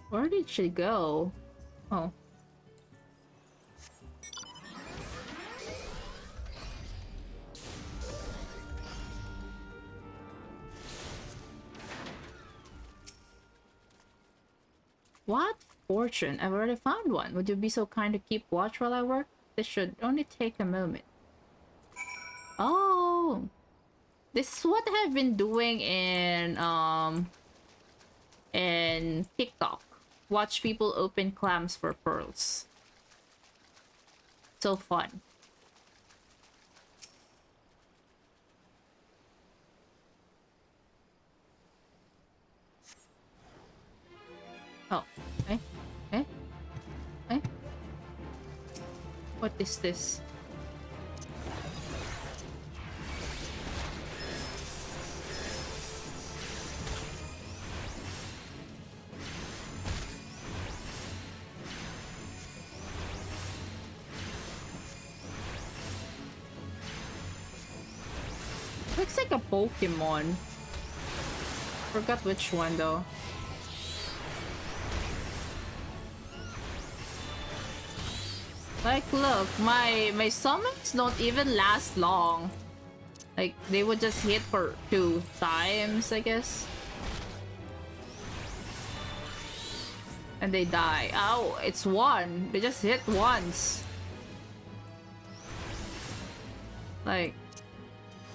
Where did she go? Oh. What fortune? I've already found one. Would you be so kind to keep watch while I work? This should only take a moment. Oh, this is what I've been doing in TikTok. Watch people open clams for pearls. So fun. Oh, eh? What is this? Looks like a Pokemon. Forgot which one though. Like, look, my summons don't even last long. Like, they would just hit for 2 times, I guess. And they die. Ow, it's 1. They just hit once. Like,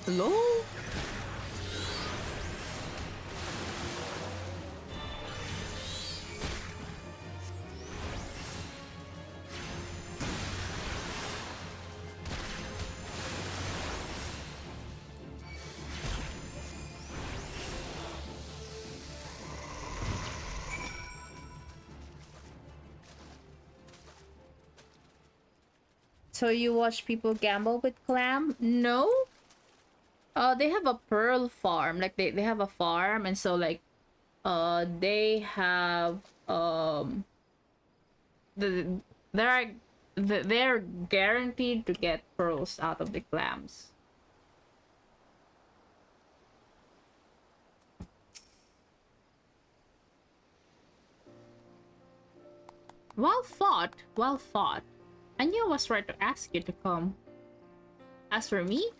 hello? So you watch people gamble with clam? No? They have a pearl farm. Like they have a farm, and so like they have they're guaranteed to get pearls out of the clams. Well fought, well fought. I knew I was right to ask you to come. As for me,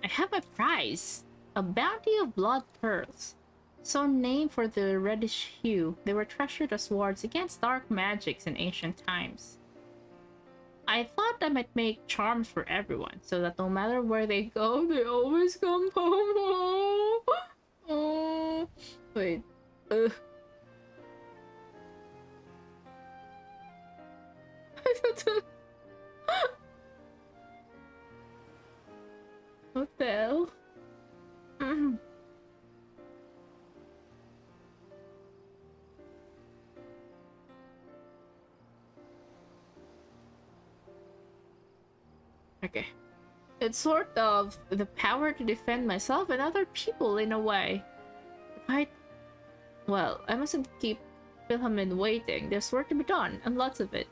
I have a prize. A bounty of blood pearls. So named for the reddish hue, they were treasured as wards against dark magics in ancient times. I thought I might make charms for everyone, so that no matter where they go, they always come home. Oh, wait. I don't. Hotel. Okay. It's sort of the power to defend myself and other people in a way. Right? Well, I mustn't keep Wilhelmine waiting. There's work to be done, and lots of it.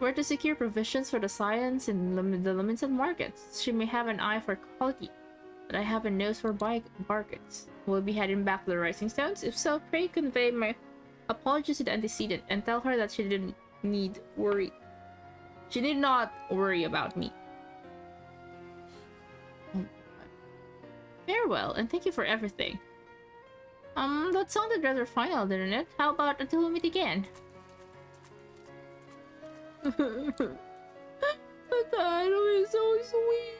We're to secure provisions for the science in the limited markets. She may have an eye for quality, but I have a nose for bargains. We'll be heading back to the Rising Stones. If so, pray convey my apologies to the antecedent and tell her that she didn't need worry. She did not worry about me. Farewell, and thank you for everything. That sounded rather final, didn't it? How about until we meet again? The title is so sweet.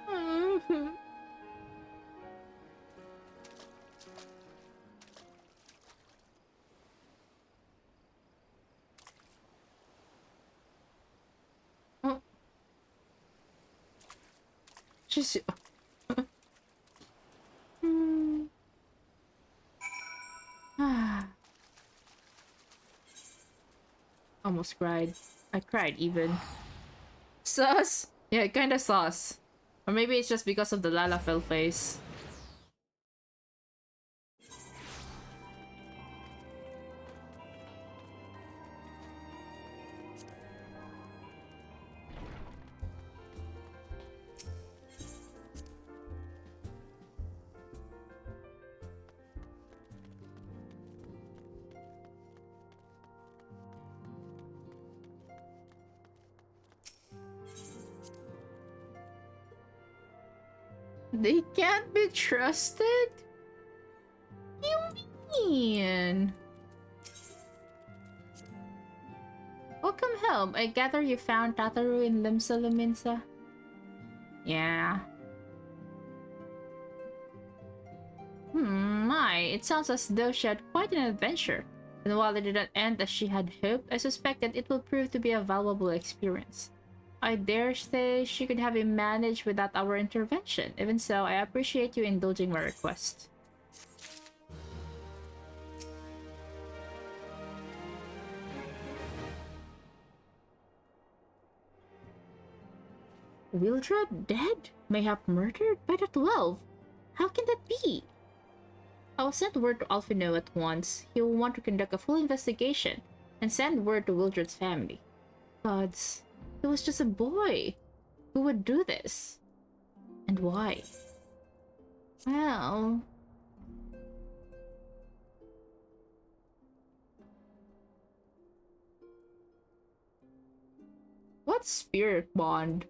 Oh. She's... Almost cried. I cried even. Sus? Yeah, kinda sus. Or maybe it's just because of the Lalafell face. They can't be trusted? You mean? Welcome home. I gather you found Tataru in Limsa Luminsa? Yeah. My, it sounds as though she had quite an adventure. And while it did not end as she had hoped, I suspect that it will prove to be a valuable experience. I dare say she could have been managed without our intervention. Even so, I appreciate you indulging my request. Wildred dead? Mayhap murdered by the 12? How can that be? I will send word to Alfino at once. He will want to conduct a full investigation and send word to Wildred's family. Gods, he was just a boy. Who would do this? And why? Well... What spirit bond?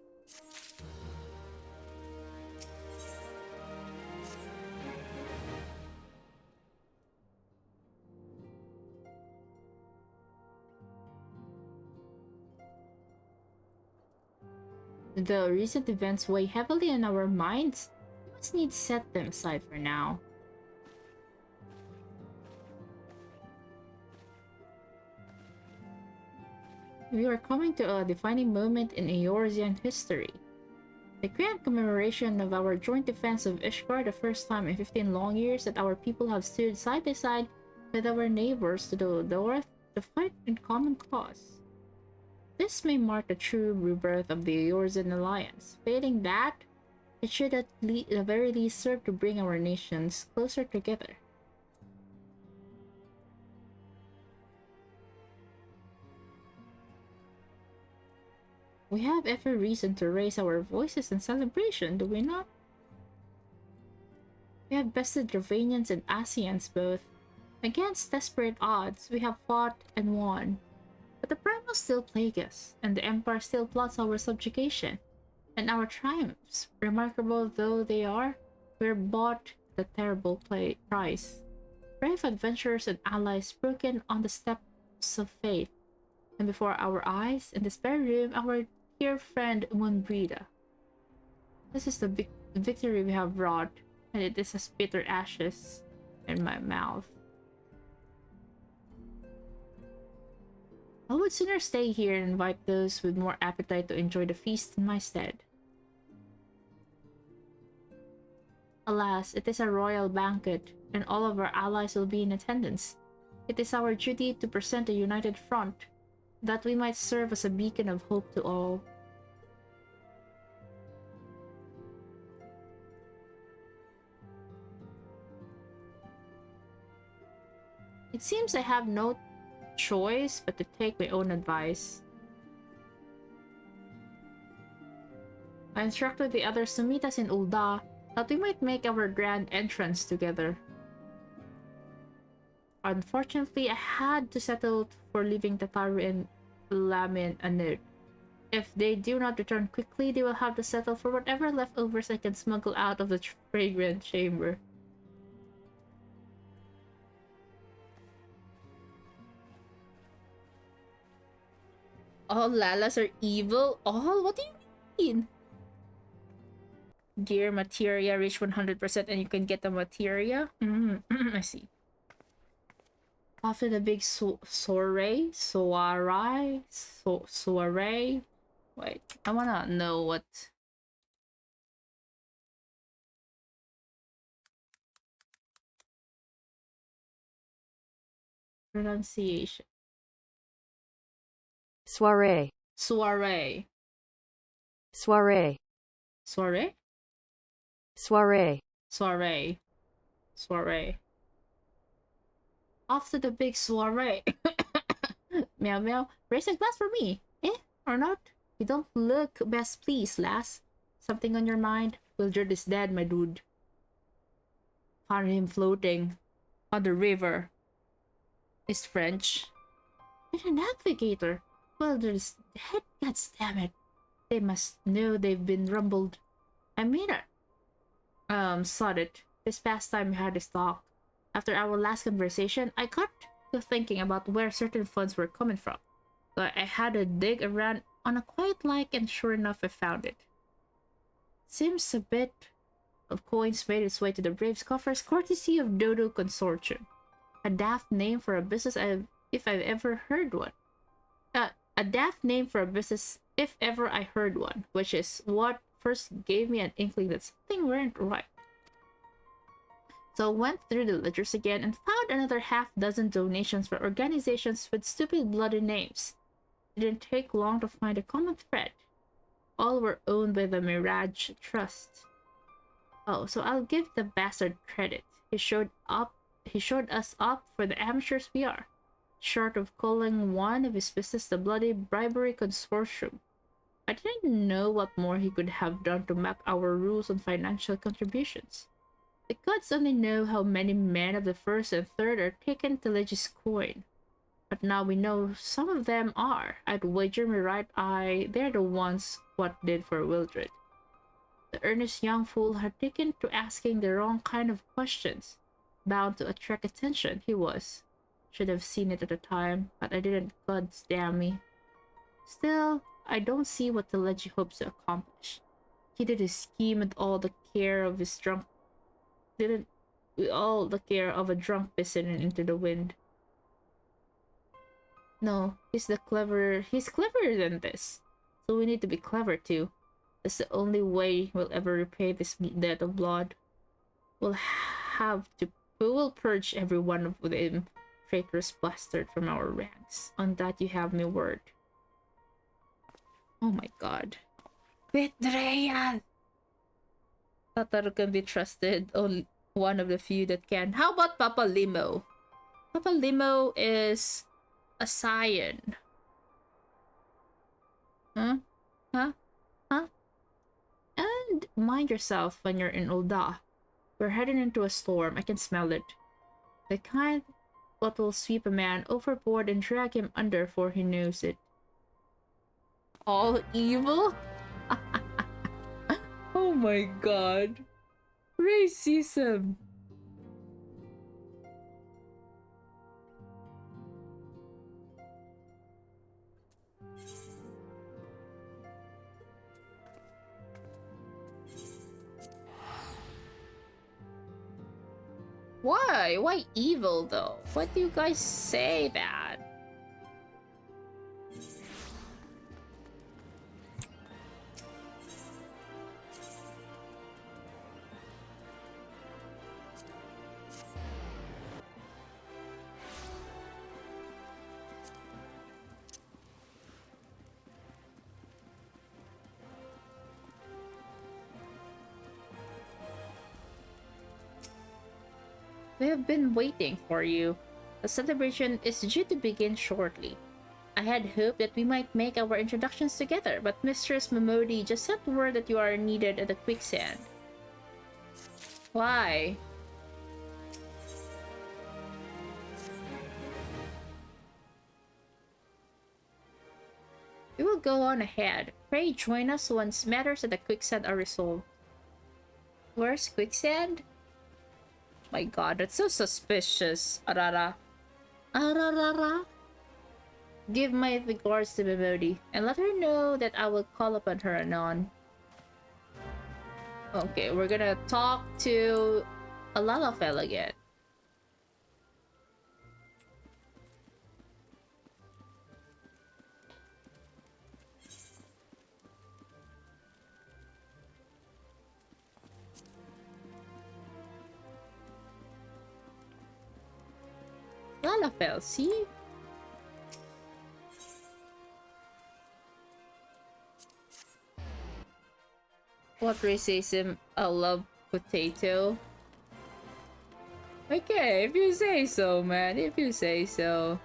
The recent events weigh heavily on our minds. We must need set them aside for now. We are coming to a defining moment in Eorzean history. The grand commemoration of our joint defense of Ishgard, the first time in 15 long years that our people have stood side by side with our neighbors to the north to fight in common cause. This may mark the true rebirth of the Eorzean alliance. Failing that, it should at the very least serve to bring our nations closer together. We have every reason to raise our voices in celebration, do we not? We have bested Dravanians and Asians both. Against desperate odds, we have fought and won. But the Primals still plague us, and the Empire still plots our subjugation. And our triumphs, remarkable though they are, were bought at a terrible price. Brave adventurers and allies broken on the steps of faith, and before our eyes, in this very room, our dear friend Moonbrida. This is the victory we have wrought, and it is as bitter ashes in my mouth. I would sooner stay here and invite those with more appetite to enjoy the feast in my stead. Alas, it is a royal banquet, and all of our allies will be in attendance. It is our duty to present a united front. that we might serve as a beacon of hope to all. It seems I have no choice but to take my own advice. I instructed the others to meet us in Ul'dah, that we might make our grand entrance together. Unfortunately, I had to settle for leaving Tataru and Lamin a note. If they do not return quickly, they will have to settle for whatever leftovers I can smuggle out of the fragrant chamber. All Lalas are evil? All? What do you mean? Gear materia reach 100% and you can get the materia? I see. After the big soiree? Wait, I wanna know what... pronunciation. Soiree. Soiree. Soiree. Soiree? Soiree. Soiree. Soiree. After the big soiree. Meow meow. Raise a glass for me. Eh? Or not? You don't look best pleased, lass. Something on your mind? Wildred is dead, my dude. Found him floating on the river. Is French. And a navigator. Wildred is dead? God damn it. They must know they've been rumbled. I mean it. Sod it. This past time we had this talk. After our last conversation, I got to thinking about where certain funds were coming from. So I had to dig around on a quiet like, and sure enough I found it. Seems a bit of coins made its way to the Braves coffers courtesy of Dodo Consortium. A daft name for a business if I've ever heard one. A daft name for a business if ever I heard one, which is what first gave me an inkling that something weren't right. So I went through the ledgers again and found another half-dozen donations for organizations with stupid bloody names. It didn't take long to find a common thread. All were owned by the Mirage Trust. Oh, so I'll give the bastard credit. He showed us up for the amateurs we are. Short of calling one of his business the bloody bribery consortium. I didn't know what more he could have done to map our rules on financial contributions. The gods only know how many men of the first and third are taken to Legis coin. But now we know some of them are. I'd wager my right eye they're the ones what did for Wildred. The earnest young fool had taken to asking the wrong kind of questions. Bound to attract attention, he was. Should have seen it at the time, but I didn't, gods damn me. Still, I don't see what the Legi hopes to accomplish. He did his scheme with all the care of his drunk... with all the care of a drunk piston into the wind. No, he's cleverer than this. So we need to be clever too. That's the only way we'll ever repay this debt of blood. We will purge every one of them traitorous bastard from our ranks. On that you have my word. Oh my god. Betrayal! Tataru can be trusted. Only one of the few that can. How about Papa Limo? Papa Limo is a scion. Huh? Huh? Huh? And mind yourself when you're in Ul'dah. We're heading into a storm. I can smell it. The kind that will sweep a man overboard and drag him under before he knows it. All evil? Oh my god. Racism. Why? Why evil though? What do you guys say that? We have been waiting for you. The celebration is due to begin shortly. I had hoped that we might make our introductions together, but Mistress Momodi just sent word that you are needed at the quicksand. Why? We will go on ahead. Pray join us once matters at the quicksand are resolved. Where's quicksand? My god, that's so suspicious. Arara. Ararara. Give my regards to Mimodi, and let her know that I will call upon her anon. Okay, we're gonna talk to a Lalafell again. Lalafell, see? What racism? I love potato. Okay, if you say so, man. If you say so.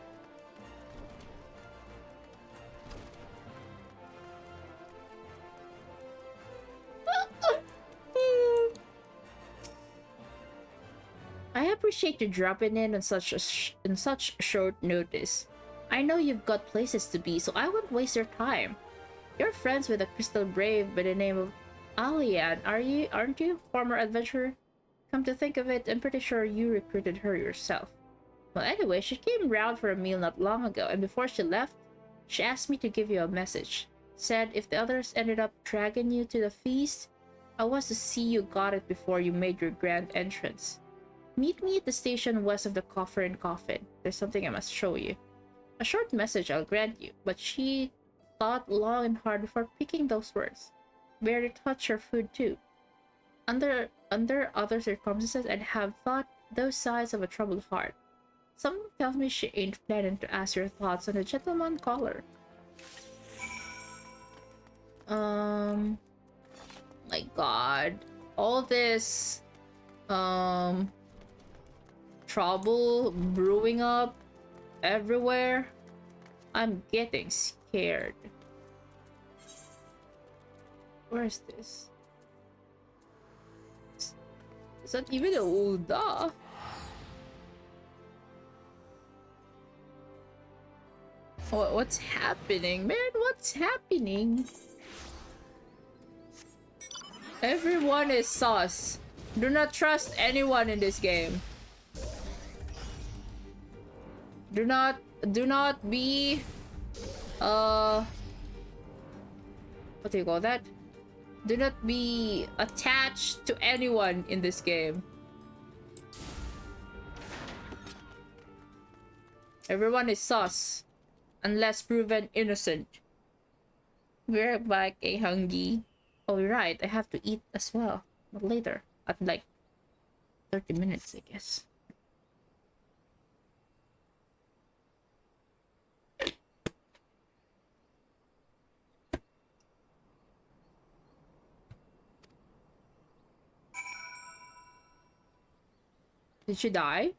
I appreciate you dropping in on such short notice. I know you've got places to be, so I won't waste your time. You're friends with a crystal brave by the name of Alian, aren't you? Former adventurer? Come to think of it, I'm pretty sure you recruited her yourself. Well, anyway, she came round for a meal not long ago, and before she left, she asked me to give you a message. Said if the others ended up dragging you to the feast, I was to see you got it before you made your grand entrance. Meet me at the station west of the Coffer and Coffin. There's something I must show you. A short message I'll grant you, but she thought long and hard before picking those words. Barely touch your food too. Under other circumstances, I'd have thought those signs of a troubled heart. Something tells me she ain't planning to ask your thoughts on the gentleman caller. My god. All this trouble brewing up everywhere. I'm getting scared. Where's this? Is that even a Ulda? What's happening, man? What's happening? Everyone is sus. Do not trust anyone in this game. Do not be what do you call that? Do not be attached to anyone in this game. Everyone is sus unless proven innocent. We're back, a hungry. Oh, you're right. I have to eat as well, but later at like 30 minutes, I guess. Did she die?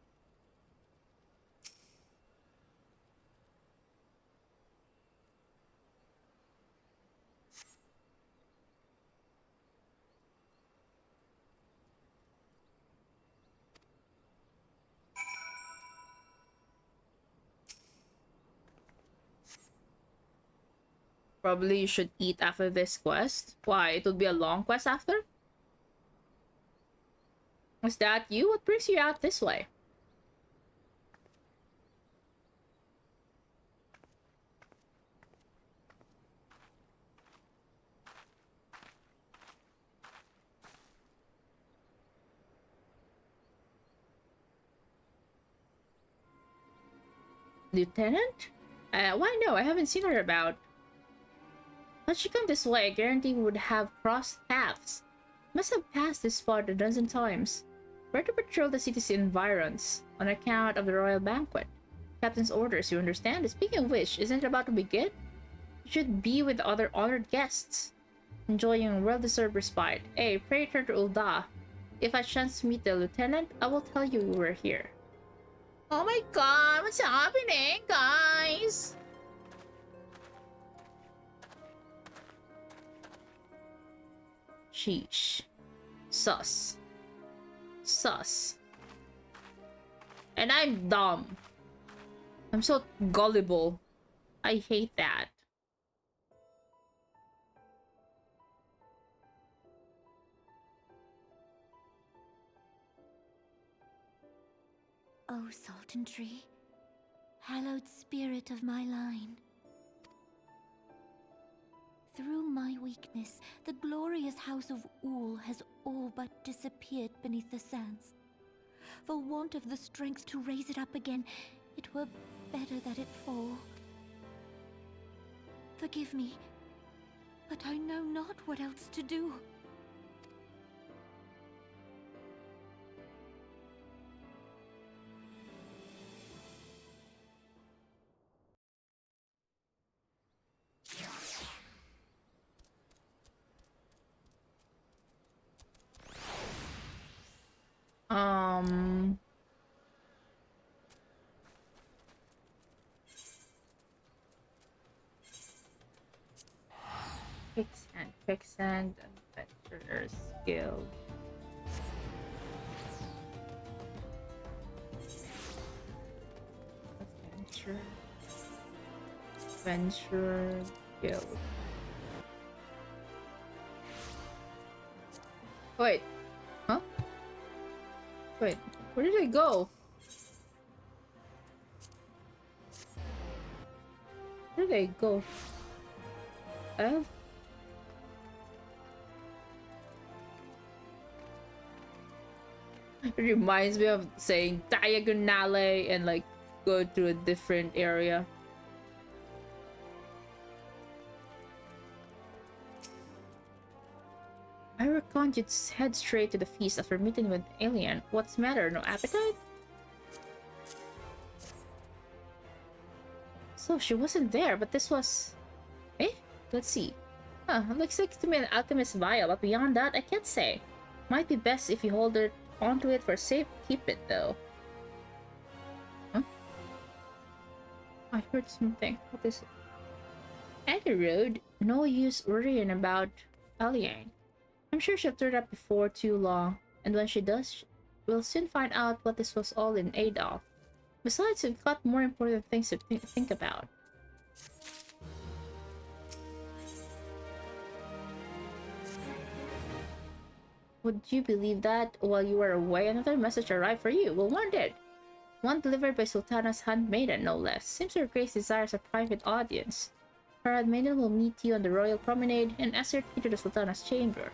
Probably you should eat after this quest. Why? It would be a long quest after? Was that you? What brings you out this way? Lieutenant? Why no? I haven't seen her about. Had she come this way, I guarantee we would have crossed paths. Must have passed this spot a dozen times. We're to patrol the city's environs on account of the royal banquet. Captain's orders, you understand? Speaking of which, isn't it about to begin? You should be with other honored guests, enjoying well-deserved respite. Hey, pray turn to Ulda. If I chance to meet the lieutenant, I will tell you we were here. Oh my god, what's happening, guys? Sheesh. Sus. Sus. And I'm dumb. I'm so gullible. I hate that. O Sultan Tree, hallowed spirit of my line. Through my weakness, the glorious house of Ul has all but disappeared beneath the sands. For want of the strength to raise it up again, it were better that it fall. Forgive me, but I know not what else to do. Quicksand Adventurer's Guild. Adventurer Guild. Wait. Huh? Wait, where did I go? Where did I go? It reminds me of saying diagonale and like go to a different area. I reckon you'd head straight to the feast after meeting with the alien. What's the matter? No appetite? So she wasn't there, but this was... Eh? Let's see. Huh, looks like to me an alchemist vial, but beyond that, I can't say. Might be best if you hold it onto it for safe keep it though. Huh? I heard something. What is it? Any road? No use worrying about Alien. I'm sure she'll turn up before too long, and when she does, we'll soon find out what this was all in aid of. Besides, we've got more important things to think about. Would you believe that while you were away, another message arrived for you? Well, one did. One delivered by Sultana's handmaiden, no less. Seems Her Grace desires a private audience. Her handmaiden will meet you on the royal promenade and escort you to the Sultana's chamber.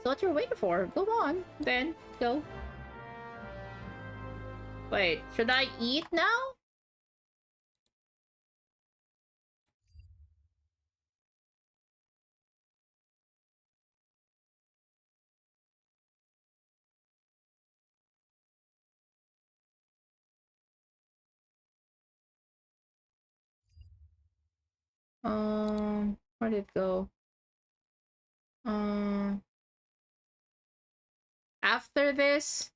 So what you're waiting for? Go on, then. Go. Wait, should I eat now? Where did it go? After this?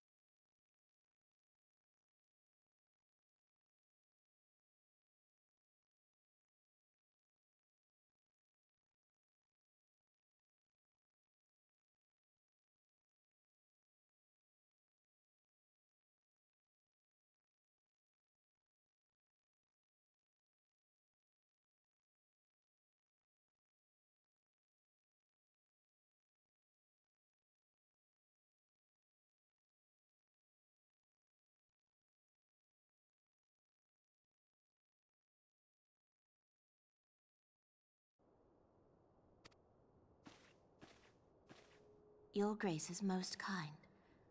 Your Grace is most kind,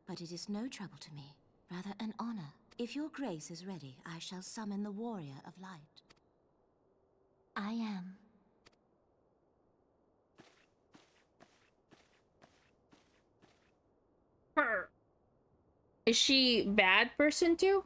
but it is no trouble to me, rather an honor. If your Grace is ready, I shall summon the Warrior of Light. I am. Her. Is she bad person too?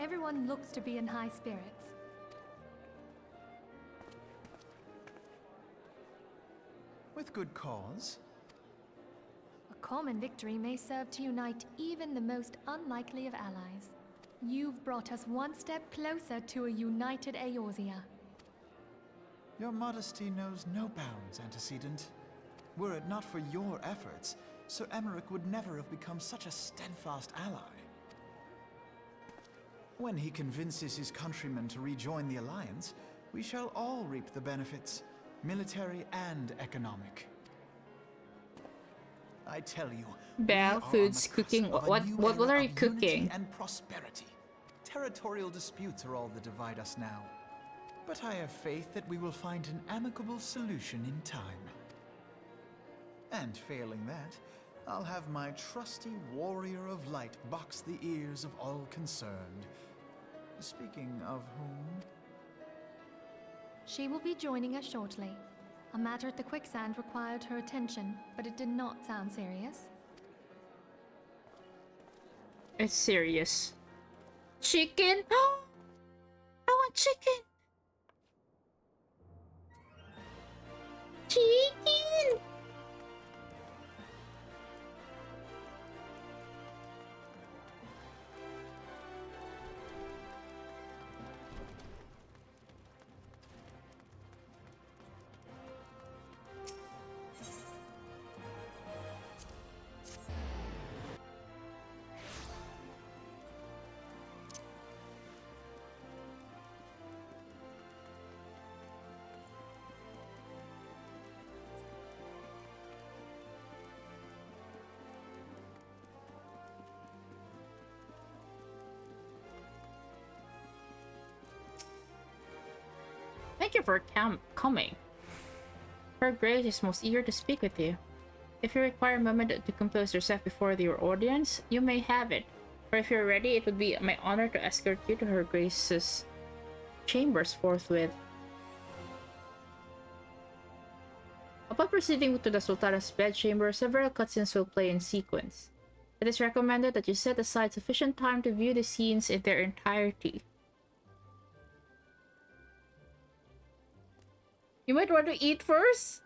Everyone looks to be in high spirits. With good cause. A common victory may serve to unite even the most unlikely of allies. You've brought us one step closer to a united Eorzea. Your modesty knows no bounds, Antecedent. Were it not for your efforts, Sir Emmerich would never have become such a steadfast ally. When he convinces his countrymen to rejoin the Alliance, we shall all reap the benefits, military and economic. I tell you, Belle Foods cooking. What are you cooking? And prosperity. Territorial disputes are all that divide us now. But I have faith that we will find an amicable solution in time. And failing that, I'll have my trusty warrior of light box the ears of all concerned. Speaking of whom... She will be joining us shortly. A matter at the quicksand required her attention, but it did not sound serious. It's serious. Chicken? Oh, I want chicken! Chicken! Thank you for coming. Her Grace is most eager to speak with you. If you require a moment to compose yourself before your audience, you may have it. Or if you're ready, it would be my honor to escort you to Her Grace's chambers forthwith. Upon proceeding to the Sultana's bedchamber, several cutscenes will play in sequence. It is recommended that you set aside sufficient time to view the scenes in their entirety. You might want to eat first?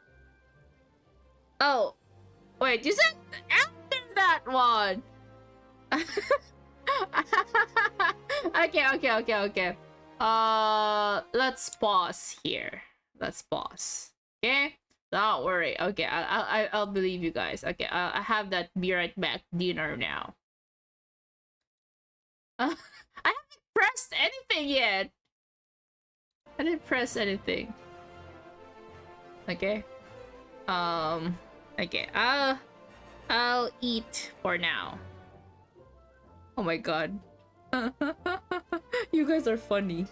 Oh. Wait, you said after that one! Okay. Let's pause here. Let's pause. Okay? Don't worry. Okay, I'll believe you guys. Okay, I have that be right back dinner now. I haven't pressed anything yet. I didn't press anything. Okay. Okay. I'll eat for now. Oh my god. You guys are funny.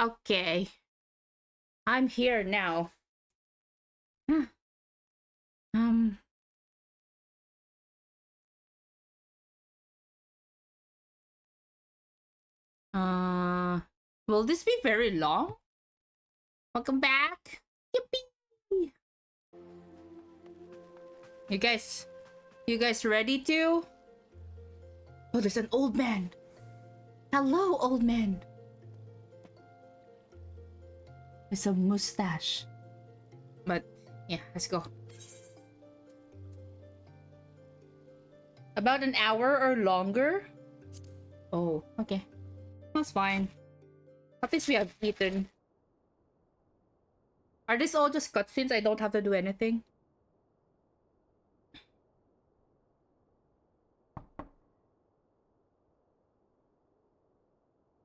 Okay. I'm here now. Um. Will this be very long? Welcome back. Yippee! You guys ready to? Oh, there's an old man. Hello, old man. There's a mustache. But yeah, let's go. About an hour or longer? Oh, okay. That's fine. At least we have eaten. Are these all just cutscenes? I don't have to do anything?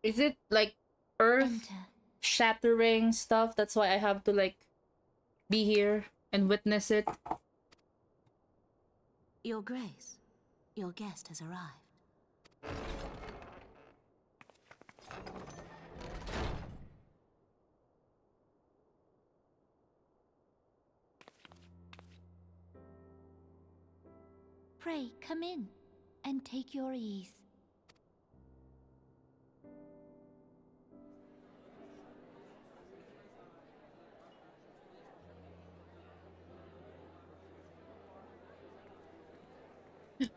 Is it like earth shattering stuff? That's why I have to like be here and witness it. Your Grace, your guest has arrived. Pray, come in and take your ease.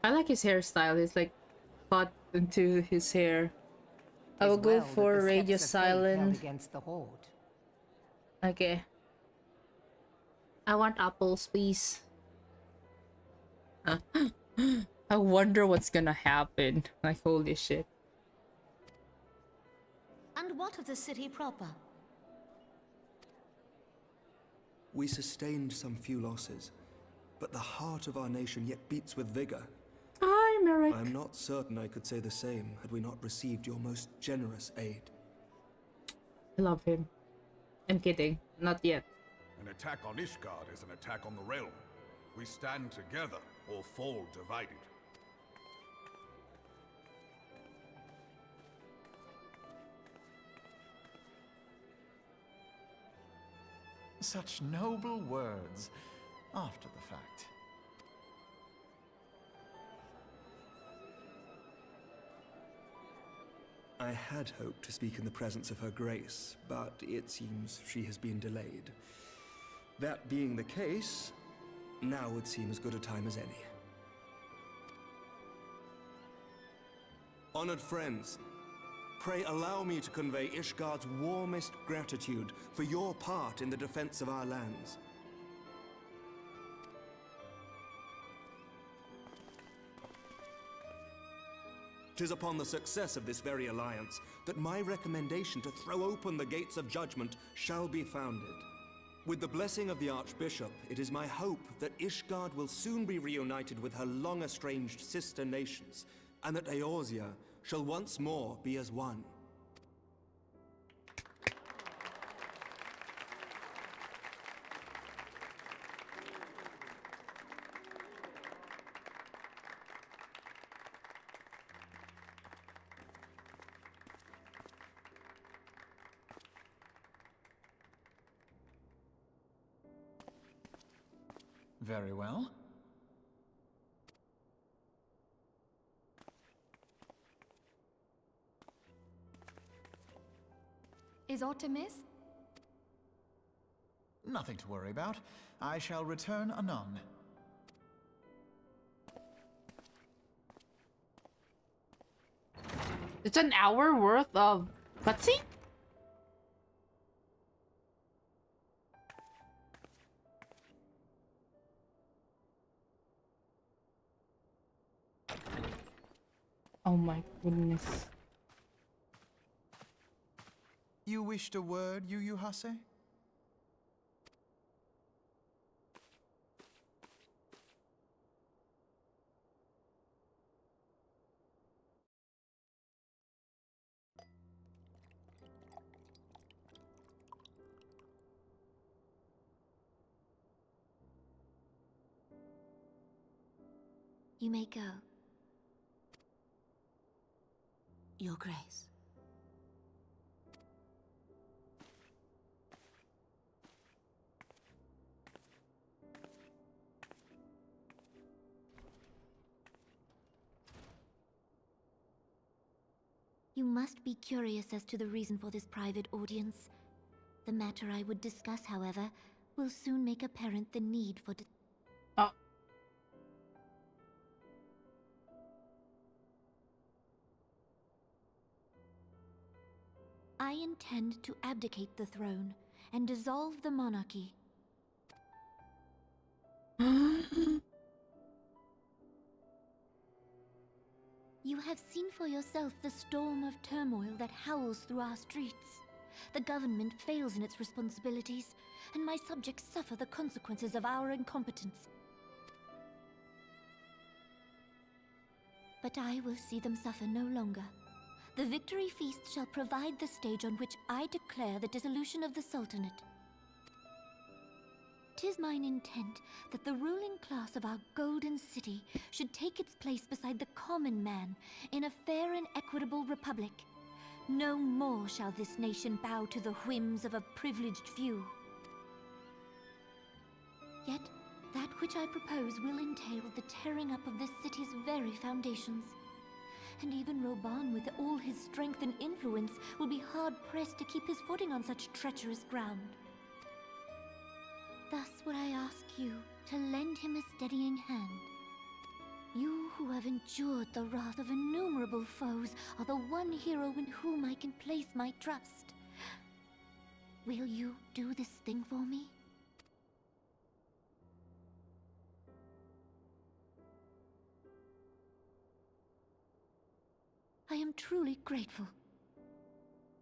I like his hairstyle. He's like cut into his hair. I will go for radio silent. Against the horde. Okay. I want apples, please. I wonder what's gonna happen. Like, holy shit. And what of the city proper? We sustained some few losses, but the heart of our nation yet beats with vigor. Hi, Merrick. I'm not certain I could say the same had we not received your most generous aid. I love him. I'm kidding. Not yet. An attack on Ishgard is an attack on the realm. We stand together or fall divided. Such noble words after the fact. I had hoped to speak in the presence of Her Grace, but it seems she has been delayed. That being the case, now would seem as good a time as any. Honored friends, pray allow me to convey Ishgard's warmest gratitude for your part in the defense of our lands. Tis upon the success of this very alliance that my recommendation to throw open the gates of judgment shall be founded. With the blessing of the Archbishop, it is my hope that Ishgard will soon be reunited with her long-estranged sister nations, and that Eorzea shall once more be as one. Very well. Is Artemis? Nothing to worry about. I shall return anon. It's an hour worth of cutscene? Oh my goodness. You wished a word, Yu Hase? You may go. Your Grace. must be curious as to the reason for this private audience. The matter I would discuss, however, will soon make apparent the need for I intend to abdicate the throne and dissolve the monarchy. You have seen for yourself the storm of turmoil that howls through our streets. The government fails in its responsibilities, and my subjects suffer the consequences of our incompetence. But I will see them suffer no longer. The victory feast shall provide the stage on which I declare the dissolution of the Sultanate. 'Tis mine intent that the ruling class of our golden city should take its place beside the common man in a fair and equitable republic. No more shall this nation bow to the whims of a privileged few. Yet, that which I propose will entail the tearing up of this city's very foundations. And even Roban, with all his strength and influence, will be hard-pressed to keep his footing on such treacherous ground. Thus would I ask you to lend him a steadying hand. You who have endured the wrath of innumerable foes are the one hero in whom I can place my trust. Will you do this thing for me? I am truly grateful.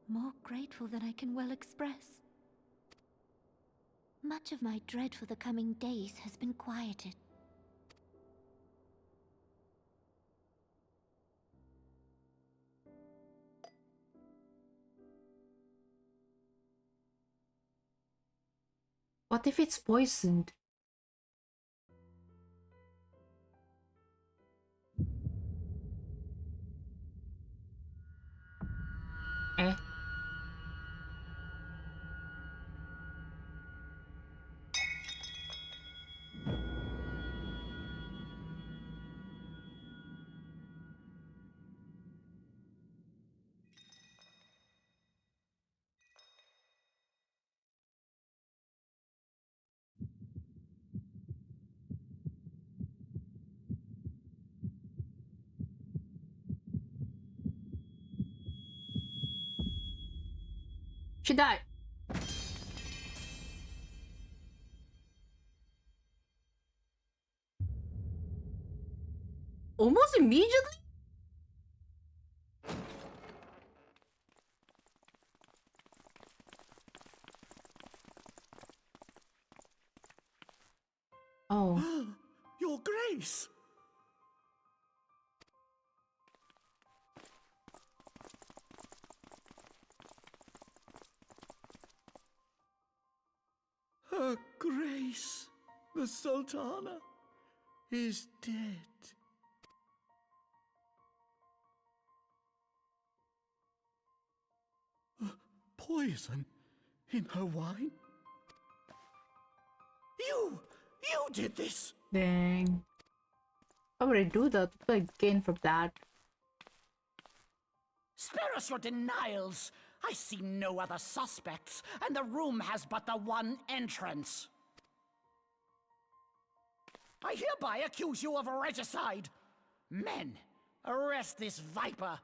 More grateful than I can well express. Much of my dread for the coming days has been quieted. What if it's poisoned? Eh? She died. Almost immediately? Oh. Your Grace! Her Grace, the Sultana, is dead. Poison in her wine? You did this! Dang. How would I do that? What do I gain from that? Spare us your denials! I see no other suspects, and the room has but the one entrance. I hereby accuse you of regicide. Men, arrest this viper.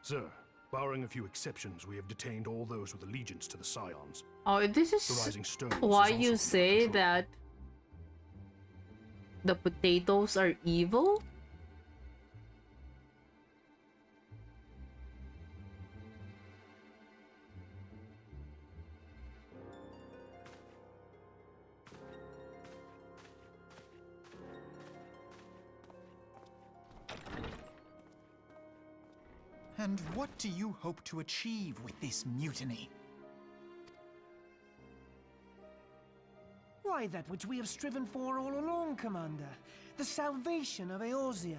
Sir, barring a few exceptions, we have detained all those with allegiance to the Scions. Oh, this The is Rising Stones why is also you under say control. that the potatoes are evil? And what do you hope to achieve with this mutiny? Why, that which we have striven for all along, Commander. The salvation of Eorzea.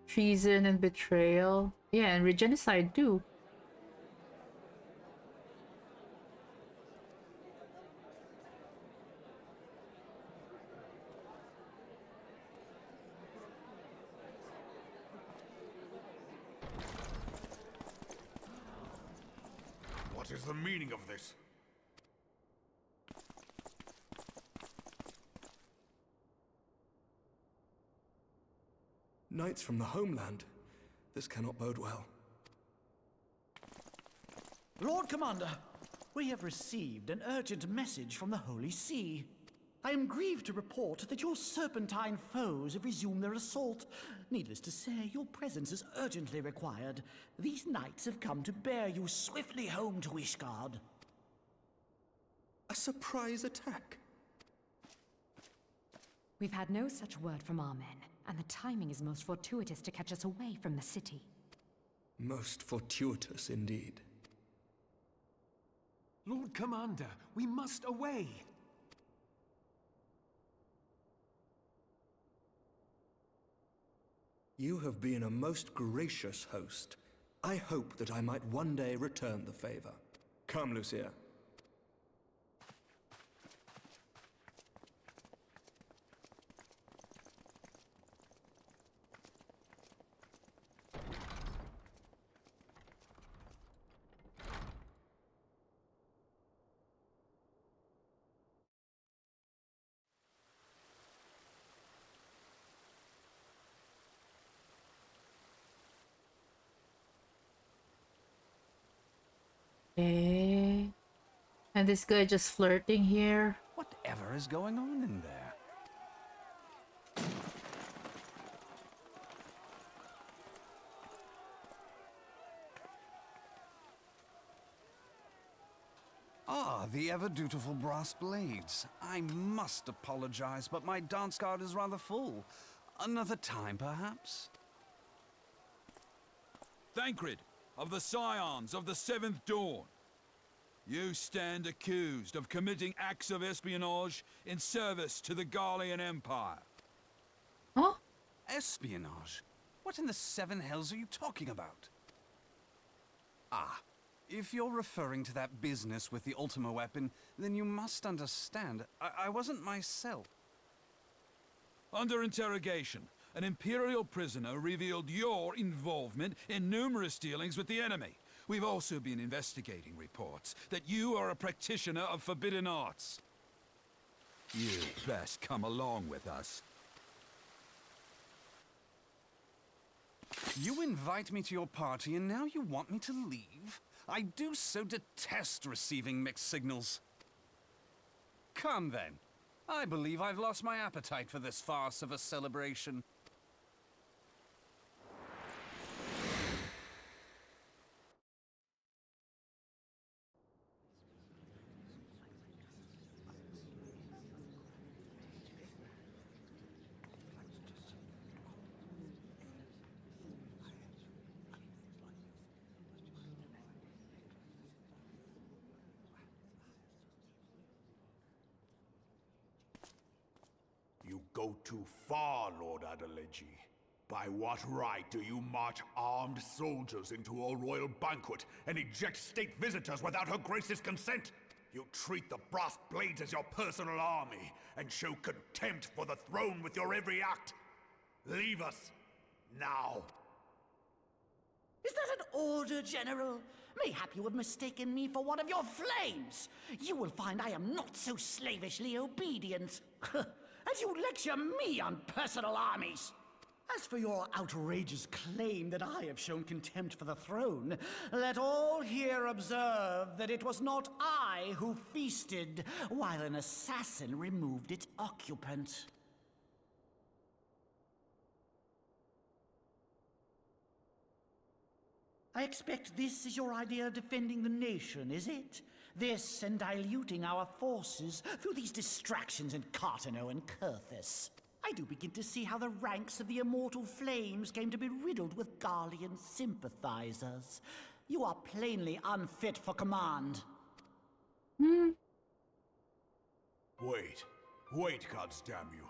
Treason and betrayal. Yeah, and regenocide too. What is the meaning of this? Knights from the homeland. This cannot bode well. Lord Commander, we have received an urgent message from the Holy See. I am grieved to report that your serpentine foes have resumed their assault. Needless to say, your presence is urgently required. These knights have come to bear you swiftly home to Ishgard. A surprise attack? We've had no such word from our men, and the timing is most fortuitous to catch us away from the city. Most fortuitous indeed. Lord Commander, we must away. You have been a most gracious host. I hope that I might one day return the favor. Come, Lucia. Okay. And this guy just flirting here. Whatever is going on in there? Ah, the ever-dutiful brass blades. I must apologize, but my dance card is rather full. Another time, perhaps? Thancred, of the Scions of the Seventh Dawn. You stand accused of committing acts of espionage in service to the Garlean Empire. Huh? Espionage? What in the seven hells are you talking about? Ah, if you're referring to that business with the Ultima weapon, then you must understand, I wasn't myself. Under interrogation, an Imperial prisoner revealed your involvement in numerous dealings with the enemy. We've also been investigating reports that you are a practitioner of forbidden arts. You'd best come along with us. You invite me to your party and now you want me to leave? I do so detest receiving mixed signals. Come then. I believe I've lost my appetite for this farce of a celebration. You go too far, Lord Adeleji. By what right do you march armed soldiers into a royal banquet and eject state visitors without her grace's consent? You treat the brass blades as your personal army and show contempt for the throne with your every act. Leave us, now. Is that an order, General? Mayhap you have mistaken me for one of your flames. You will find I am not so slavishly obedient. As you lecture me on personal armies. As for your outrageous claim that I have shown contempt for the throne, let all here observe that it was not I who feasted while an assassin removed its occupant. I expect this is your idea of defending the nation, is it? This and diluting our forces through these distractions in Cartano and Kurthus. I do begin to see how the ranks of the Immortal Flames came to be riddled with Garlean sympathizers. You are plainly unfit for command. Wait, goddamn you.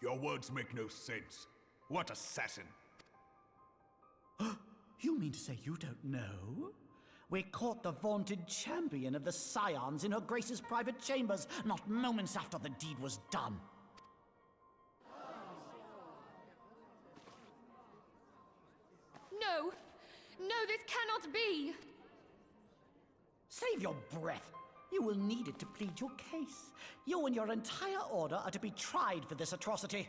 Your words make no sense. What assassin? You mean to say you don't know? We caught the vaunted champion of the Scions in her Grace's private chambers, not moments after the deed was done. No! No, this cannot be! Save your breath. You will need it to plead your case. You and your entire order are to be tried for this atrocity.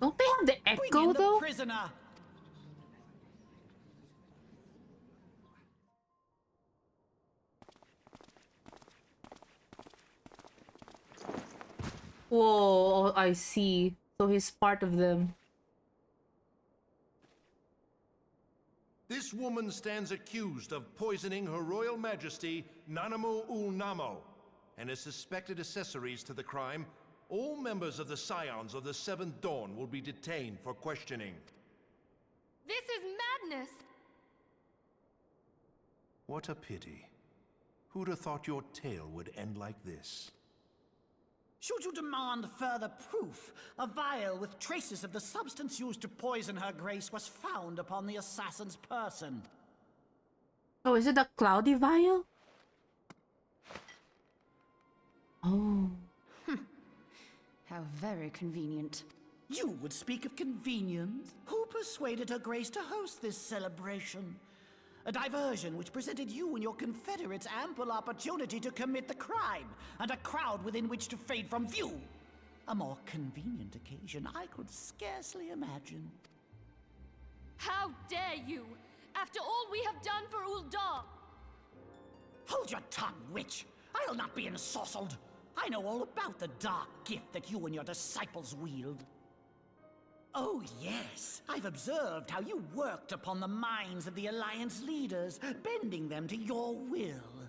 Don't they have the Bring echo in the though? prisoner. Whoa, I see. So he's part of them. This woman stands accused of poisoning Her Royal Majesty Nanamu ul Namo and is suspected accessories to the crime. All members of the Scions of the Seventh Dawn will be detained for questioning. This is madness! What a pity. Who'd have thought your tale would end like this? Should you demand further proof, a vial with traces of the substance used to poison her grace was found upon the assassin's person. Oh, is it a cloudy vial? Oh. How very convenient. You would speak of convenience? Who persuaded her grace to host this celebration? A diversion which presented you and your confederates ample opportunity to commit the crime, and a crowd within which to fade from view. A more convenient occasion I could scarcely imagine. How dare you! After all we have done for Uldar! Hold your tongue, witch! I'll not be ensorcelled! I know all about the dark gift that you and your disciples wield. Oh yes, I've observed how you worked upon the minds of the Alliance leaders, bending them to your will.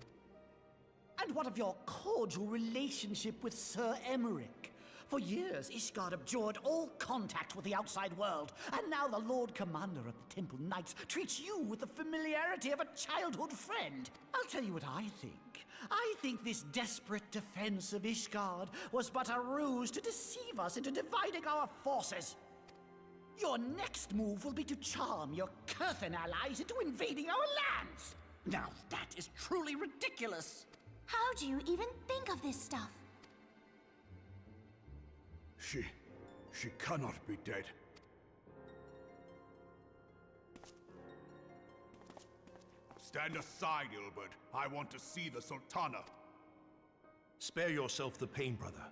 And what of your cordial relationship with Sir Emmerich? For years, Ishgard abjured all contact with the outside world, and now the Lord Commander of the Temple Knights treats you with the familiarity of a childhood friend. I'll tell you what I think. I think this desperate defense of Ishgard was but a ruse to deceive us into dividing our forces. Your next move will be to charm your Kurthan allies into invading our lands. Now that is truly ridiculous. How do you even think of this stuff? She cannot be dead. Stand aside, Ilbert. I want to see the Sultana. Spare yourself the pain, brother.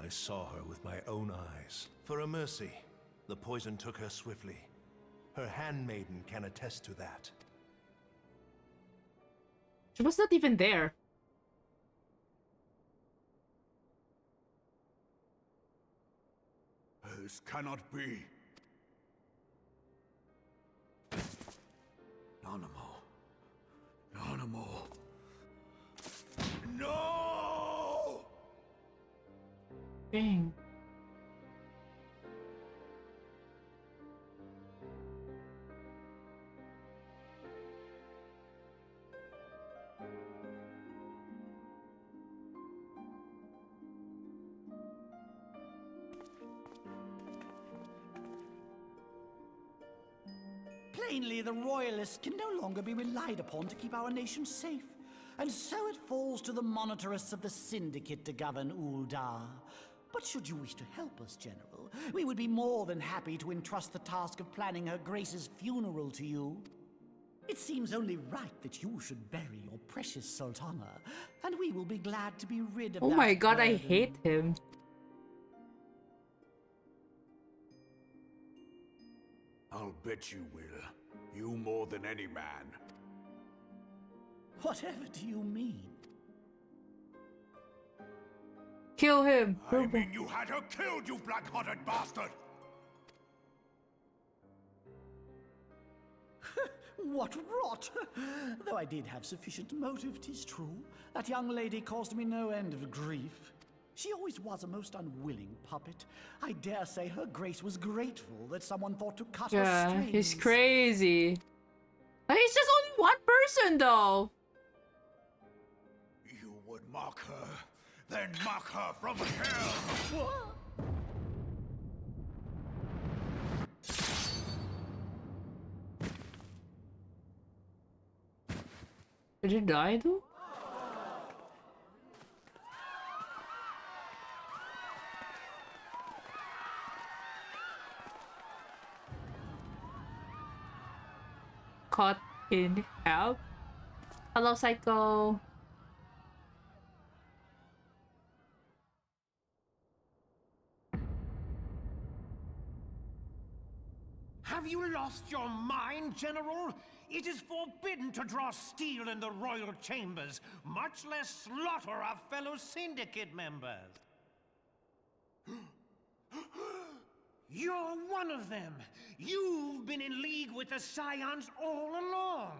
I saw her with my own eyes. For a mercy, the poison took her swiftly. Her handmaiden can attest to that. She was not even there. This cannot be. Nanamo. No! Dang. Plainly, the Royalists can no longer be relied upon to keep our nation safe. And so it falls to the monitorists of the Syndicate to govern Uldar. But should you wish to help us, General, we would be more than happy to entrust the task of planning Her Grace's funeral to you. It seems only right that you should bury your precious Sultana, and we will be glad to be rid of Oh that my god, I burden. hate him. I'll bet you will. You more than any man. Whatever do you mean? Kill him. I mean, you had her killed, you black-hearted bastard! What rot! Though I did have sufficient motive, 'tis true. That young lady caused me no end of grief. She always was a most unwilling puppet. I dare say her grace was grateful that someone thought to cut her Yeah, strings. he's crazy. But he's just only one person, though. You would mock her, then mock her from hell! What? Did he die, though? Caught in hell. Hello, Psycho. Have you lost your mind, General? It is forbidden to draw steel in the royal chambers, much less slaughter our fellow syndicate members. You're one of them. You've been in league with the Scions all along.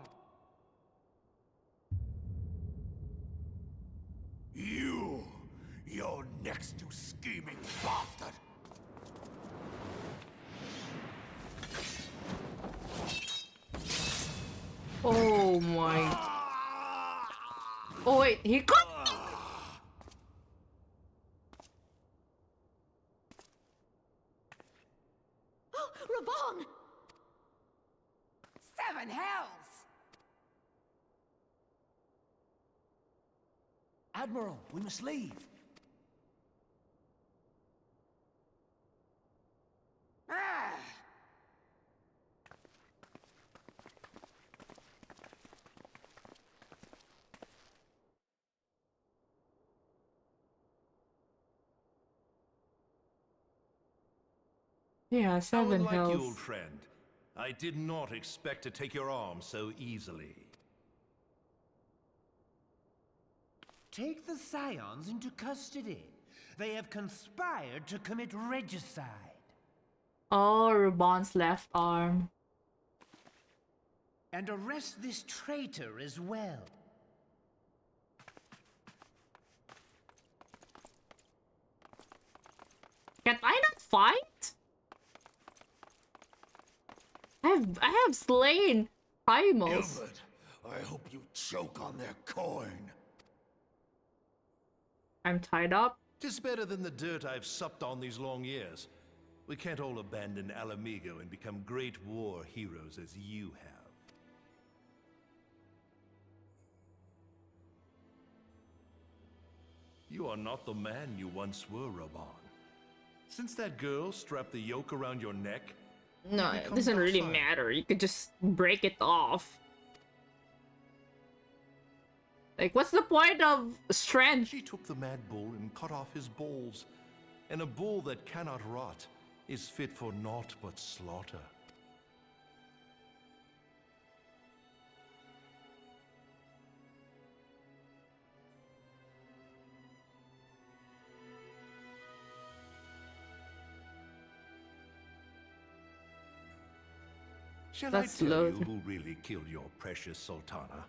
You're next, you scheming bastard! Oh my. Oh wait, he got. Oh, Raban! 7 hells! Admiral, we must leave. Ah! Yeah, How 7 unlike you, health. old friend. I did not expect to take your arm so easily. Take the Scions into custody. They have conspired to commit regicide. Oh, Ruban's left arm. And arrest this traitor as well. Can I not fight? I have slain primals. Gilbert, I hope you choke on their coin. I'm tied up. 'Tis better than the dirt I've supped on these long years. We can't all abandon Alamigo and become great war heroes as you have. You are not the man you once were, Raban. Since that girl strapped the yoke around your neck, No, it doesn't really matter. You could just break it off. Like, what's the point of strength? She took the mad bull and cut off his balls. And a bull that cannot rot is fit for naught but slaughter. Shall That's I tell low. you who really killed your precious Sultana?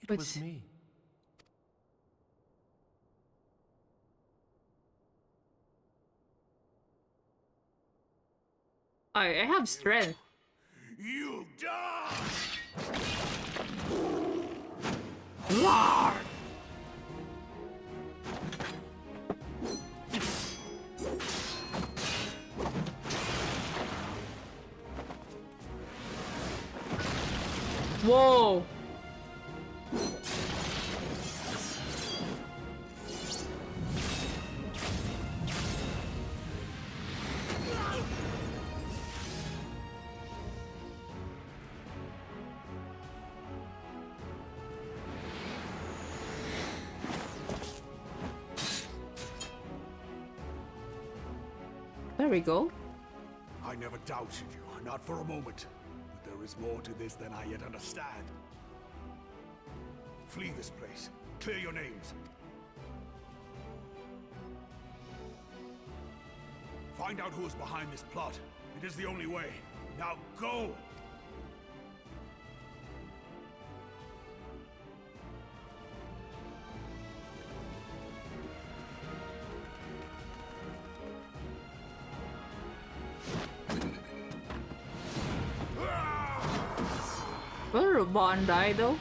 It was me. I have strength. You die! Roar! Whoa! There we go. I never doubted you, not for a moment. But there is more to this than I yet understand. Flee this place. Clear your names. Find out who is behind this plot. It is the only way. Now go! Will Ruban die though?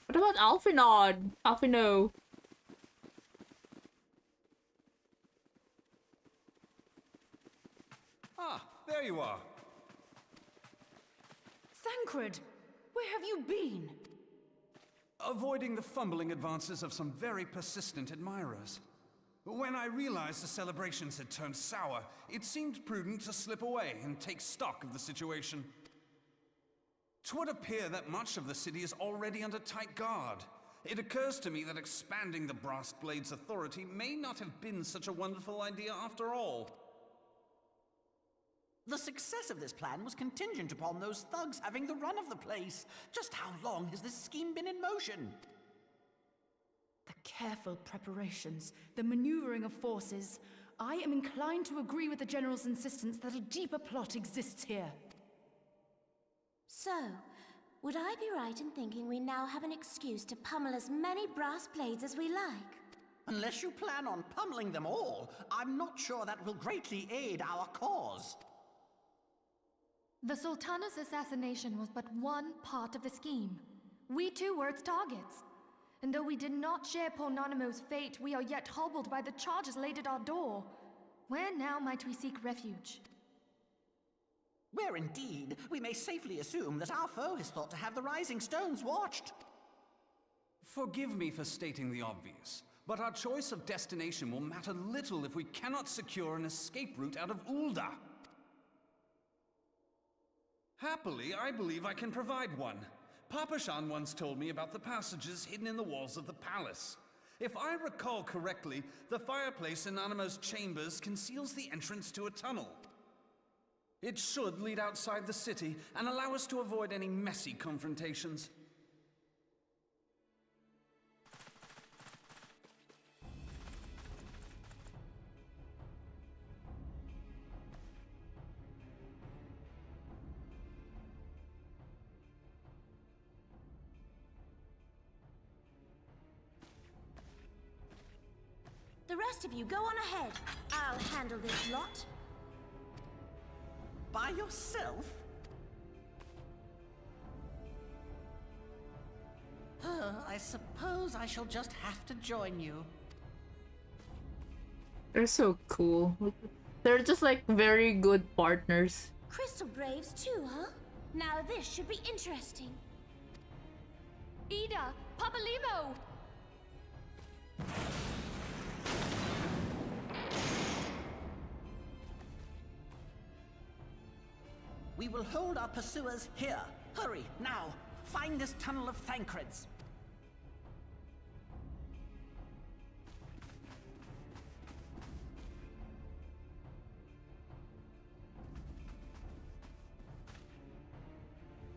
What about Alfinod? Alfino. Ah, there you are. Thancred, where have you been? Avoiding the fumbling advances of some very persistent admirers. When I realized the celebrations had turned sour, it seemed prudent to slip away and take stock of the situation. 'Twould appear that much of the city is already under tight guard. It occurs to me that expanding the Brass Blade's authority may not have been such a wonderful idea after all. The success of this plan was contingent upon those thugs having the run of the place. Just how long has this scheme been in motion? The careful preparations, the maneuvering of forces. I am inclined to agree with the General's insistence that a deeper plot exists here. So, would I be right in thinking we now have an excuse to pummel as many brass blades as we like? Unless you plan on pummeling them all, I'm not sure that will greatly aid our cause. The Sultana's assassination was but one part of the scheme. We too were its targets. And though we did not share Ponanamo's fate, we are yet hobbled by the charges laid at our door. Where now might we seek refuge? Where indeed, we may safely assume that our foe is thought to have the Rising Stones watched. Forgive me for stating the obvious, but our choice of destination will matter little if we cannot secure an escape route out of Ulda. Happily, I believe I can provide one. Papa Shan once told me about the passages hidden in the walls of the palace. If I recall correctly, the fireplace in Animo's chambers conceals the entrance to a tunnel. It should lead outside the city and allow us to avoid any messy confrontations. The rest of you, go on ahead. I'll handle this lot. By yourself? I suppose I shall just have to join you. They're so cool. They're just like very good partners. Crystal Braves too, huh? Now this should be interesting. Ida! Papalimo! We will hold our pursuers here. Hurry, now! Find this tunnel of Thancred's.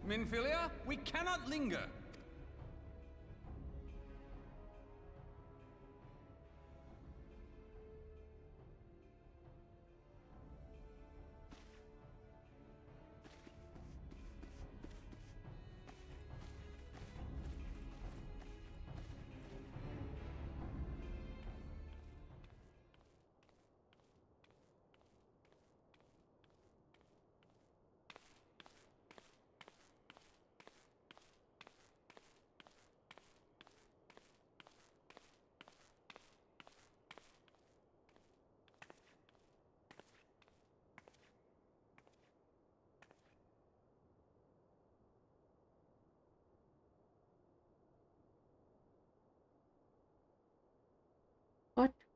Minfilia, we cannot linger.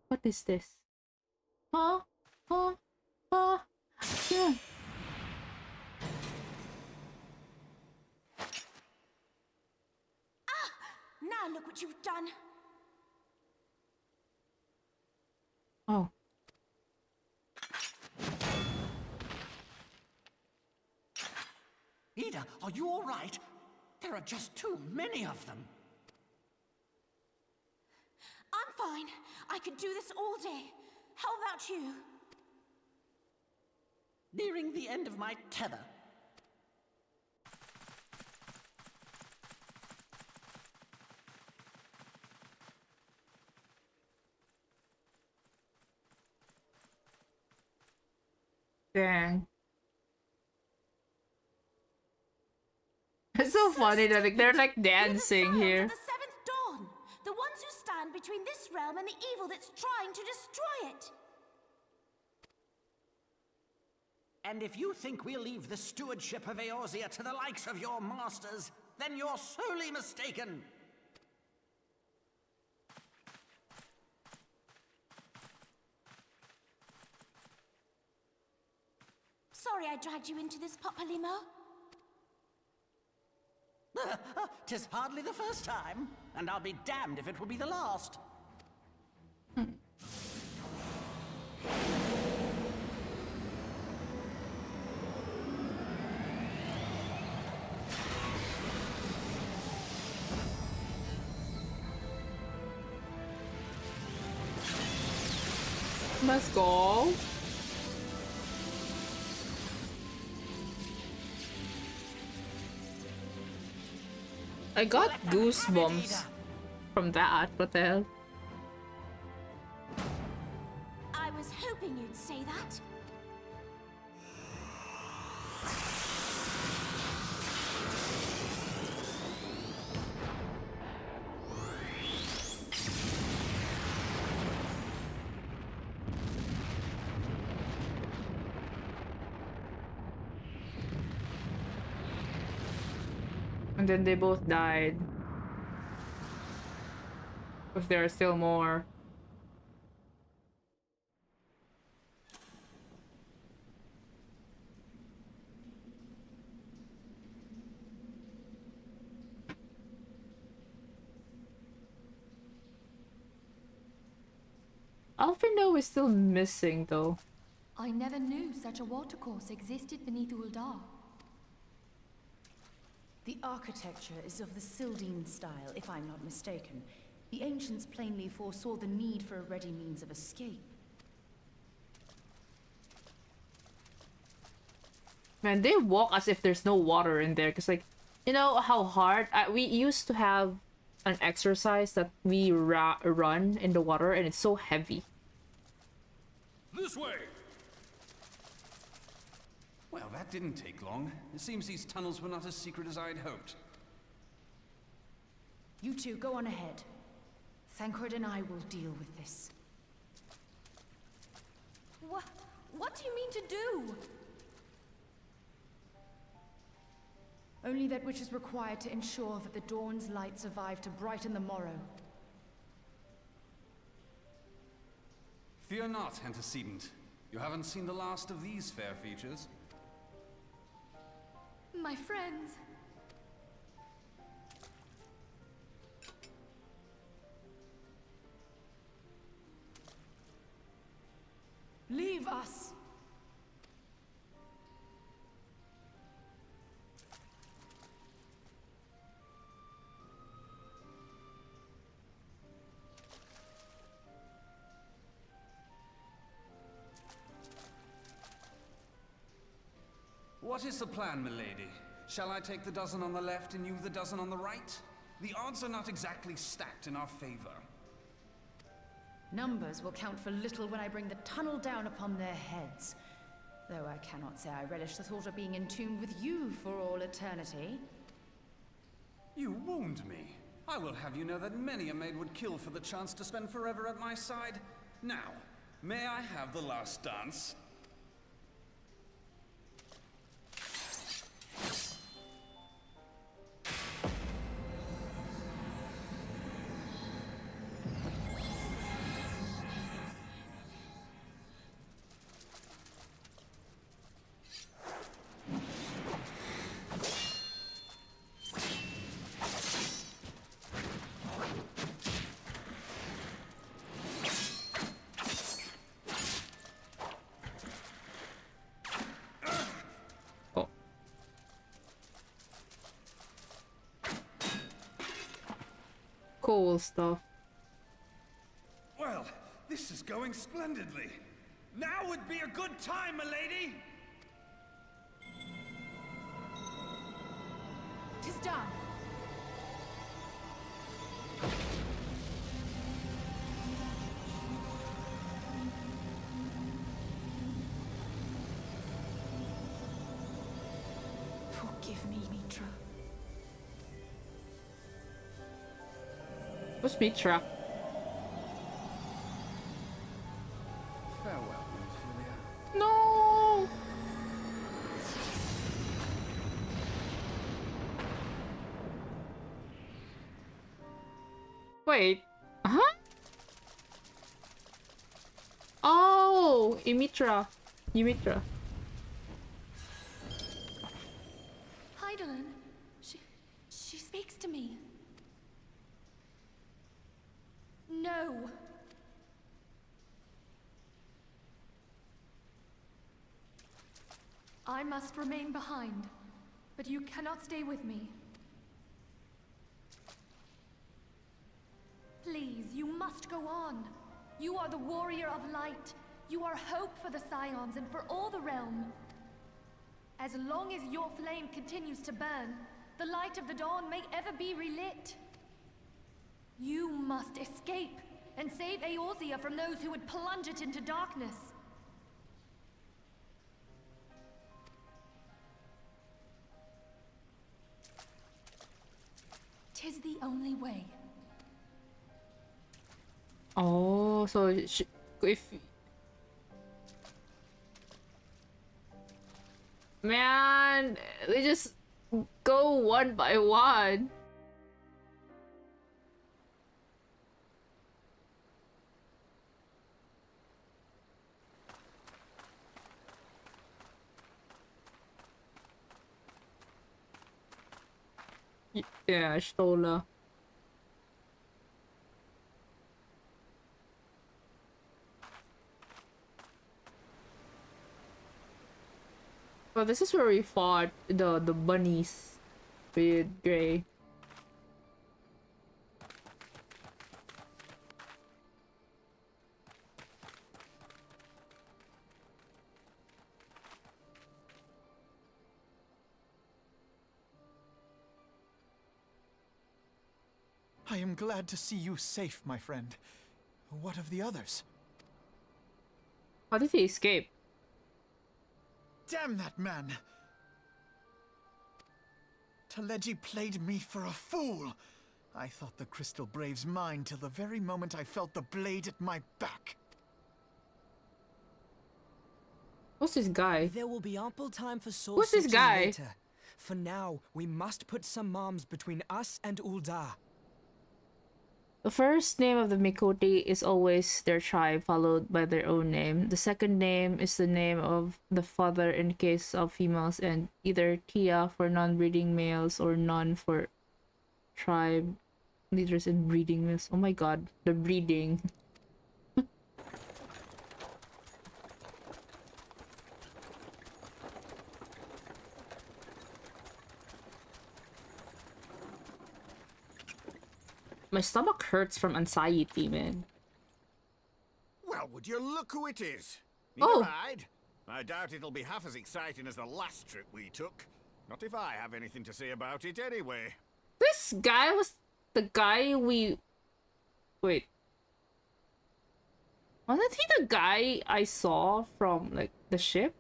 What is this? Huh? Huh? Huh? Yeah. Now look what you've done. Oh. you all right? There are just too many of them. I'm fine. I could do this all day. How about you? Nearing the end of my tether. Dang. It's so funny that like, they're like dancing here. The seventh dawn. The ones who stand between this realm and the evil that's trying to destroy it. And if you think we'll leave the stewardship of Eorzea to the likes of your masters, then you're sorely mistaken. Sorry I dragged you into this, Papalymo. 'Tis hardly the first time, and I'll be damned if it will be the last. Let's go. I got goosebumps from that. What the hell? I was hoping you'd say that. And then they both died. If there are still more. Alphino is still missing though. I never knew such a watercourse existed beneath Uldar. The architecture is of the Sildine style, if I'm not mistaken. The ancients plainly foresaw the need for a ready means of escape. Man, they walk as if there's no water in there. Cause like, you know how hard we used to have an exercise that we run in the water, and it's so heavy. This way. Well, that didn't take long. It seems these tunnels were not as secret as I'd hoped. You two, go on ahead. Thancred and I will deal with this. What do you mean to do? Only that which is required to ensure that the dawn's light survive to brighten the morrow. Fear not, antecedent. You haven't seen the last of these fair features. My friends. Leave us! What is the plan, milady? Shall I take the dozen on the left and you the dozen on the right? The odds are not exactly stacked in our favor. Numbers will count for little when I bring the tunnel down upon their heads. Though I cannot say I relish the thought of being entombed with you for all eternity. You wound me. I will have you know that many a maid would kill for the chance to spend forever at my side. Now, may I have the last dance? cool stuff. Well, this is going splendidly. Now would be a good time, milady! Tis done. Forgive me, Mitra. What's Mitra? Farewell, Ophelia. No! Wait. Huh? Oh, Imitra. Ymitra. Heidelin, she speaks to me. No. I must remain behind, but you cannot stay with me. Please, you must go on. You are the warrior of light. You are hope for the Scions and for all the realm. As long as your flame continues to burn, the light of the dawn may ever be relit. You must escape and save Eorzea from those who would plunge it into darkness. Tis the only way. Oh, so if man, they just go one by one. Yeah, Stola. Oh, this is where we fought the bunnies with Gray. I am glad to see you safe, my friend. What of the others? How did he escape? Damn that man! Teleji played me for a fool! I thought the Crystal Brave's mine till the very moment I felt the blade at my back. What's this guy? There will be ample time for soul Who's this searching guy? later. For now, we must put some arms between us and Ul'dah. The first name of the Mikote is always their tribe, followed by their own name. The second name is the name of the father in case of females, and either Tia for non-breeding males or Non for tribe leaders in breeding males. Oh my god, the breeding. My stomach hurts from anxiety, man. Well, would you look who it is? Oh. Need a ride? I doubt it'll be half as exciting as the last trip we took. Not if I have anything to say about it anyway. This guy was the guy we... Wait. Wasn't he the guy I saw from, like, the ship?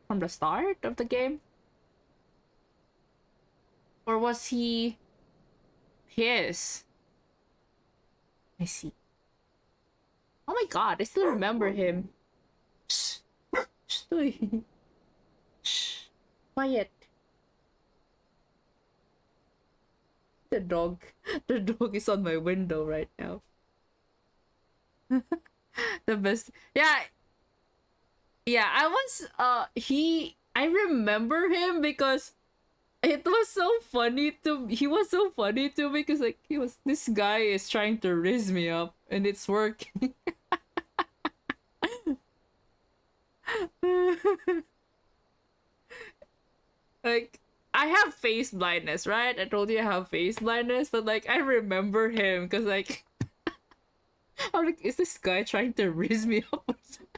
From the start of the game? Or was he... his? I see. Oh my god, I still remember him. Shh. Shh. Shh. Quiet. The dog is on my window right now. The best. Yeah, I was I remember him because it was so funny to he was so funny to me because like this guy is trying to raise me up and it's working. Like I have face blindness, right? I told you I have face blindness, but like I remember him because like I'm like, is this guy trying to raise me up or something?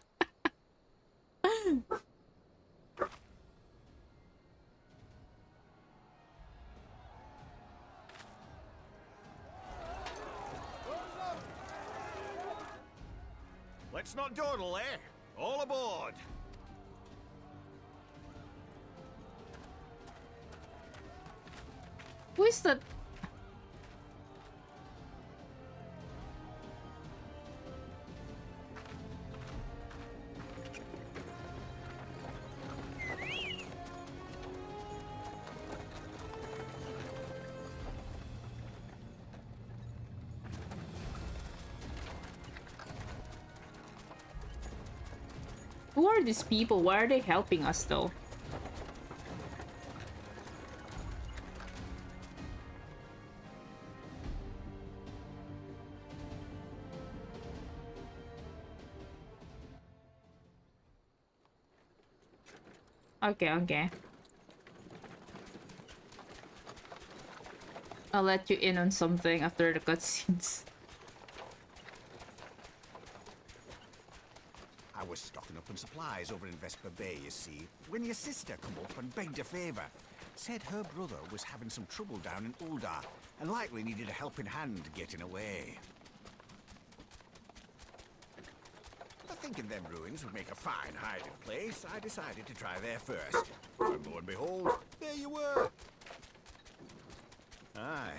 Let's not dawdle, eh? All aboard! Who is that? Who are these people? Why are they helping us though? Okay, okay. I'll let you in on something after the cutscenes. I was stocking up on supplies over in Vesper Bay, you see, when your sister come up and begged a favour. Said her brother was having some trouble down in Uldar, and likely needed a helping hand getting away. Thinking them ruins would make a fine hiding place, I decided to try there first. And lo and behold, there you were. Aye,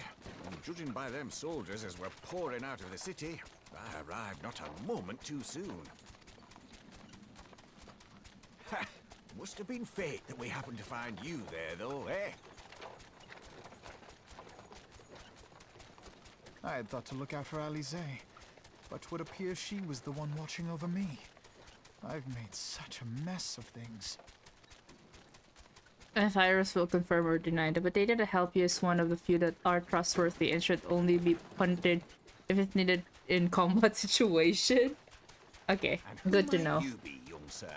and judging by them soldiers as were pouring out of the city, I arrived not a moment too soon. Ha! Must have been fate that we happened to find you there, though, eh? I had thought to look out for Alize, but would appear she was the one watching over me. I've made such a mess of things. Virus will confirm or deny. The potato to help you is one of the few that are trustworthy and should only be punted if it's needed in combat situation. Okay, good to know. You be, young sir?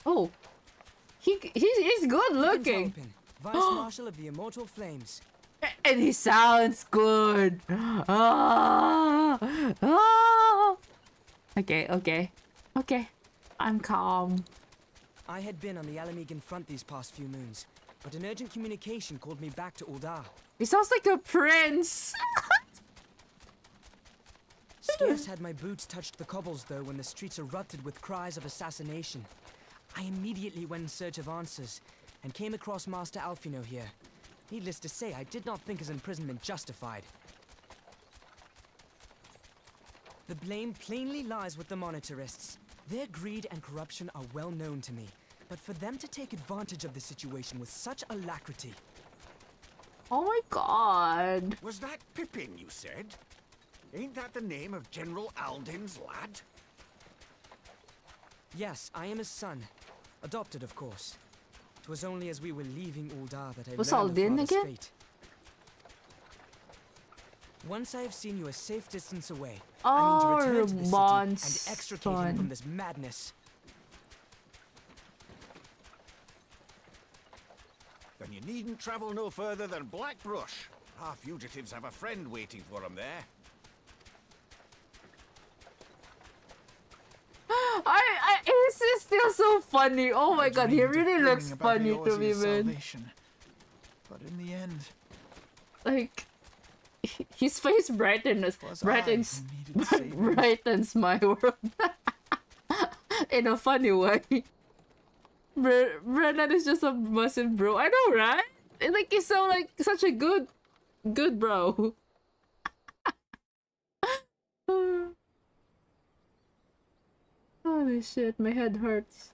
Oh, he's good looking. Vice Marshal of the Immortal Flames. And he sounds good. Ah, ah. Okay, okay, okay. I'm calm. I had been on the Alamegan front these past few moons, but an urgent communication called me back to Uldar. He sounds like a prince. Scarce had my boots touched the cobbles, though, when the streets erupted with cries of assassination. I immediately went in search of answers, and came across Master Alfino here. Needless to say, I did not think his imprisonment justified. The blame plainly lies with the Monitarists. Their greed and corruption are well known to me, but for them to take advantage of the situation with such alacrity... Oh my god. Was that Pippin, you said? Ain't that the name of General Alden's lad? Yes, I am his son. Adopted, of course. It was only as we were leaving Uldar that I Was learned of Alden father's again? fate. Once I have seen you a safe distance away, Oh, I mean to return to the city Ramon's and extricate him son. from this madness. Then you needn't travel no further than Blackbrush. Our fugitives have a friend waiting for them there. This is still so funny. Oh my god, he really looks funny to me, man. But in the end, Like, his face brightens brightens my world in a funny way. Brennan is just a massive bro. I know, right? Like, he's so like such a good bro. Holy shit, my head hurts.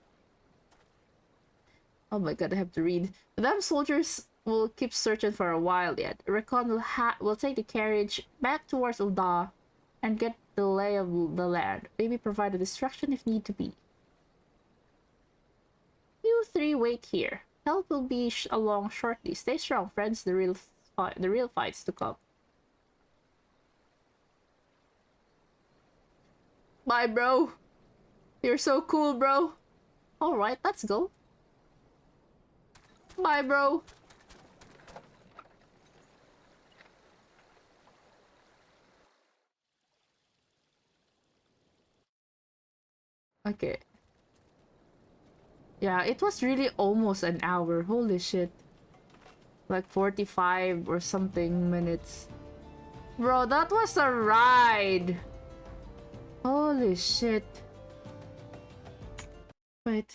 Oh my god, I have to read. The damn soldiers will keep searching for a while yet. Recon will take the carriage back towards Uldar and get the lay of the land. Maybe provide a distraction if need to be. You three wait here. Help will be along shortly. Stay strong, friends. The real fight's to come. Bye, bro. You're so cool, bro. Alright, let's go. Bye, bro. Okay. Yeah, it was really almost an hour. Holy shit. Like 45 or something minutes. Bro, that was a ride. Holy shit. Wait.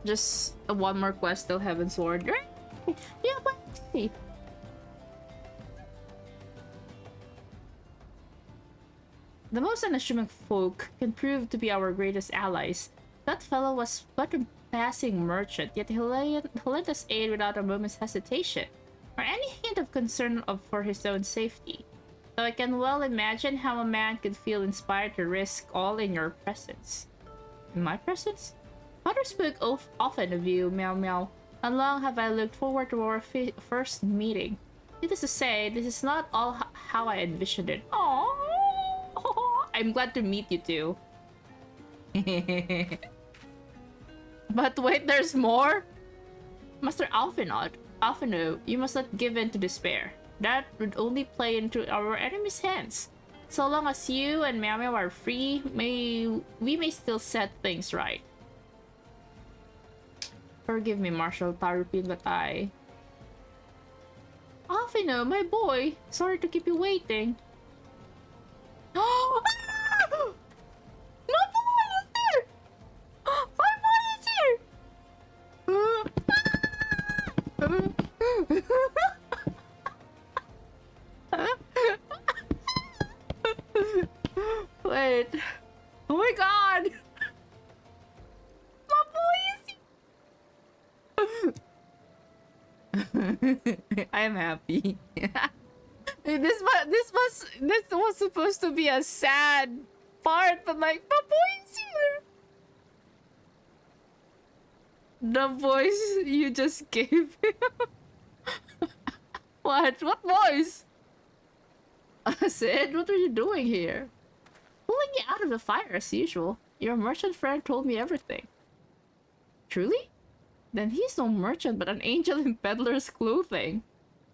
Just one more quest till Heavensward. Yeah, but the most unassuming folk can prove to be our greatest allies. That fellow was but a passing merchant, yet he lent us aid without a moment's hesitation, or any hint of concern for his own safety. So I can well imagine how a man could feel inspired to risk all in your presence. In my presence? Father spoke often of you, Meow Meow, and long have I looked forward to our first meeting. Needless to say, this is not all how I envisioned it. Aww! I'm glad to meet you too. But wait, there's more? Master Alphino, you must not give in to despair. That would only play into our enemy's hands. So long as you and Meow Meow are free, we may still set things right. Forgive me, Marshal Tarupin, but Alphino, my boy! Sorry to keep you waiting. Oh! My boy is here! My boy is here! Wait. Oh my god! My boy is here! I am happy. This was supposed to be a sad part, but like, my boy is here. The voice you just gave him. What voice? Sid, what are you doing here? Pulling you out of the fire as usual. Your merchant friend told me everything. Truly? Then he's no merchant but an angel in peddler's clothing.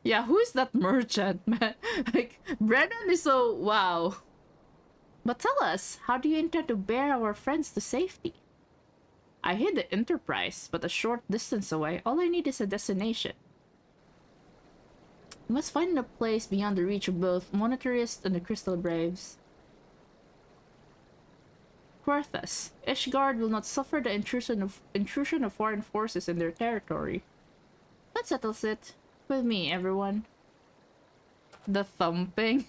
Yeah, who's that merchant, man? Like, Brennan is so... wow. But tell us, how do you intend to bear our friends to safety? I hid the Enterprise, but a short distance away. All I need is a destination. We must find a place beyond the reach of both Monetarists and the Crystal Braves. Quarthus, Ishgard will not suffer the intrusion of foreign forces in their territory. That settles it. With me, everyone. The thumping?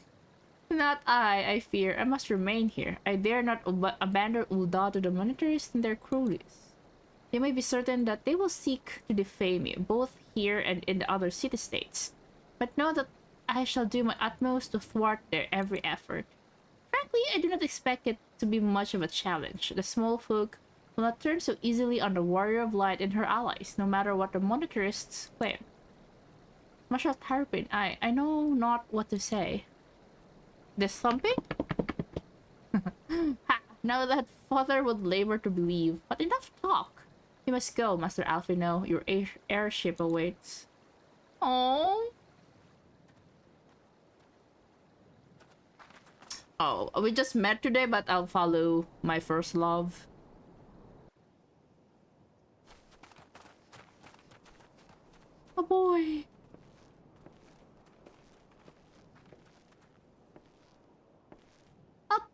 Not I fear. I must remain here. I dare not abandon Ul'dah to the Monetarists and their cronies. You may be certain that they will seek to defame you, both here and in the other city-states. But know that I shall do my utmost to thwart their every effort. Frankly, I do not expect it to be much of a challenge. The small folk will not turn so easily on the Warrior of Light and her allies, no matter what the Monetarists claim. Marshal Tarpin, I know not what to say. This thumping? Ha! Now that father would labor to believe. But enough talk. You must go, Master Alphino. Your airship awaits. Oh. Oh, we just met today, but I'll follow my first love. Oh boy.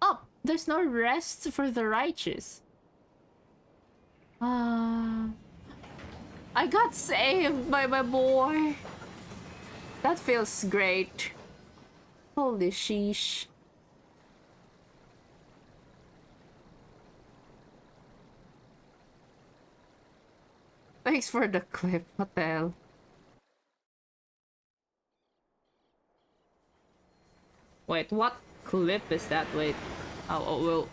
Up! There's no rest for the righteous. I got saved by my boy. That feels great. Holy sheesh. Thanks for the clip, what the hell? Wait, what clip is that? Wait. Oh, well.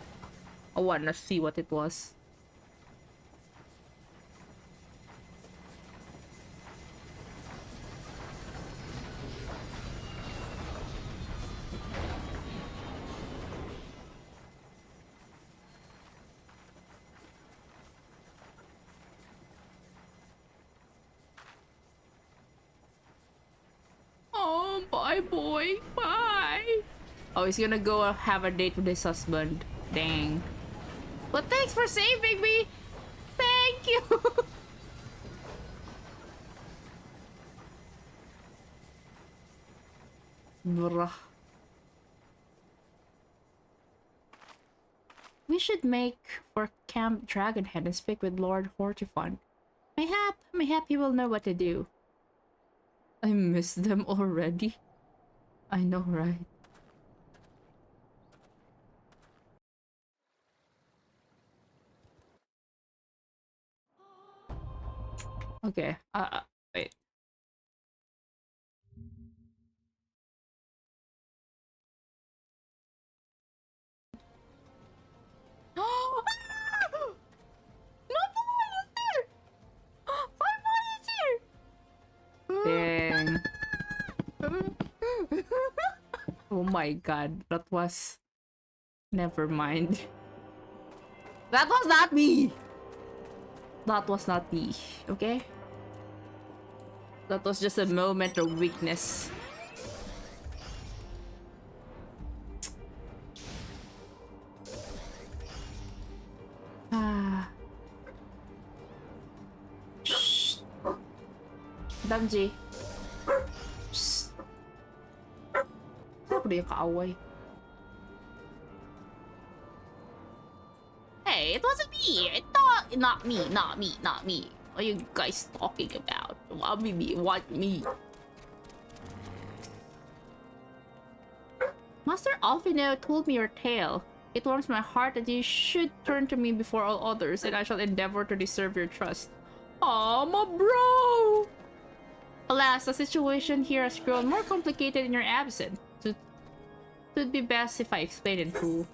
I wanna see what it was. Oh, bye, boy. Bye. Oh, he's gonna go have a date with his husband. Dang. But thanks for saving me. Thank you. Bruh. We should make for Camp Dragonhead and speak with Lord Hortifund. Mayhap he will know what to do. I miss them already. I know, right? Okay, wait. No, Dang. Oh my god, that was... Never mind. That was not me! That was not me, okay? That was just a moment of weakness. Ah. Shh. Damji. Shh. Sino ba yung kaaway? Hey, it wasn't me! Not me. What are you guys talking about? Want me. Master Alfino told me your tale. It warms my heart that you should turn to me before all others, and I shall endeavor to deserve your trust. Aw, my bro! Alas, the situation here has grown more complicated in your absence. It would be best if I explain in full.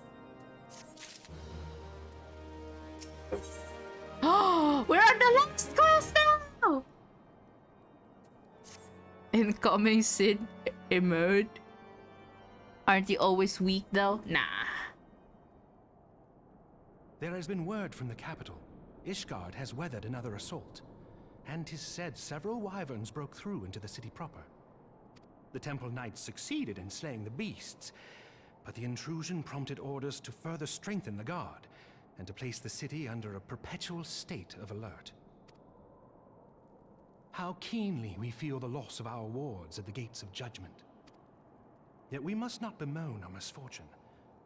Oh, we're on the last quest now! Incoming Sid emote. Aren't you always weak though? Nah. There has been word from the capital. Ishgard has weathered another assault. And 'tis said several wyverns broke through into the city proper. The Temple Knights succeeded in slaying the beasts, but the intrusion prompted orders to further strengthen the guard, and to place the city under a perpetual state of alert. How keenly we feel the loss of our wards at the gates of judgment. Yet we must not bemoan our misfortune.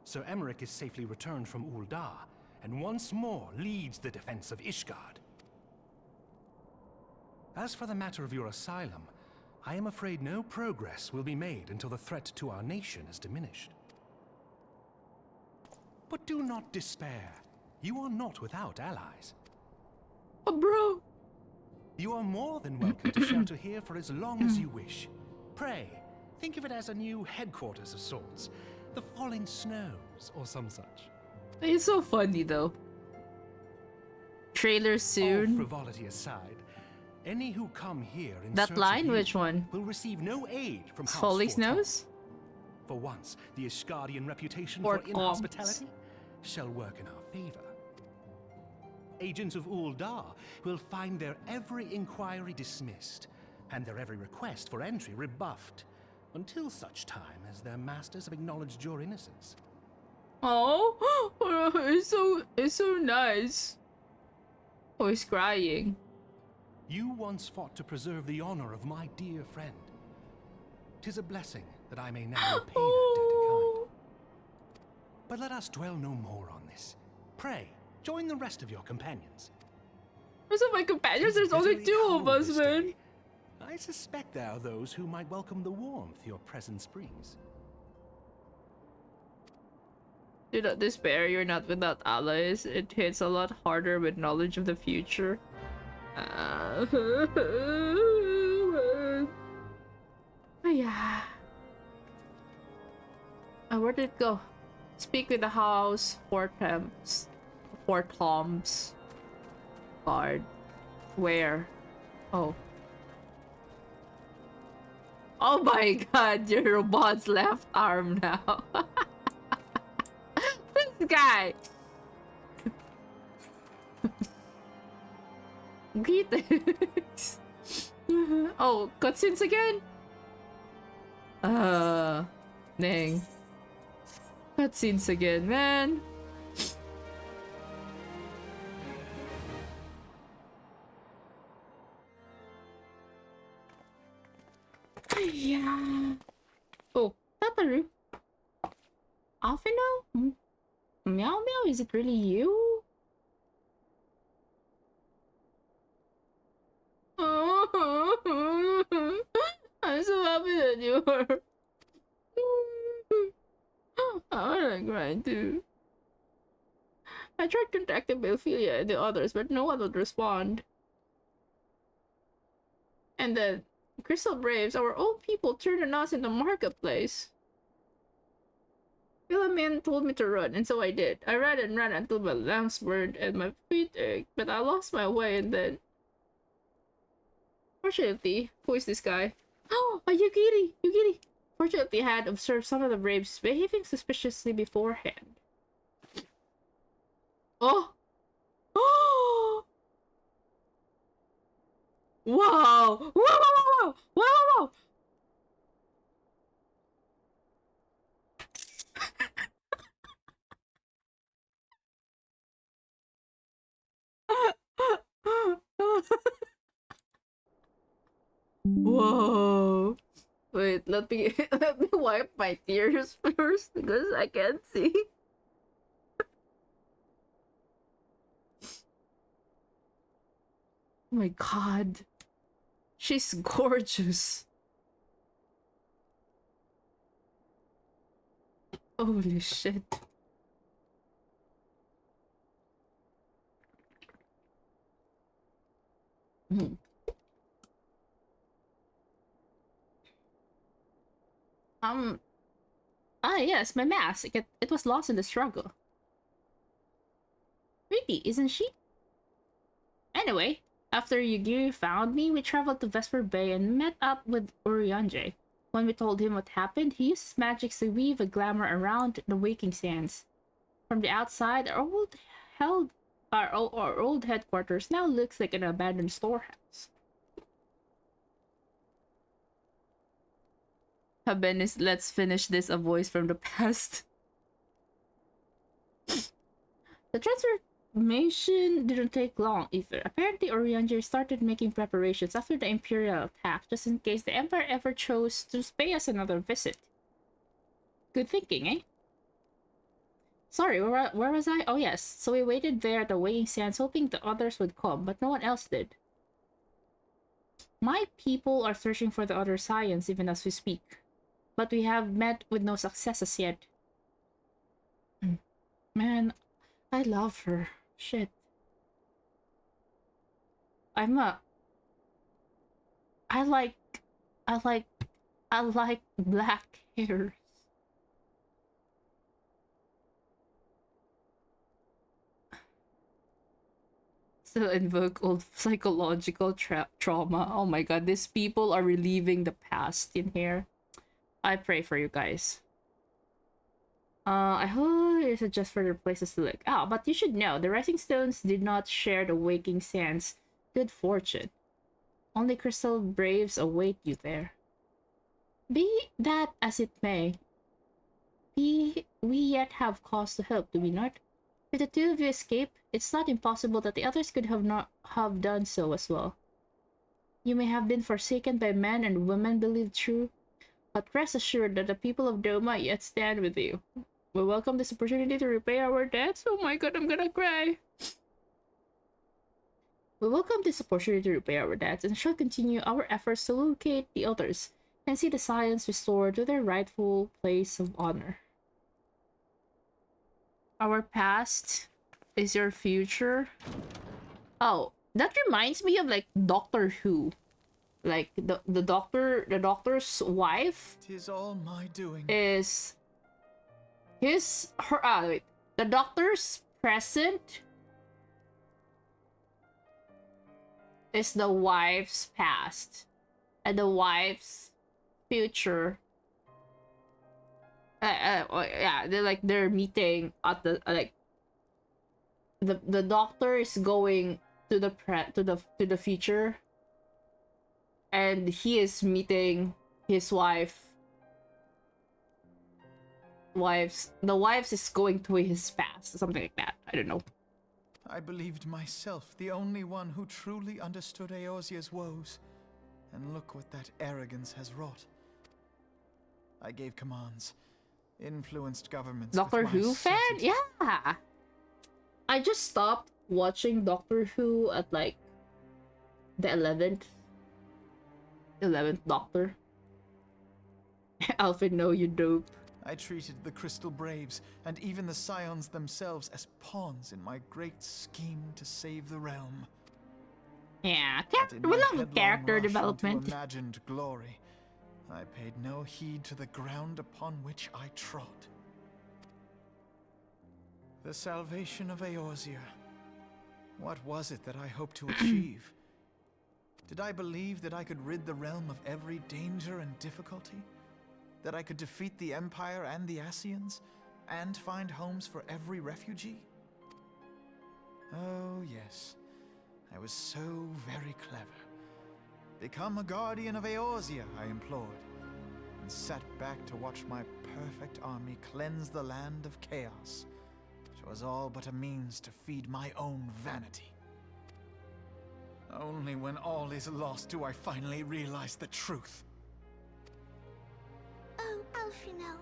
Sir Emmerich is safely returned from Ul'dah, and once more leads the defense of Ishgard. As for the matter of your asylum, I am afraid no progress will be made until the threat to our nation is diminished. But do not despair. You are not without allies. Oh, bro! You are more than welcome to shelter here for as long as you wish. Pray, think of it as a new headquarters of sorts. The falling snows, or some such. It's so funny, though. Trailer soon. All frivolity aside, any who come here in That search line? of you Which one? will receive no aid from House Falling Fortune. Snows? For once, the Ishgardian reputation Or for inhospitality shall work in our favor. Agents of Ul'dah will find their every inquiry dismissed, and their every request for entry rebuffed, until such time as their masters have acknowledged your innocence. Oh, it's so nice. Oh, he's crying. You once fought to preserve the honor of my dear friend. 'Tis a blessing that I may now repay that debt in kind. But let us dwell no more on this. Pray, join the rest of your companions. Most of my companions, there's only two of us, man. I suspect there are those who might welcome the warmth your presence brings. Do not despair, you're not without allies. It hits a lot harder with knowledge of the future. Yeah. Where did it go? Speak with the house Fort Toms guard. Where? Oh. Oh my god, your robot's left arm now. This guy. Greetings. Oh, cutscenes again? Dang. Cutscenes again, man. Yeah. Oh, Tataru. Alfino? Meow Meow, is it really you? I'm so happy that you are. I wanna cry too. I tried contacting Ophelia and the others, but no one would respond. And then Crystal Braves, our own people, turned on us in the marketplace. Philomene told me to run, and so I did. I ran and ran until my lungs burned and my feet ached, but I lost my way and then... Fortunately, who is this guy? Oh, a Yugiri! Yugiri! Fortunately, I had observed some of the Braves behaving suspiciously beforehand. Oh! Oh! Wow! Wow! Wow! Wow! Wow! Wow! Whoa! Wait, let me let me wipe my tears first because I can't see. Oh my god. She's gorgeous. Holy shit. Hmm. Yes, my mask. It was lost in the struggle. Pretty, isn't she? Anyway, after Yugiri found me, we traveled to Vesper Bay and met up with Urianger. When we told him what happened, he used his magic to weave a glamour around the waking sands. From the outside, our old headquarters now looks like an abandoned storehouse. Habenis, let's finish this, a voice from the past. The transformation didn't take long either. Apparently, Urianger started making preparations after the Imperial attack, just in case the Empire ever chose to pay us another visit. Good thinking, eh? Sorry, where was I? Oh yes, so we waited there at the Weighing Sands hoping the others would come, but no one else did. My people are searching for the other science even as we speak, but we have met with no successes yet. Man, I love her. Shit. I like black hair. Still invoke old psychological trauma. Oh my god, these people are reliving the past in here. I pray for you guys. I hope it's just further places to look. Ah, but you should know, the Rising Stones did not share the Waking Sands' good fortune. Only Crystal Braves await you there. Be that as it may, we yet have cause to hope, do we not? If the two of you escape, it's not impossible that the others could not have done so as well. You may have been forsaken by men and women believed true, but rest assured that the people of Doma yet stand with you. We welcome this opportunity to repay our debts. Oh my god, I'm gonna cry. We welcome this opportunity to repay our debts and shall continue our efforts to locate the others and see the science restored to their rightful place of honor. Our past is your future. Oh, that reminds me of like Doctor Who. Like the doctor's wife 'Tis all my doing. is wait, the doctor's present is the wife's past, and the wife's future. Yeah, they're meeting at the the doctor is going to the future, and he is meeting his the wife's is going to his past, something like that. I don't know. I believed myself the only one who truly understood Eorzea's woes, and look what that arrogance has wrought. I gave commands, influenced governments. Doctor Who fan? Yeah. I just stopped watching Doctor Who at like the 11th Doctor. Alfred, no, you dope. I treated the Crystal Braves and even the Scions themselves as pawns in my great scheme to save the realm. Yeah, we love character development. Imagined glory, I paid no heed to the ground upon which I trod. The salvation of Eorzea. What was it that I hoped to achieve? Did I believe that I could rid the realm of every danger and difficulty? That I could defeat the Empire and the Ascians, and find homes for every refugee? Oh, yes. I was so very clever. Become a guardian of Eorzea, I implored, and sat back to watch my perfect army cleanse the land of chaos, which was all but a means to feed my own vanity. Only when all is lost do I finally realize the truth. Oh, Alfino.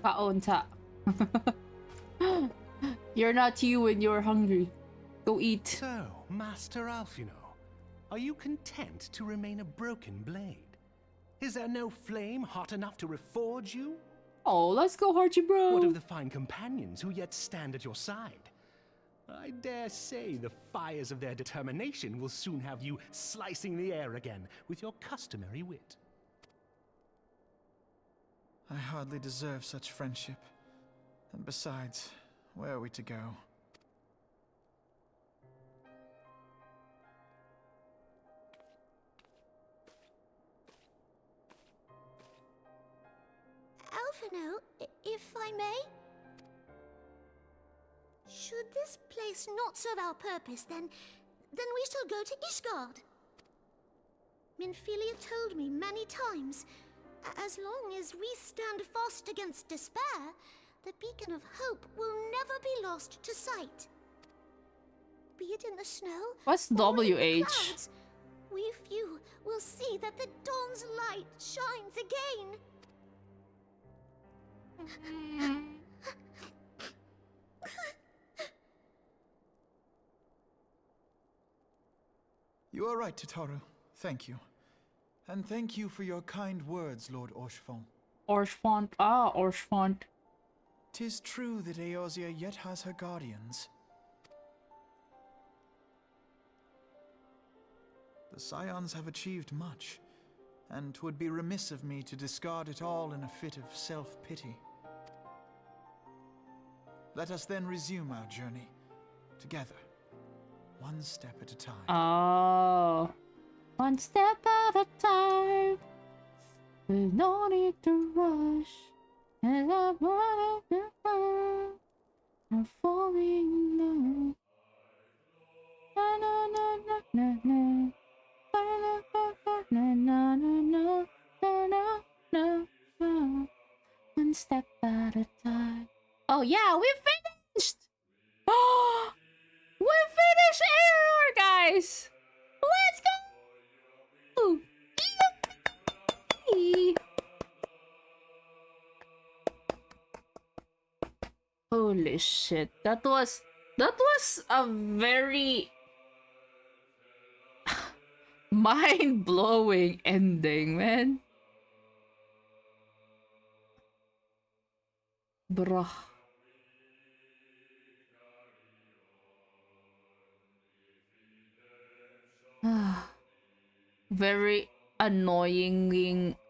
Kaonta. You're not you when you're hungry. Go eat. So, Master Alfino, are you content to remain a broken blade? Is there no flame hot enough to reforge you? Oh, let's go, Archie, bro. What of the fine companions who yet stand at your side? I dare say the fires of their determination will soon have you slicing the air again with your customary wit. I hardly deserve such friendship. And besides, where are we to go? Alfino, if I may? Should this place not serve our purpose, then we shall go to Ishgard. Minfilia told me many times, as long as we stand fast against despair, the beacon of hope will never be lost to sight. Be it in the snow, what's or in the WH? clouds, we few will see that the dawn's light shines again. You are right, Tataru. Thank you. And thank you for your kind words, Lord Orchefont. Orchefont. Ah, Orchefont. 'Tis true that Eorzea yet has her guardians. The Scions have achieved much, and 'twould be remiss of me to discard it all in a fit of self-pity. Let us then resume our journey, together, one step at a time. Oh. One step at a time. There's no need to rush. And I'm falling in love. Na na na na na na. Na na na na na na na. One step at a time. Oh yeah, we finished! Oh, we finished Error, guys! Let's go! Yippee! Holy shit, that was a very mind-blowing ending, man. Bruh. Very annoying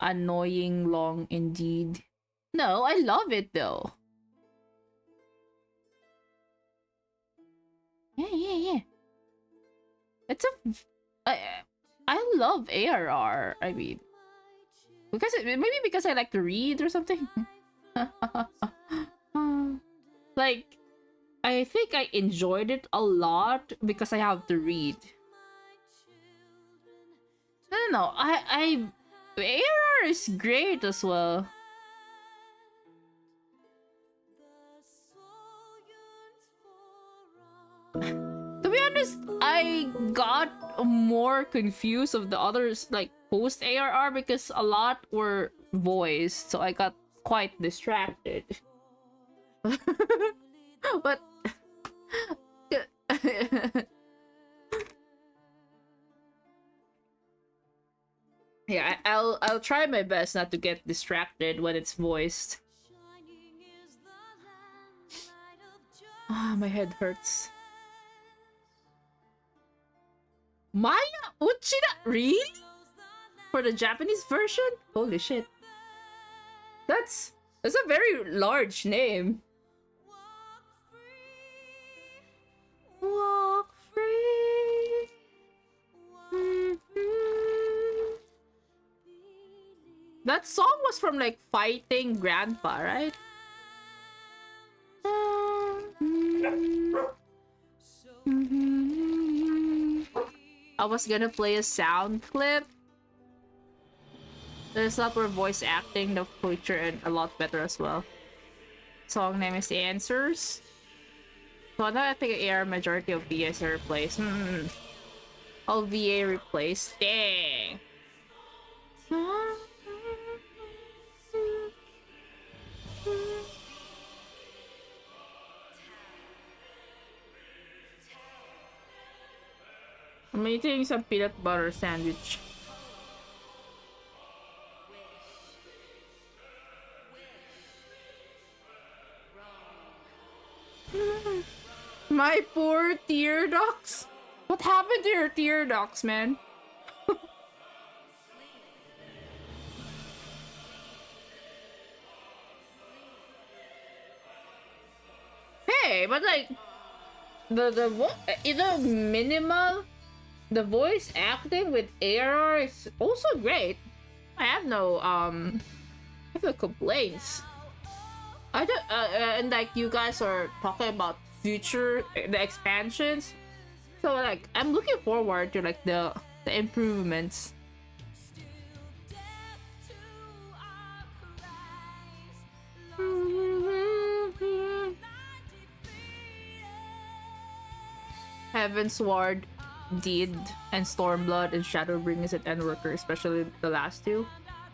long indeed. No, I love it though. Yeah. It's I love ARR. I mean, because maybe because I like to read or something. Like, I think I enjoyed it a lot because I have to read. I don't know. ARR is great as well. To be honest, I got more confused of the others, like post ARR, because a lot were voiced, so I got quite distracted. But yeah, I'll try my best not to get distracted when it's voiced. Ah, my head hurts. Maya Uchida? Really? For the Japanese version? Holy shit. That's a very large name. Walk free. That song was from like Fighting Grandpa, right? I was gonna play a sound clip. There's a lot more voice acting, the feature, and a lot better as well. Song name is The Answers. So now I think AR majority of VAs are replaced. All VA replaced. Dang. I'm eating some peanut butter sandwich. My poor tear ducts. What happened to your tear ducts, man? Hey, but like the minimal, the voice acting with ARR is also great. I have no complaints. I don't and like you guys are talking about future the expansions, so like I'm looking forward to like the improvements. Heavensward, Deed, and Stormblood and Shadowbringers and Endworker, especially the last two.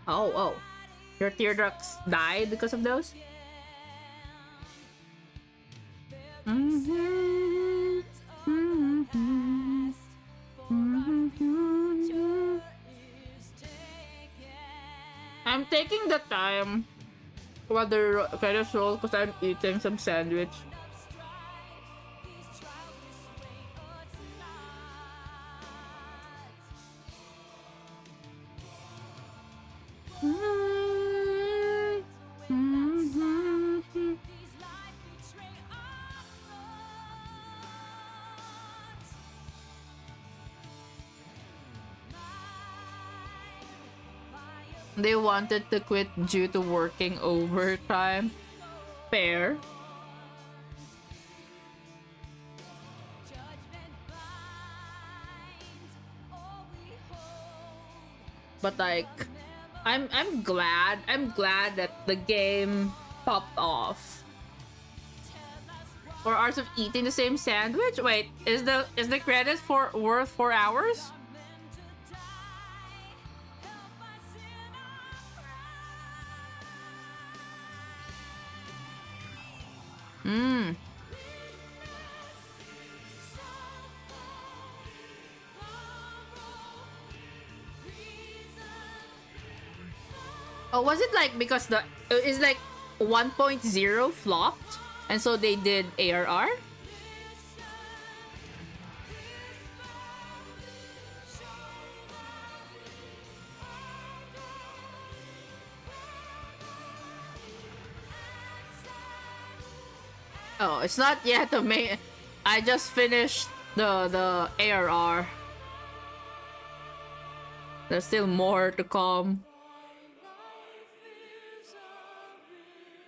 Oh. Your tear ducts died because of those? I'm taking the time while they're kind of roll because I'm eating some sandwich. They wanted to quit due to working overtime. Fair. But like, I'm glad that the game popped off. For hours of eating the same sandwich? Wait, is the credit worth 4 hours? Oh, was it like because it's like 1.0 flopped and so they did ARR? Oh, it's not yet the main. I just finished the ARR. There's still more to come.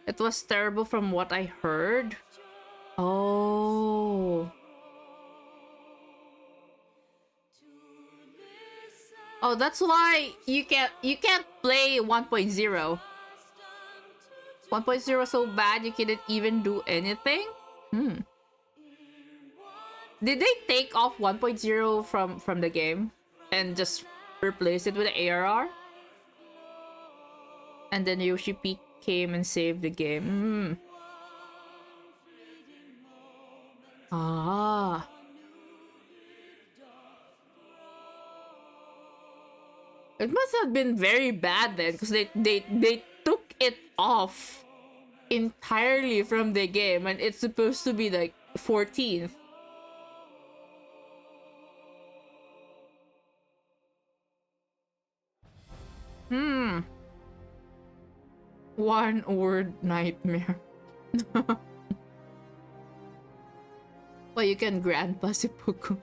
It was terrible from what I heard. Oh. Oh, that's why you can't play 1.0. 1.0 so bad you couldn't even do anything? Did they take off 1.0 from the game and just replace it with the ARR? And then Yoshi P came and saved the game. Ah. It must have been very bad then, because they took it off entirely from the game, and it's supposed to be like 14th. One word nightmare. Well, you can grandpa seppuku.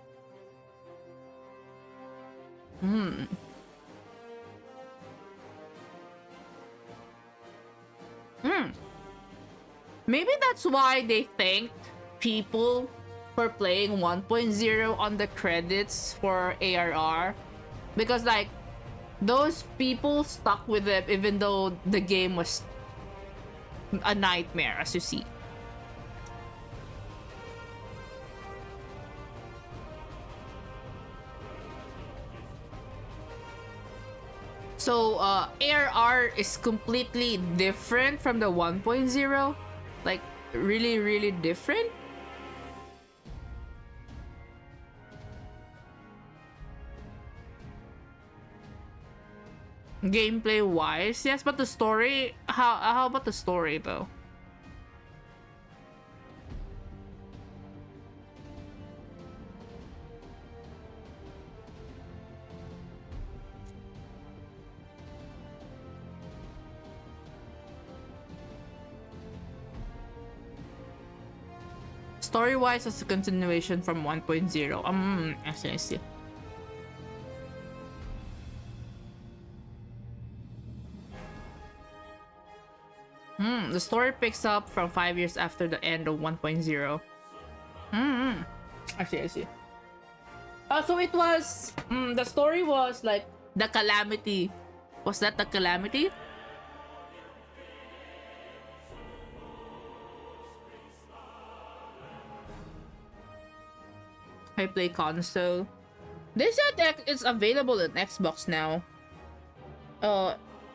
Maybe that's why they thanked people for playing 1.0 on the credits for ARR. Because like, those people stuck with it even though the game was a nightmare, as you see. So, ARR is completely different from the 1.0? Like, really, really different? Gameplay wise, yes, but the story, how about the story though? Story wise, it's a continuation from 1.0. I see. The story picks up from 5 years after the end of 1.0. I see. So it was, the story was like the calamity. Was that the calamity? I play console. They said that it's available on Xbox now.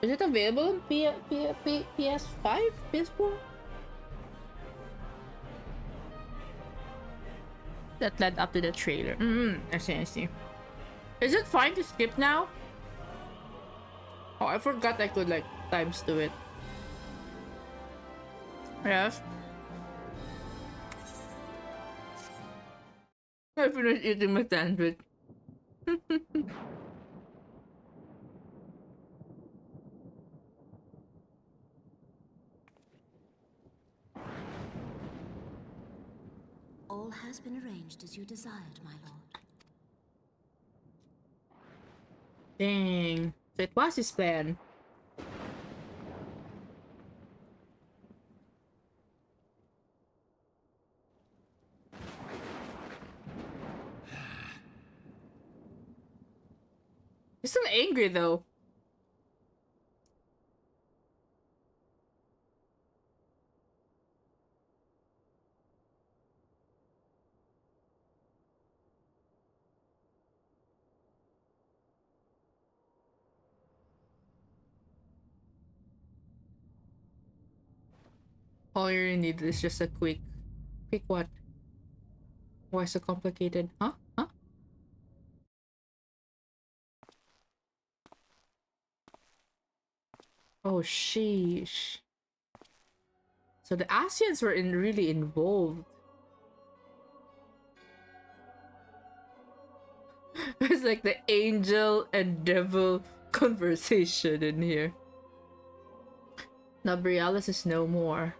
Is it available on PS5? PS4? That led up to the trailer. I see. Is it fine to skip now? Oh, I forgot I could like times do it. Yes. I finished eating my sandwich. All has been arranged as you desired, my lord. Dang. So it was his plan. He's still angry though. All you need is just a quick what? Why so complicated? Huh? Oh, sheesh. So the Asians were really involved. It's like the angel and devil conversation in here. Nabrialis is no more.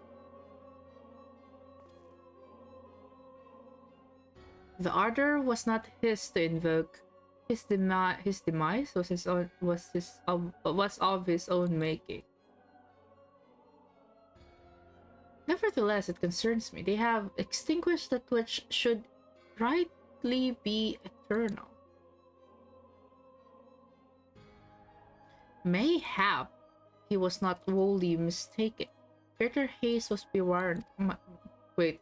The order was not his to invoke. His demise was was of his own making. Nevertheless, it concerns me. They have extinguished that which should rightly be eternal. Mayhap he was not wholly mistaken. Greater haste was bewildered. Wait.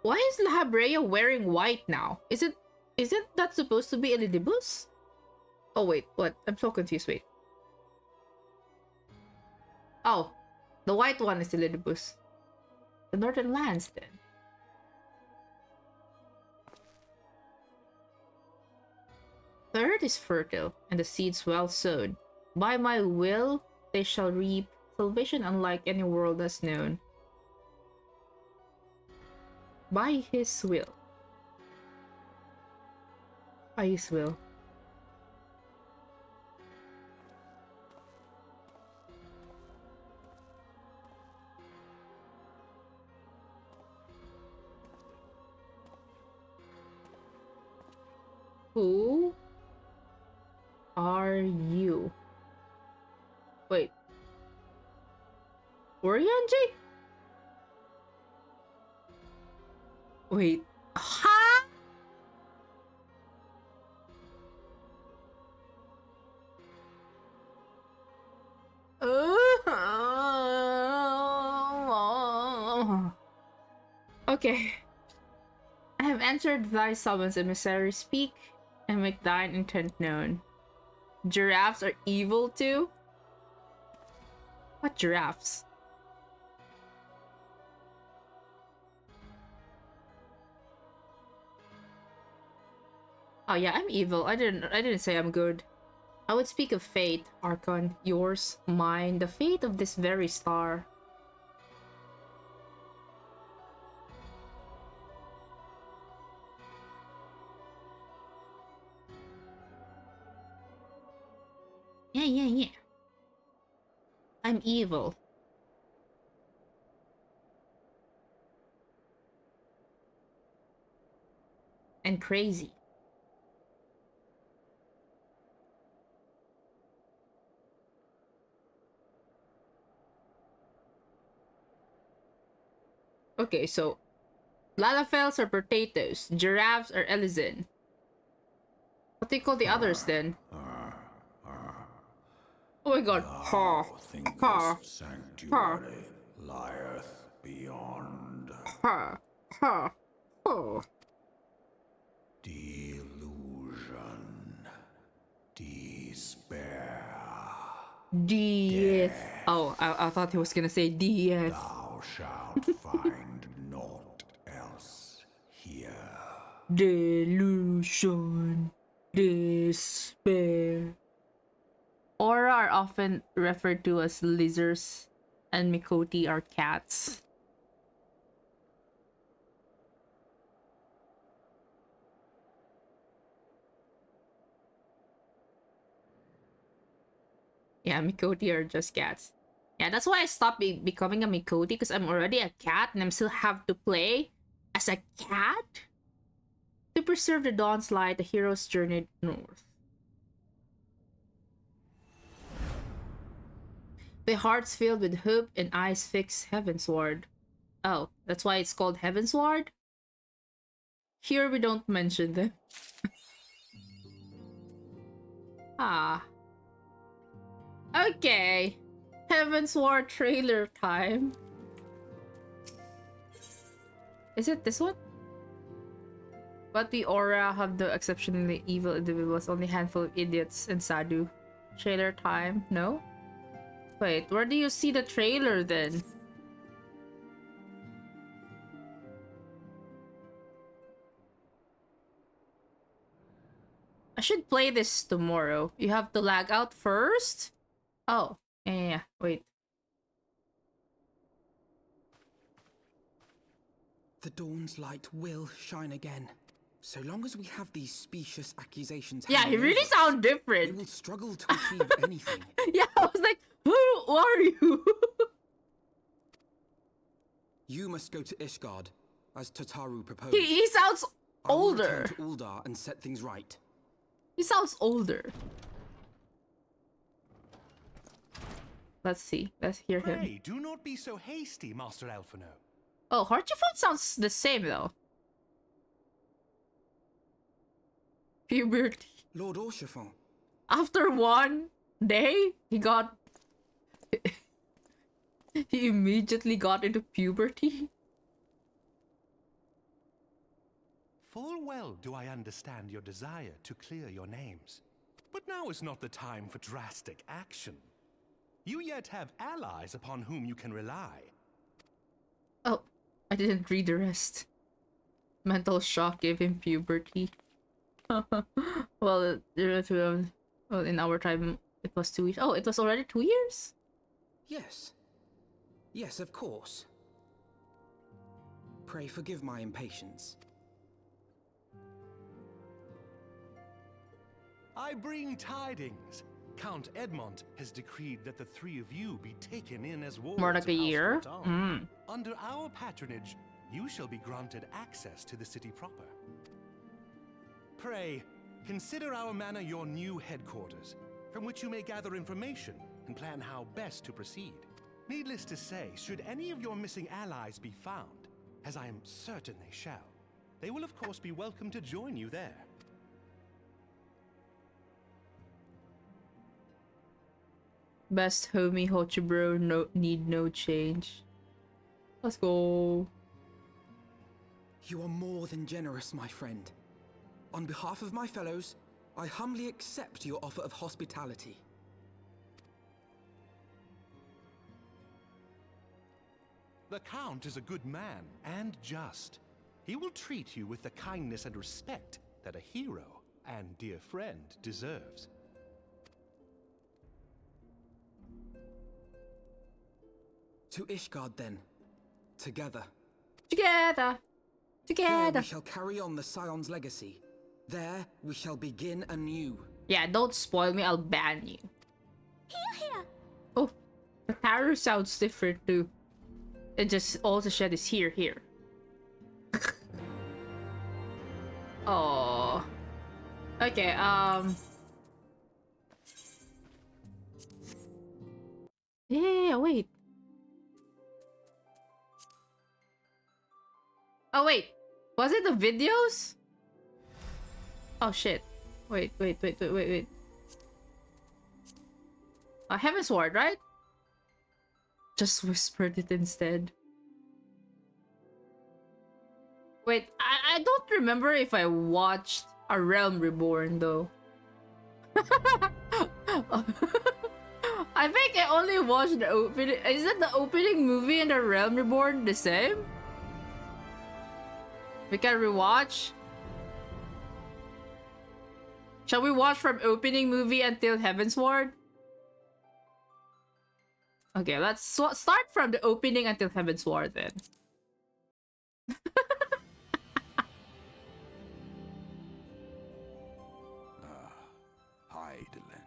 Why is La Habrea wearing white now? Isn't that supposed to be Elidibus? Oh wait, what? I'm so confused. Wait. Oh, the white one is Elidibus. The Northern Lands then. The earth is fertile, and the seeds well sown. By my will they shall reap salvation unlike any world has known. By his will. By his will. Who are you? Wait. Orianjay? Wait. Huh? Okay. I have entered thy summons, emissary. Speak and make thine intent known. Giraffes are evil too? What giraffes? Oh yeah, I'm evil. I didn't say I'm good. I would speak of fate, Archon. Yours, mine, the fate of this very star. Yeah. I'm evil. And crazy. Okay, so Lalafels are potatoes, giraffes are Elysian. What do you call the others then? Oh my god. Ha. Ha. Ha. Lieth beyond. Ha. Ha. Ha. Delusion. Despair. Death. Oh, I thought he was gonna say death. Thou shalt find naught else here. Delusion. Despair. Aura are often referred to as lizards, and Mikoti are cats. Yeah, Mikoti are just cats. Yeah, that's why I stopped becoming a Mikoti, because I'm already a cat and I'm still have to play as a cat? To preserve the dawn's light, the heroes journeyed north. The hearts filled with hope and eyes fixed Heavensward. Oh, that's why it's called Heavensward? Here we don't mention them. Ah. Okay. Heavensward trailer time. Is it this one? But the aura have the exceptionally evil individuals, only handful of idiots and sadhu. Trailer time? No? Wait, where do you see the trailer then? I should play this tomorrow. You have to lag out first? Oh, yeah. Wait. The dawn's light will shine again. So long as we have these specious accusations. Yeah, he really sound different. We will struggle to achieve anything. Yeah, I was like, who are you? You must go to Ishgard. as Tataru proposed. He sounds older. I will return to Uldar and set things right. He sounds older. Let's see. Let's hear him. Pray, do not be so hasty, Master Alphino. Oh, Harchiphone sounds the same though. Puberty. Lord Orchiphon. After one day, he immediately got into puberty. Full well do I understand your desire to clear your names. But now is not the time for drastic action. You yet have allies upon whom you can rely. Oh, I didn't read the rest. Mental shock gave him puberty. Well, in our time, it was 2 years. Oh, it was already 2 years? Yes. Yes, of course. Pray forgive my impatience. I bring tidings. Count Edmond has decreed that the three of you be taken in as wards More like a of House year? Rotan. Under our patronage, you shall be granted access to the city proper. Pray, consider our manor your new headquarters, from which you may gather information and plan how best to proceed. Needless to say, should any of your missing allies be found, as I am certain they shall, they will of course be welcome to join you there. Best homie Hochibro, need no change. Let's go. You are more than generous, my friend. On behalf of my fellows, I humbly accept your offer of hospitality. The Count is a good man and just. He will treat you with the kindness and respect that a hero and dear friend deserves. To Ishgard, then. Together. Together. There we shall carry on the Scion's legacy. There we shall begin anew. Yeah, don't spoil me, I'll ban you. Here. Oh, the Taru sounds different too. It just also shed is here. Oh. Okay, Yeah, wait. Oh, wait. Was it the videos? Oh, shit. Wait. Heavensward, right? Just whispered it instead. Wait, I don't remember if I watched A Realm Reborn, though. I think I only watched the opening. Is it the opening movie and The Realm Reborn the same? We can rewatch. Shall we watch from opening movie until Heavensward? Okay, let's start from the opening until Heavensward then.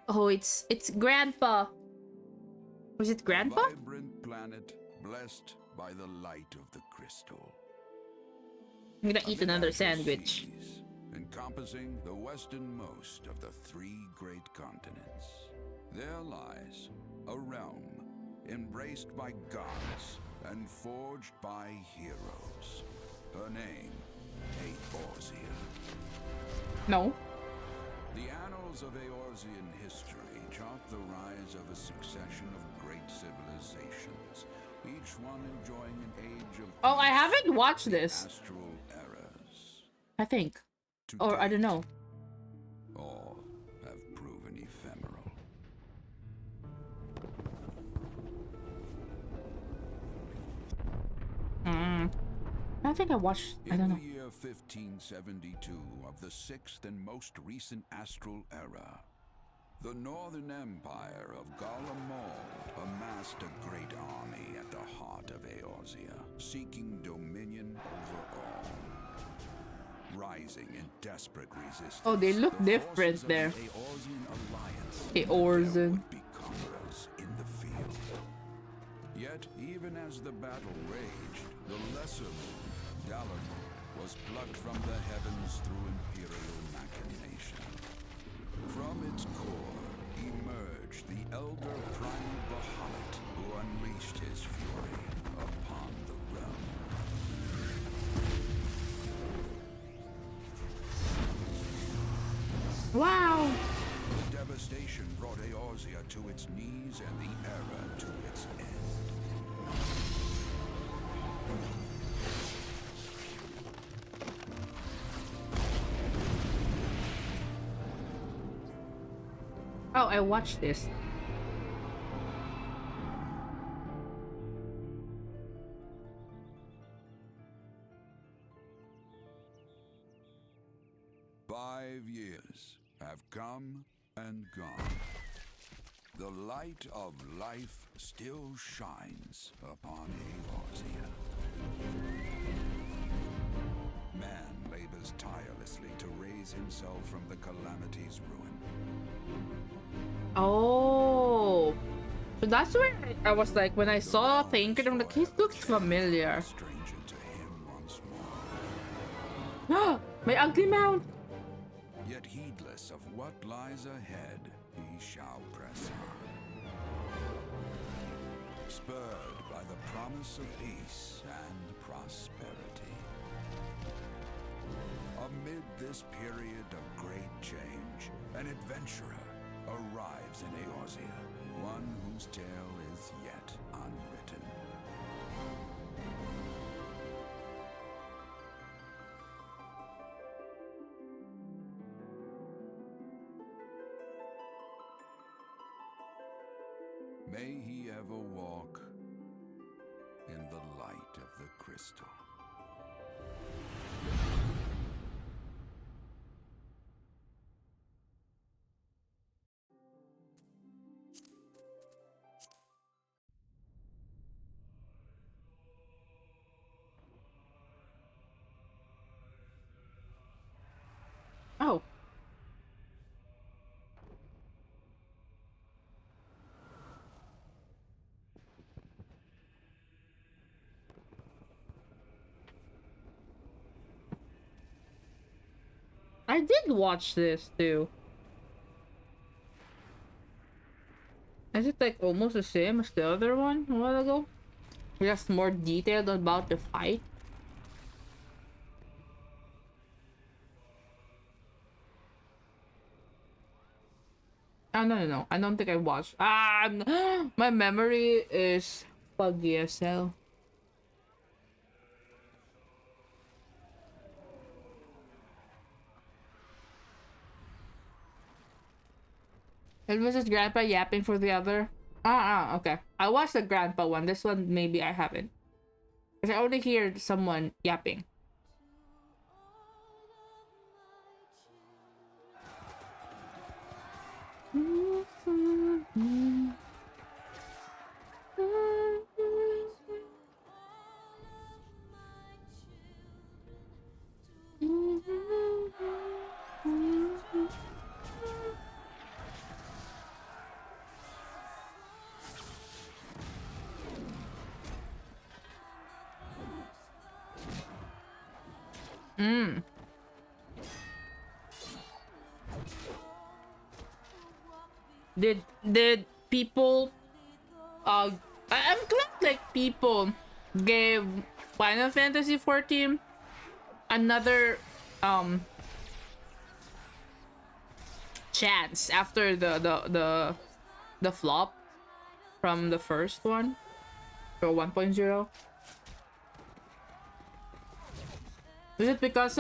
Oh, it's Grandpa. Was it Grandpa? Vibrant planet blessed by the light of the crystal. I'm gonna eat another sandwich. Encompassing the westernmost of the 3 great continents. There lies a realm embraced by gods and forged by heroes. Her name, Eorzea. No. The annals of Eorzean history chart the rise of a succession of great civilizations, each one enjoying an age of Oh, I haven't watched this. astral eras. I think. Or I don't know. All have proven ephemeral. I think I watched. I don't know. In the year 1572 of the 6th and most recent astral era, the Northern Empire of Garlemald amassed a great army at the heart of Eorzea, seeking dominion over all. Rising in desperate resistance. Oh, they look different there. Eorzean. Conquerors in the field. Yet, even as the battle raged, the lesser moon, Dalamud was plucked from the heavens through imperial machination. From its core emerged the elder primal Bahamut, who unleashed his fury upon the realm. Wow! The devastation brought Eorzea to its knees and the era to its end. Oh, I watched this. Years have come and gone. The light of life still shines upon Eorzea. Man labors tirelessly to raise himself from the calamity's ruin. Oh, so that's where I was like, when I saw Thinker, I'm like, he looks familiar. Stranger to him once more. My ugly mount. Yet heedless of what lies ahead, he shall press on. Spurred by the promise of peace and prosperity. Amid this period of great change, an adventurer arrives in Eorzea, one whose tale is yet unwritten. May he ever walk in the light of the crystal. Oh. I did watch this too. Is it like almost the same as the other one a while ago? Just more detailed about the fight? Oh, no. I don't think I watched. My memory is fuzzy as hell. It was his grandpa yapping for the other. Okay. I watched the grandpa one. This one, maybe I haven't. Because I only hear someone yapping. Did people I'm glad like people gave Final Fantasy 14 another chance after the flop from the first one or 1.0. Is it because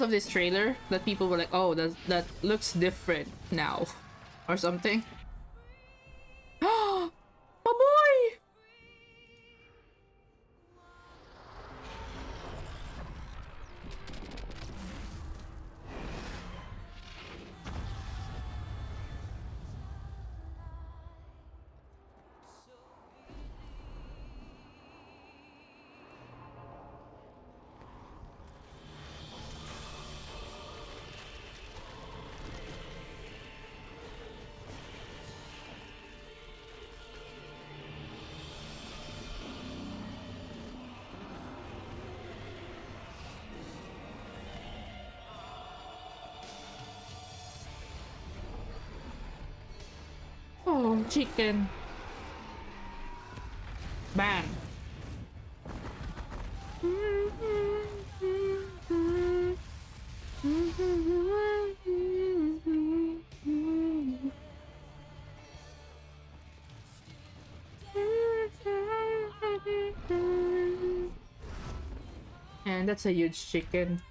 of this trailer that people were like, oh, that looks different now or something? Oh boy! Oh, chicken. Bang. And that's a huge chicken.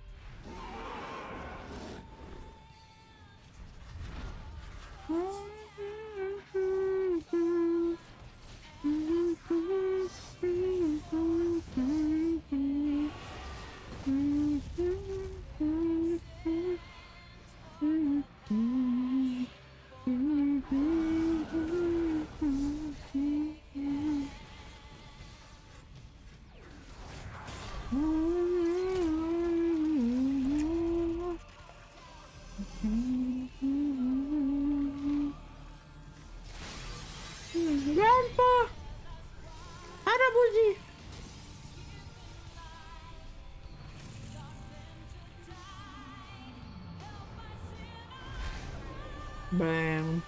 Grandpa! Harabuji! Bam.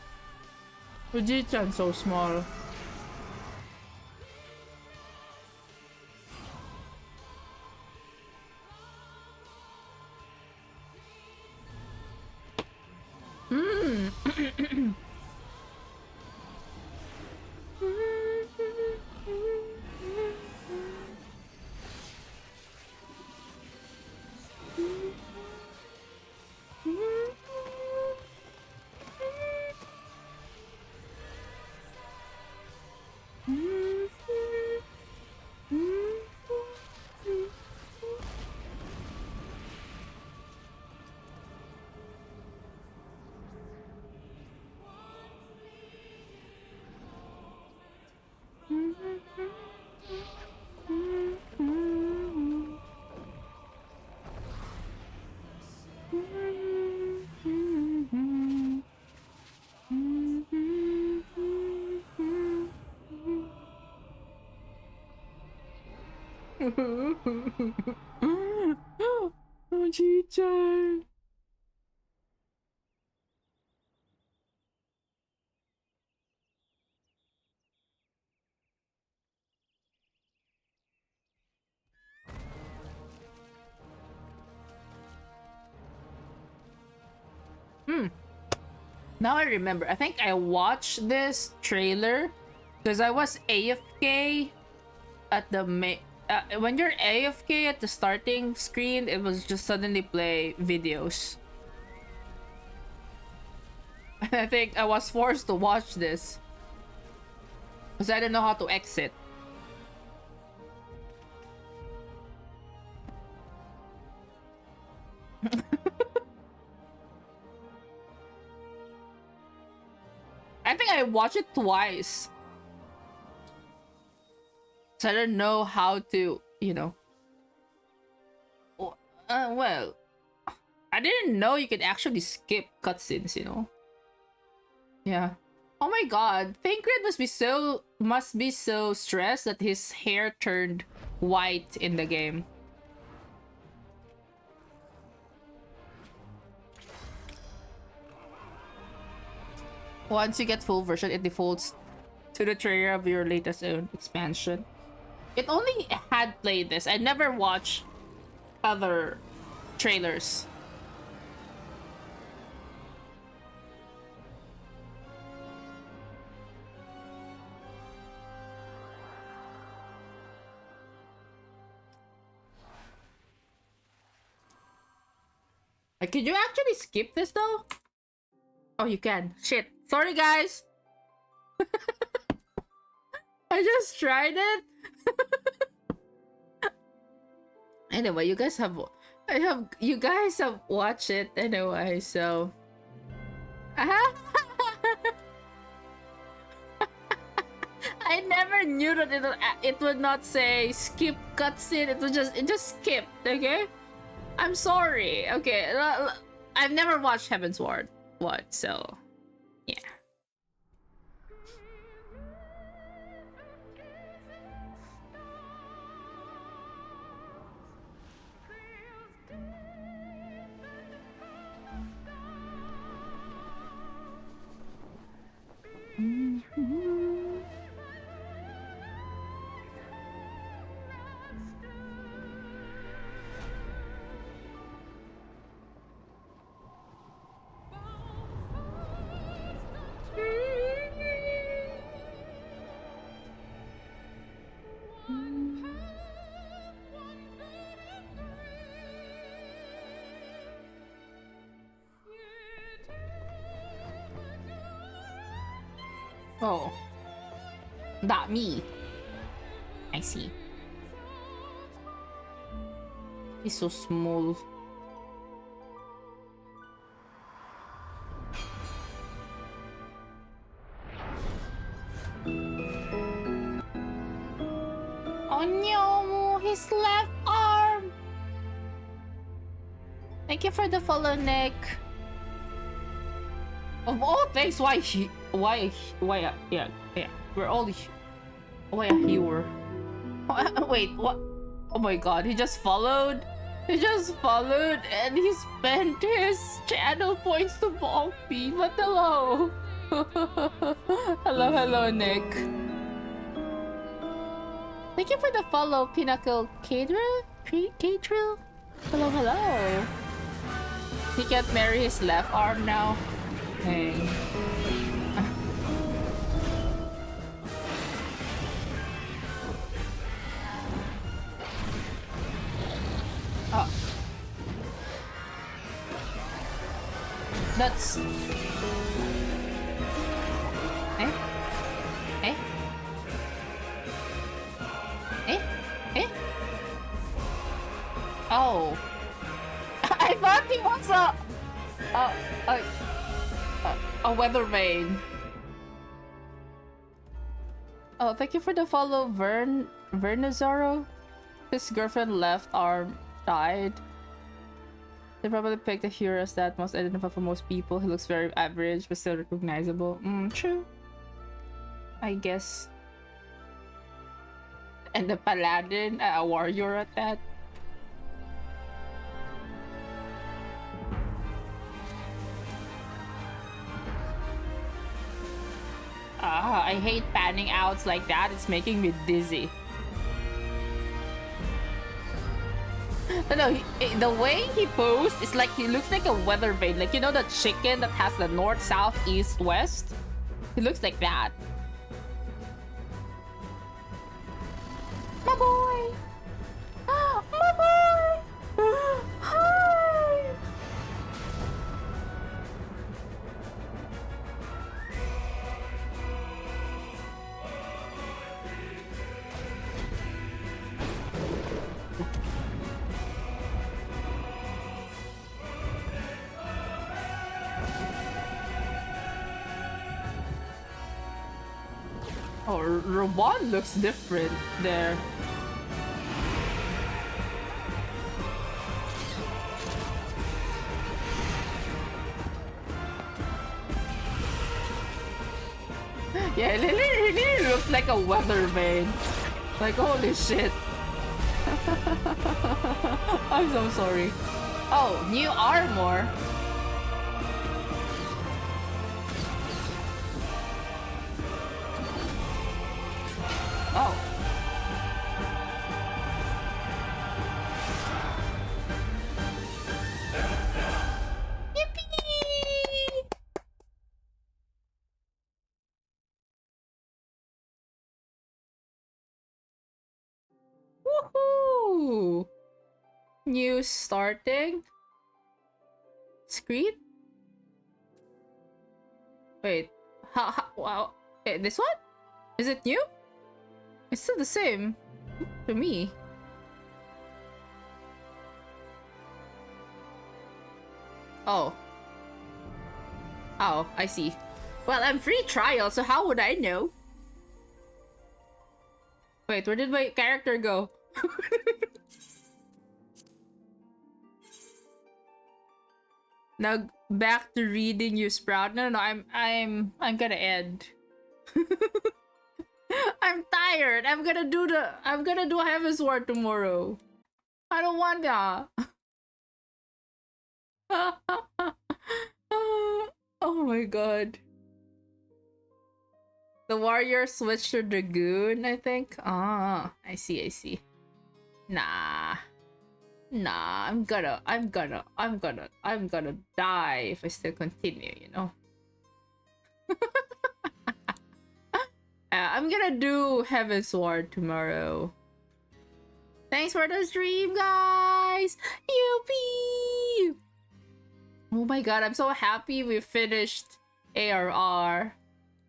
Fuji-chan so small. Fuji-chan. Now I remember. I think I watched this trailer because I was AFK at the when you're AFK at the starting screen, it was just suddenly play videos. And I think I was forced to watch this because I didn't know how to exit. I think I watched it twice. So I don't know how to, you know. Well, I didn't know you could actually skip cutscenes, you know. Yeah. Oh my god, Thancred must be so stressed that his hair turned white in the game. Once you get full version, it defaults to the trailer of your latest own expansion. It only had played this. I never watched other trailers. Could you actually skip this though? Oh, you can. Shit. Sorry, guys. I just tried it. Anyway, you guys have watched it anyway, so I never knew that it would not say skip cutscene. It just skipped. Okay, I'm sorry. Okay, I've never watched Heavensward. So yeah. Oh. Not me. I see. He's so small. Oh no, his left arm. Thank you for the follow, Nick. Of all things, yeah, we're all why a hero? Wait, what? Oh my god, he just followed? He just followed and he spent his channel points to bonk me, but hello. hello, Nick. Thank you for the follow, Pinnacle Cadrill? Hello. He can't marry his left arm now. Hey. Oh. That's... Eh? Oh. I thought he was a weather vane. Oh, thank you for the follow, Vernazaro. His girlfriend left arm died. They probably picked the heroes that most identify for most people. He looks very average but still recognizable. True. I guess. And the paladin, a warrior at that. I hate panning outs like that. It's making me dizzy. No, the way he posed is like he looks like a weather vane. Like, you know the chicken that has the north, south, east, west? He looks like that. My boy! My boy! Hi! Oh, Roban looks different there. Yeah, it really looks like a weather vane. Like, holy shit. I'm so sorry. Oh, new armor. Oh. Yippee! Woohoo! New starting screen? Wait, wow. Hey, this one? Is it new? It's still the same to me. Oh. Oh, I see. Well, I'm free trial, so how would I know? Wait, where did my character go? Now back to reading you, Sprout. No, I'm gonna end. I'm tired. I'm gonna do Heavensward tomorrow. I don't wanna. Oh my god. The warrior switched to Dragoon, I think. Ah, I see. Nah, I'm gonna die if I still continue, you know. I'm gonna do Heavensward tomorrow. Thanks for the stream, guys! Yuppie! Oh my god, I'm so happy we finished ARR.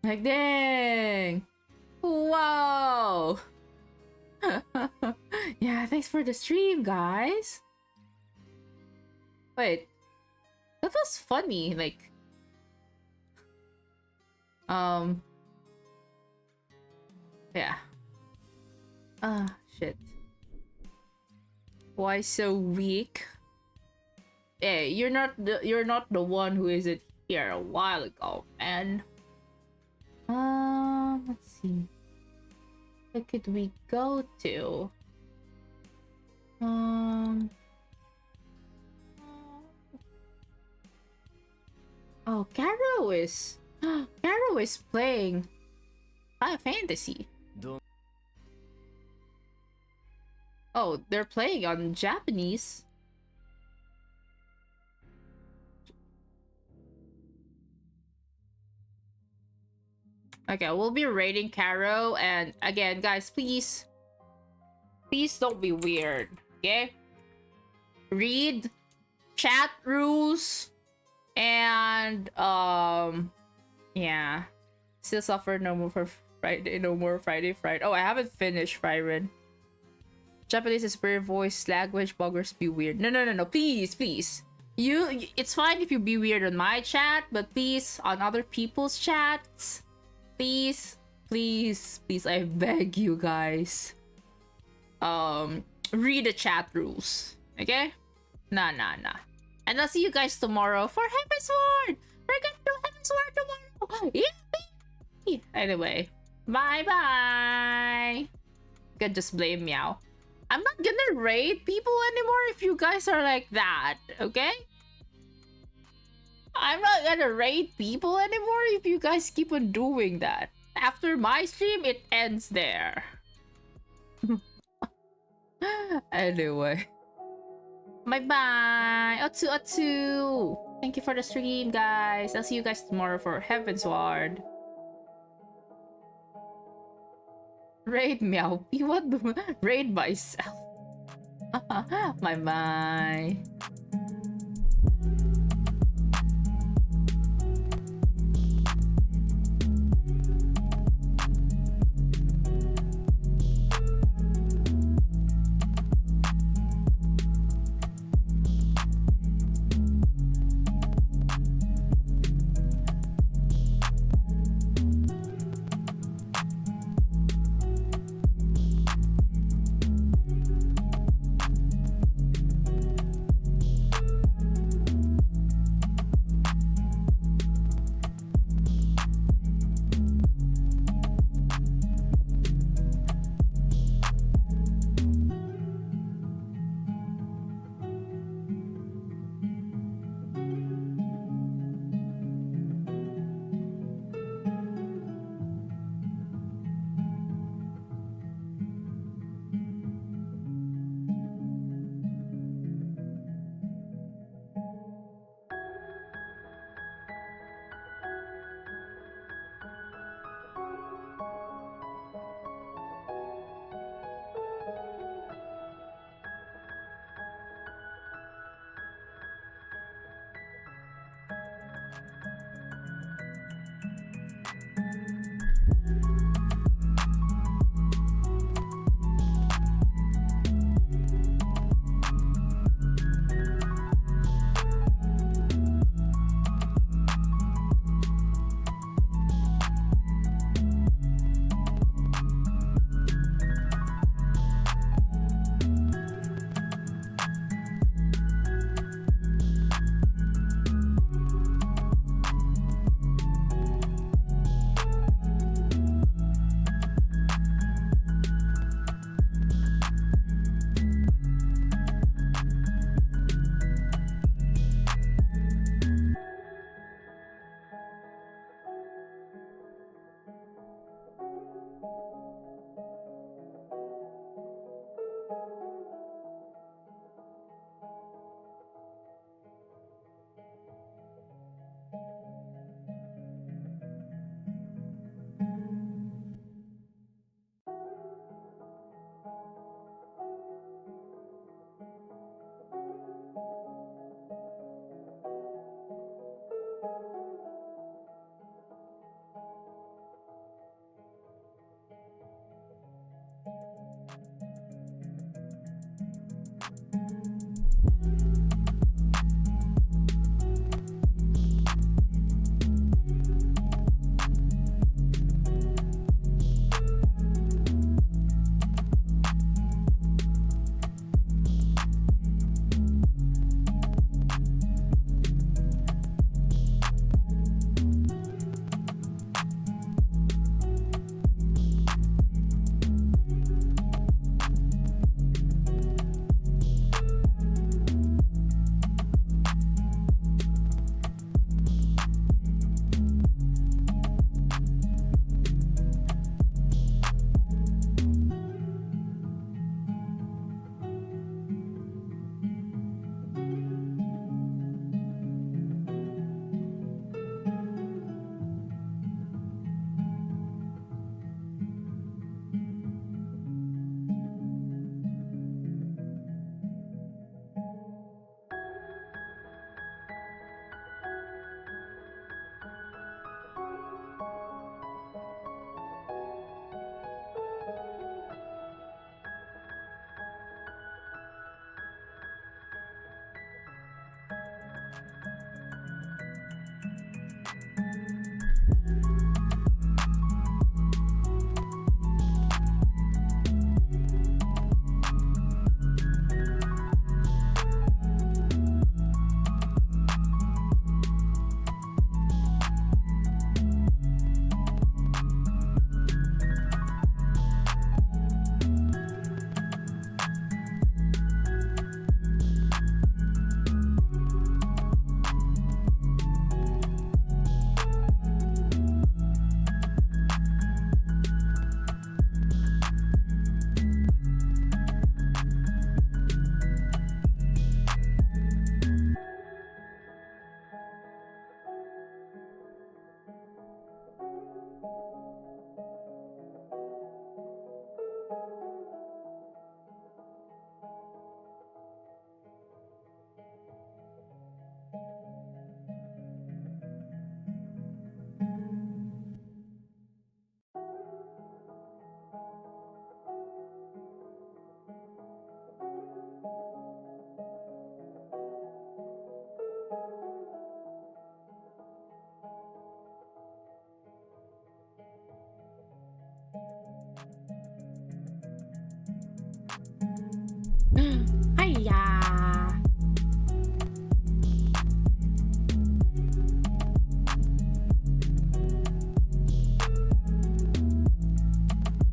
Like, dang. Whoa. Yeah, thanks for the stream, guys. Wait. That was funny, like... Yeah. Shit. Why so weak? Hey, you're not the one who isn't here a while ago, man. Let's see. Where could we go to? Oh, Caro is playing Final Fantasy. Oh, they're playing on Japanese. Okay, we'll be raiding Caro, and again, guys, please don't be weird, okay? Read chat rules, and yeah. Still suffer no more for Friday, no more Friday. Oh, I haven't finished Friren. Japanese is very voice language, buggers be weird. No, please. It's fine if you be weird on my chat, but please, on other people's chats, please, I beg you guys. Read the chat rules, okay? Nah. And I'll see you guys tomorrow for Heavensward! We're gonna do Heavensward tomorrow! Yeah! Anyway, bye-bye! You can just blame Meow. I'm not gonna raid people anymore if you guys are like that, okay? I'm not gonna raid people anymore if you guys keep on doing that. After my stream, it ends there. Anyway. Bye-bye! Otsu! Thank you for the stream, guys. I'll see you guys tomorrow for Heavensward. Raid Meow. You want to raid myself? Bye-bye. Hiya!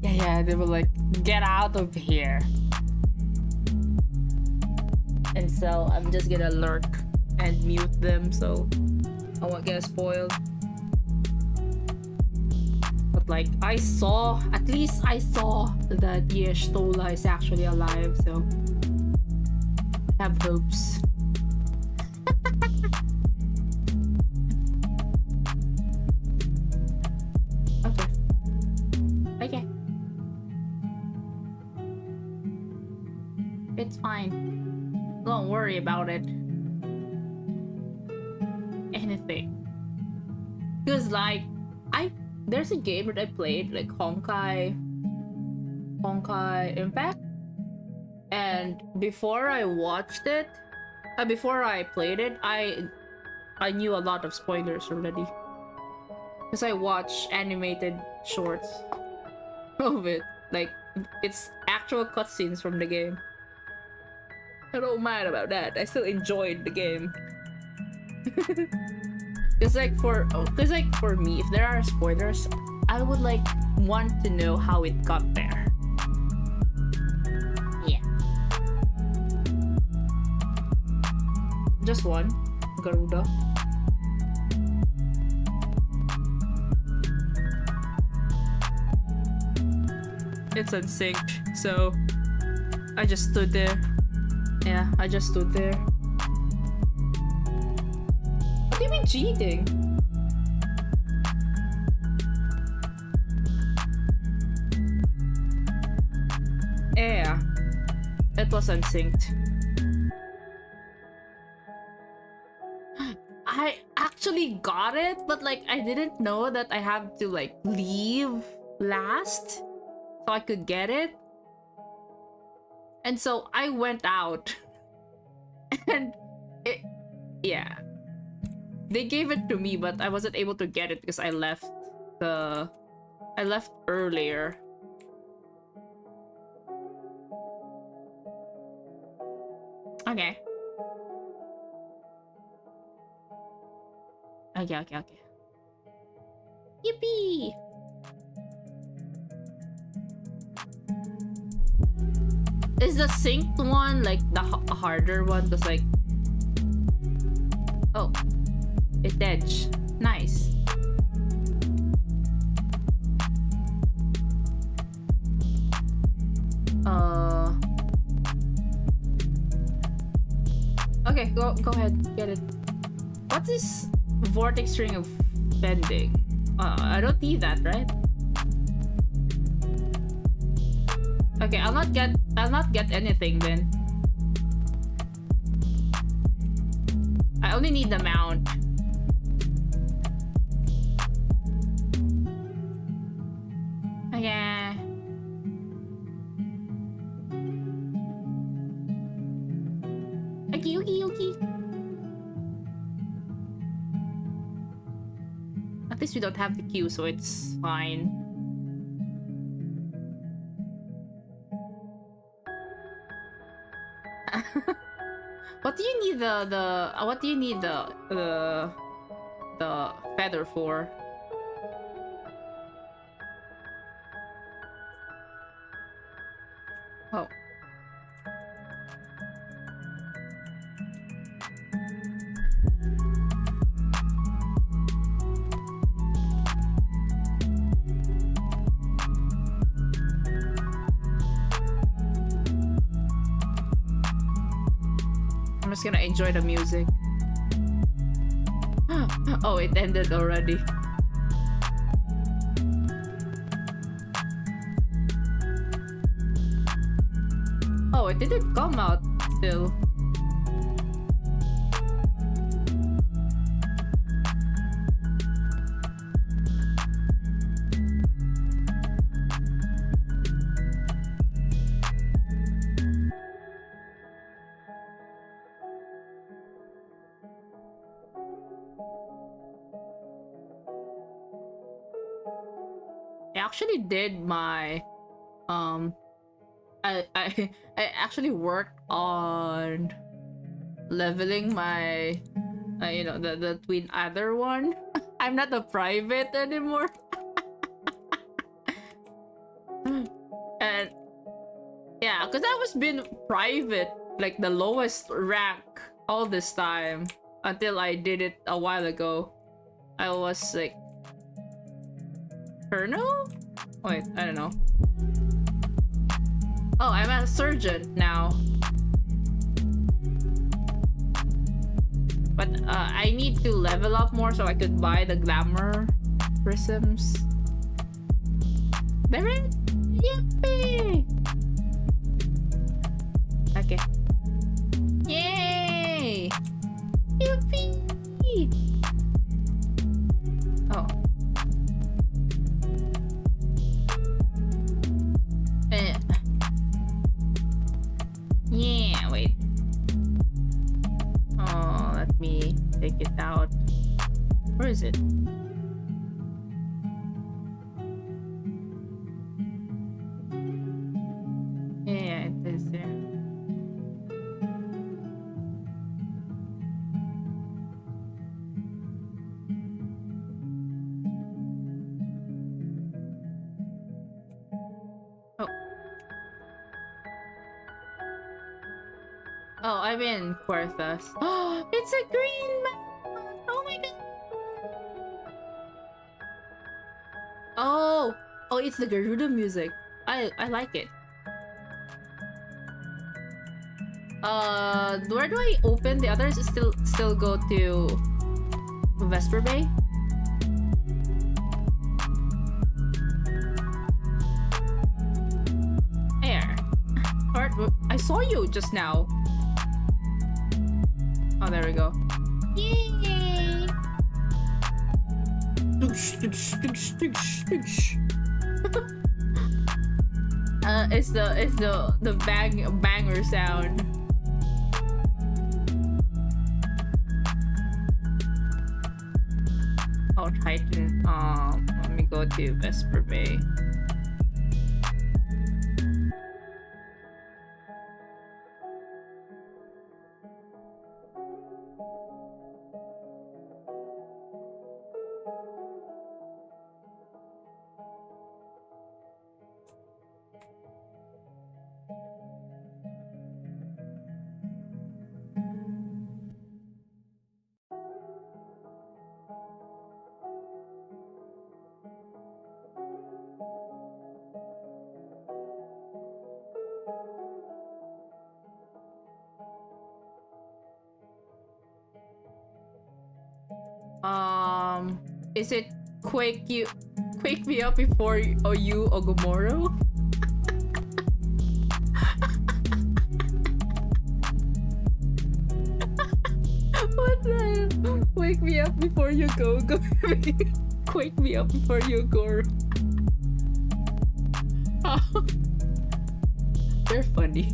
Yeah, they were like, get out of here. And so I'm just gonna lurk and mute them so I won't get spoiled. But like, at least I saw that Yeshtola is actually alive, so I have hopes. Okay. It's fine. Don't worry about it. Anything. Cause like, there's a game that I played, like Honkai Impact, and before I played it, I knew a lot of spoilers already, because I watched animated shorts of it. Like, it's actual cutscenes from the game. I don't mind about that. I still enjoyed the game. Cause like for me, if there are spoilers, I would like want to know how it got there. Yeah. Just one, Garuda. It's unsynced, so I just stood there. Yeah, I just stood there. What do you mean cheating? Yeah, it was unsynced. I actually got it, but like I didn't know that I have to like leave last so I could get it. And so I went out And yeah. They gave it to me, but I wasn't able to get it because I left earlier. Okay. Okay. Yippee! Is the synced one like the harder one? Cause like, oh, it edge. Nice. Okay, go ahead, get it. What's this vortex string of bending? I don't need that, right? Okay, I'll not get anything then. I only need the mount. Okay. Okay. At least we don't have the queue, so it's fine. What do you need the feather for? Oh. I'm just gonna enjoy the music. Oh, it ended already. Oh, it didn't come out still. I actually did my I actually worked on leveling my you know, the twin adder one. I'm not a private anymore. And yeah, because I was been private, like the lowest rank all this time until I did it a while ago. I was like Colonel? Wait, I don't know. Oh, I'm a surgeon now. But I need to level up more so I could buy the glamour prisms. They're in? Yippee! Okay. Yay! Yippee! Oh. Yeah, wait. Oh, let me take it out. Where is it? Yeah, it is there. Oh, I'm in Quarthus. Oh, it's a green man! Oh my god! Oh! Oh, it's the Garuda music. I like it. Where do I open the others? Still go to Vesper Bay? There. I saw you just now. Oh, there we go. Yay! It's the banger sound. Oh, Titan. Let me go to Vesper Bay. Is it quake me up before you Ogomoro? What the hell? Wake me up before you go. Quake me up before you go. Oh. They're funny.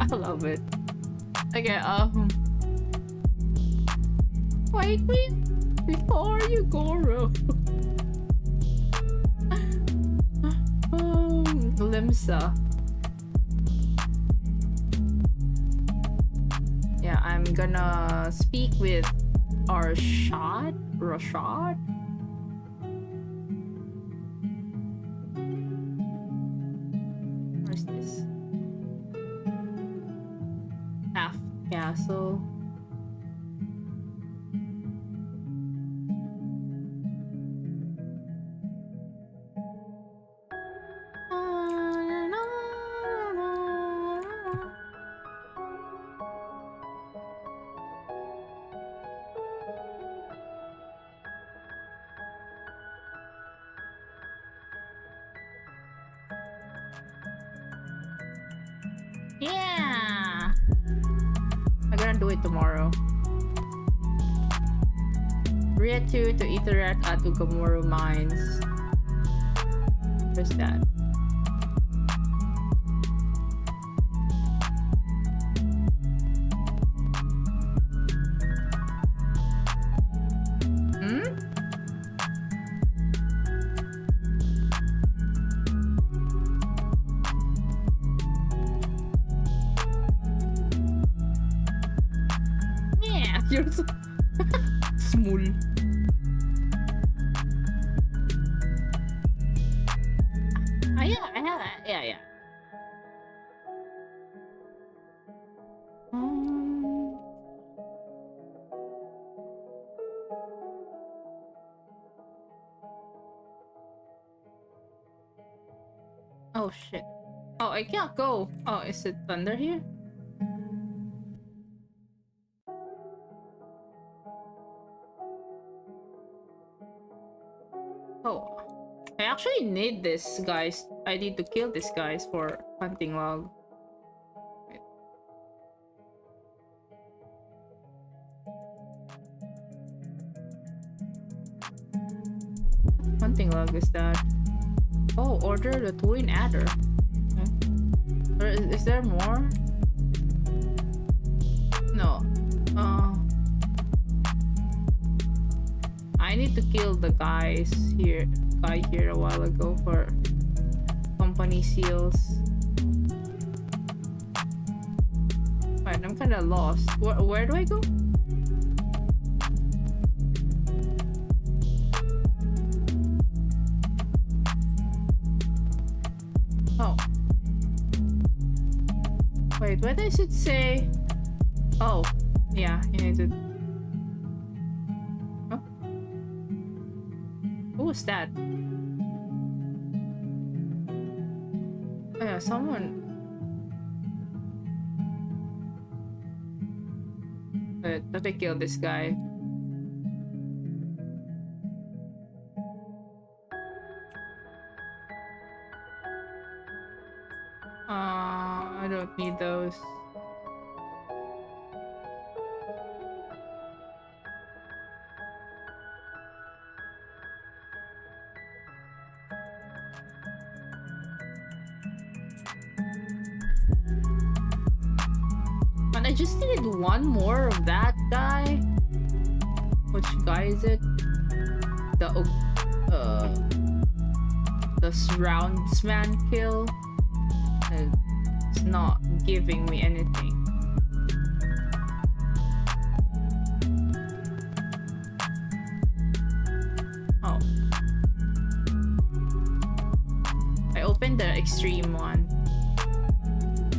I love it. Okay, wake me before you go. Limsa. Yeah, I'm gonna speak with Rashad. Where's this? Half Castle. Yeah, I'm gonna do it tomorrow. Rietu to interact at Ugamoro Mines. Where's that? You're so small. Yeah, I have that. Yeah. Oh shit. Oh, I can't go. Oh, is it thunder here? Oh, I actually need this, guys. I need to kill these guys for hunting log. Wait. Hunting log is that? Oh, order the twin adder. Okay. Is there more? No. I need to kill the guy here a while ago for company seals. Alright, I'm kind of lost. Where do I go? Oh. Wait, what does it say? Oh, yeah, you need to... Who was that? Oh yeah, someone. Let me kill this guy. I don't need those. And I just needed one more of that guy. Which guy is it? the roundsman kill. It's not giving me anything. Oh. I opened the extreme one.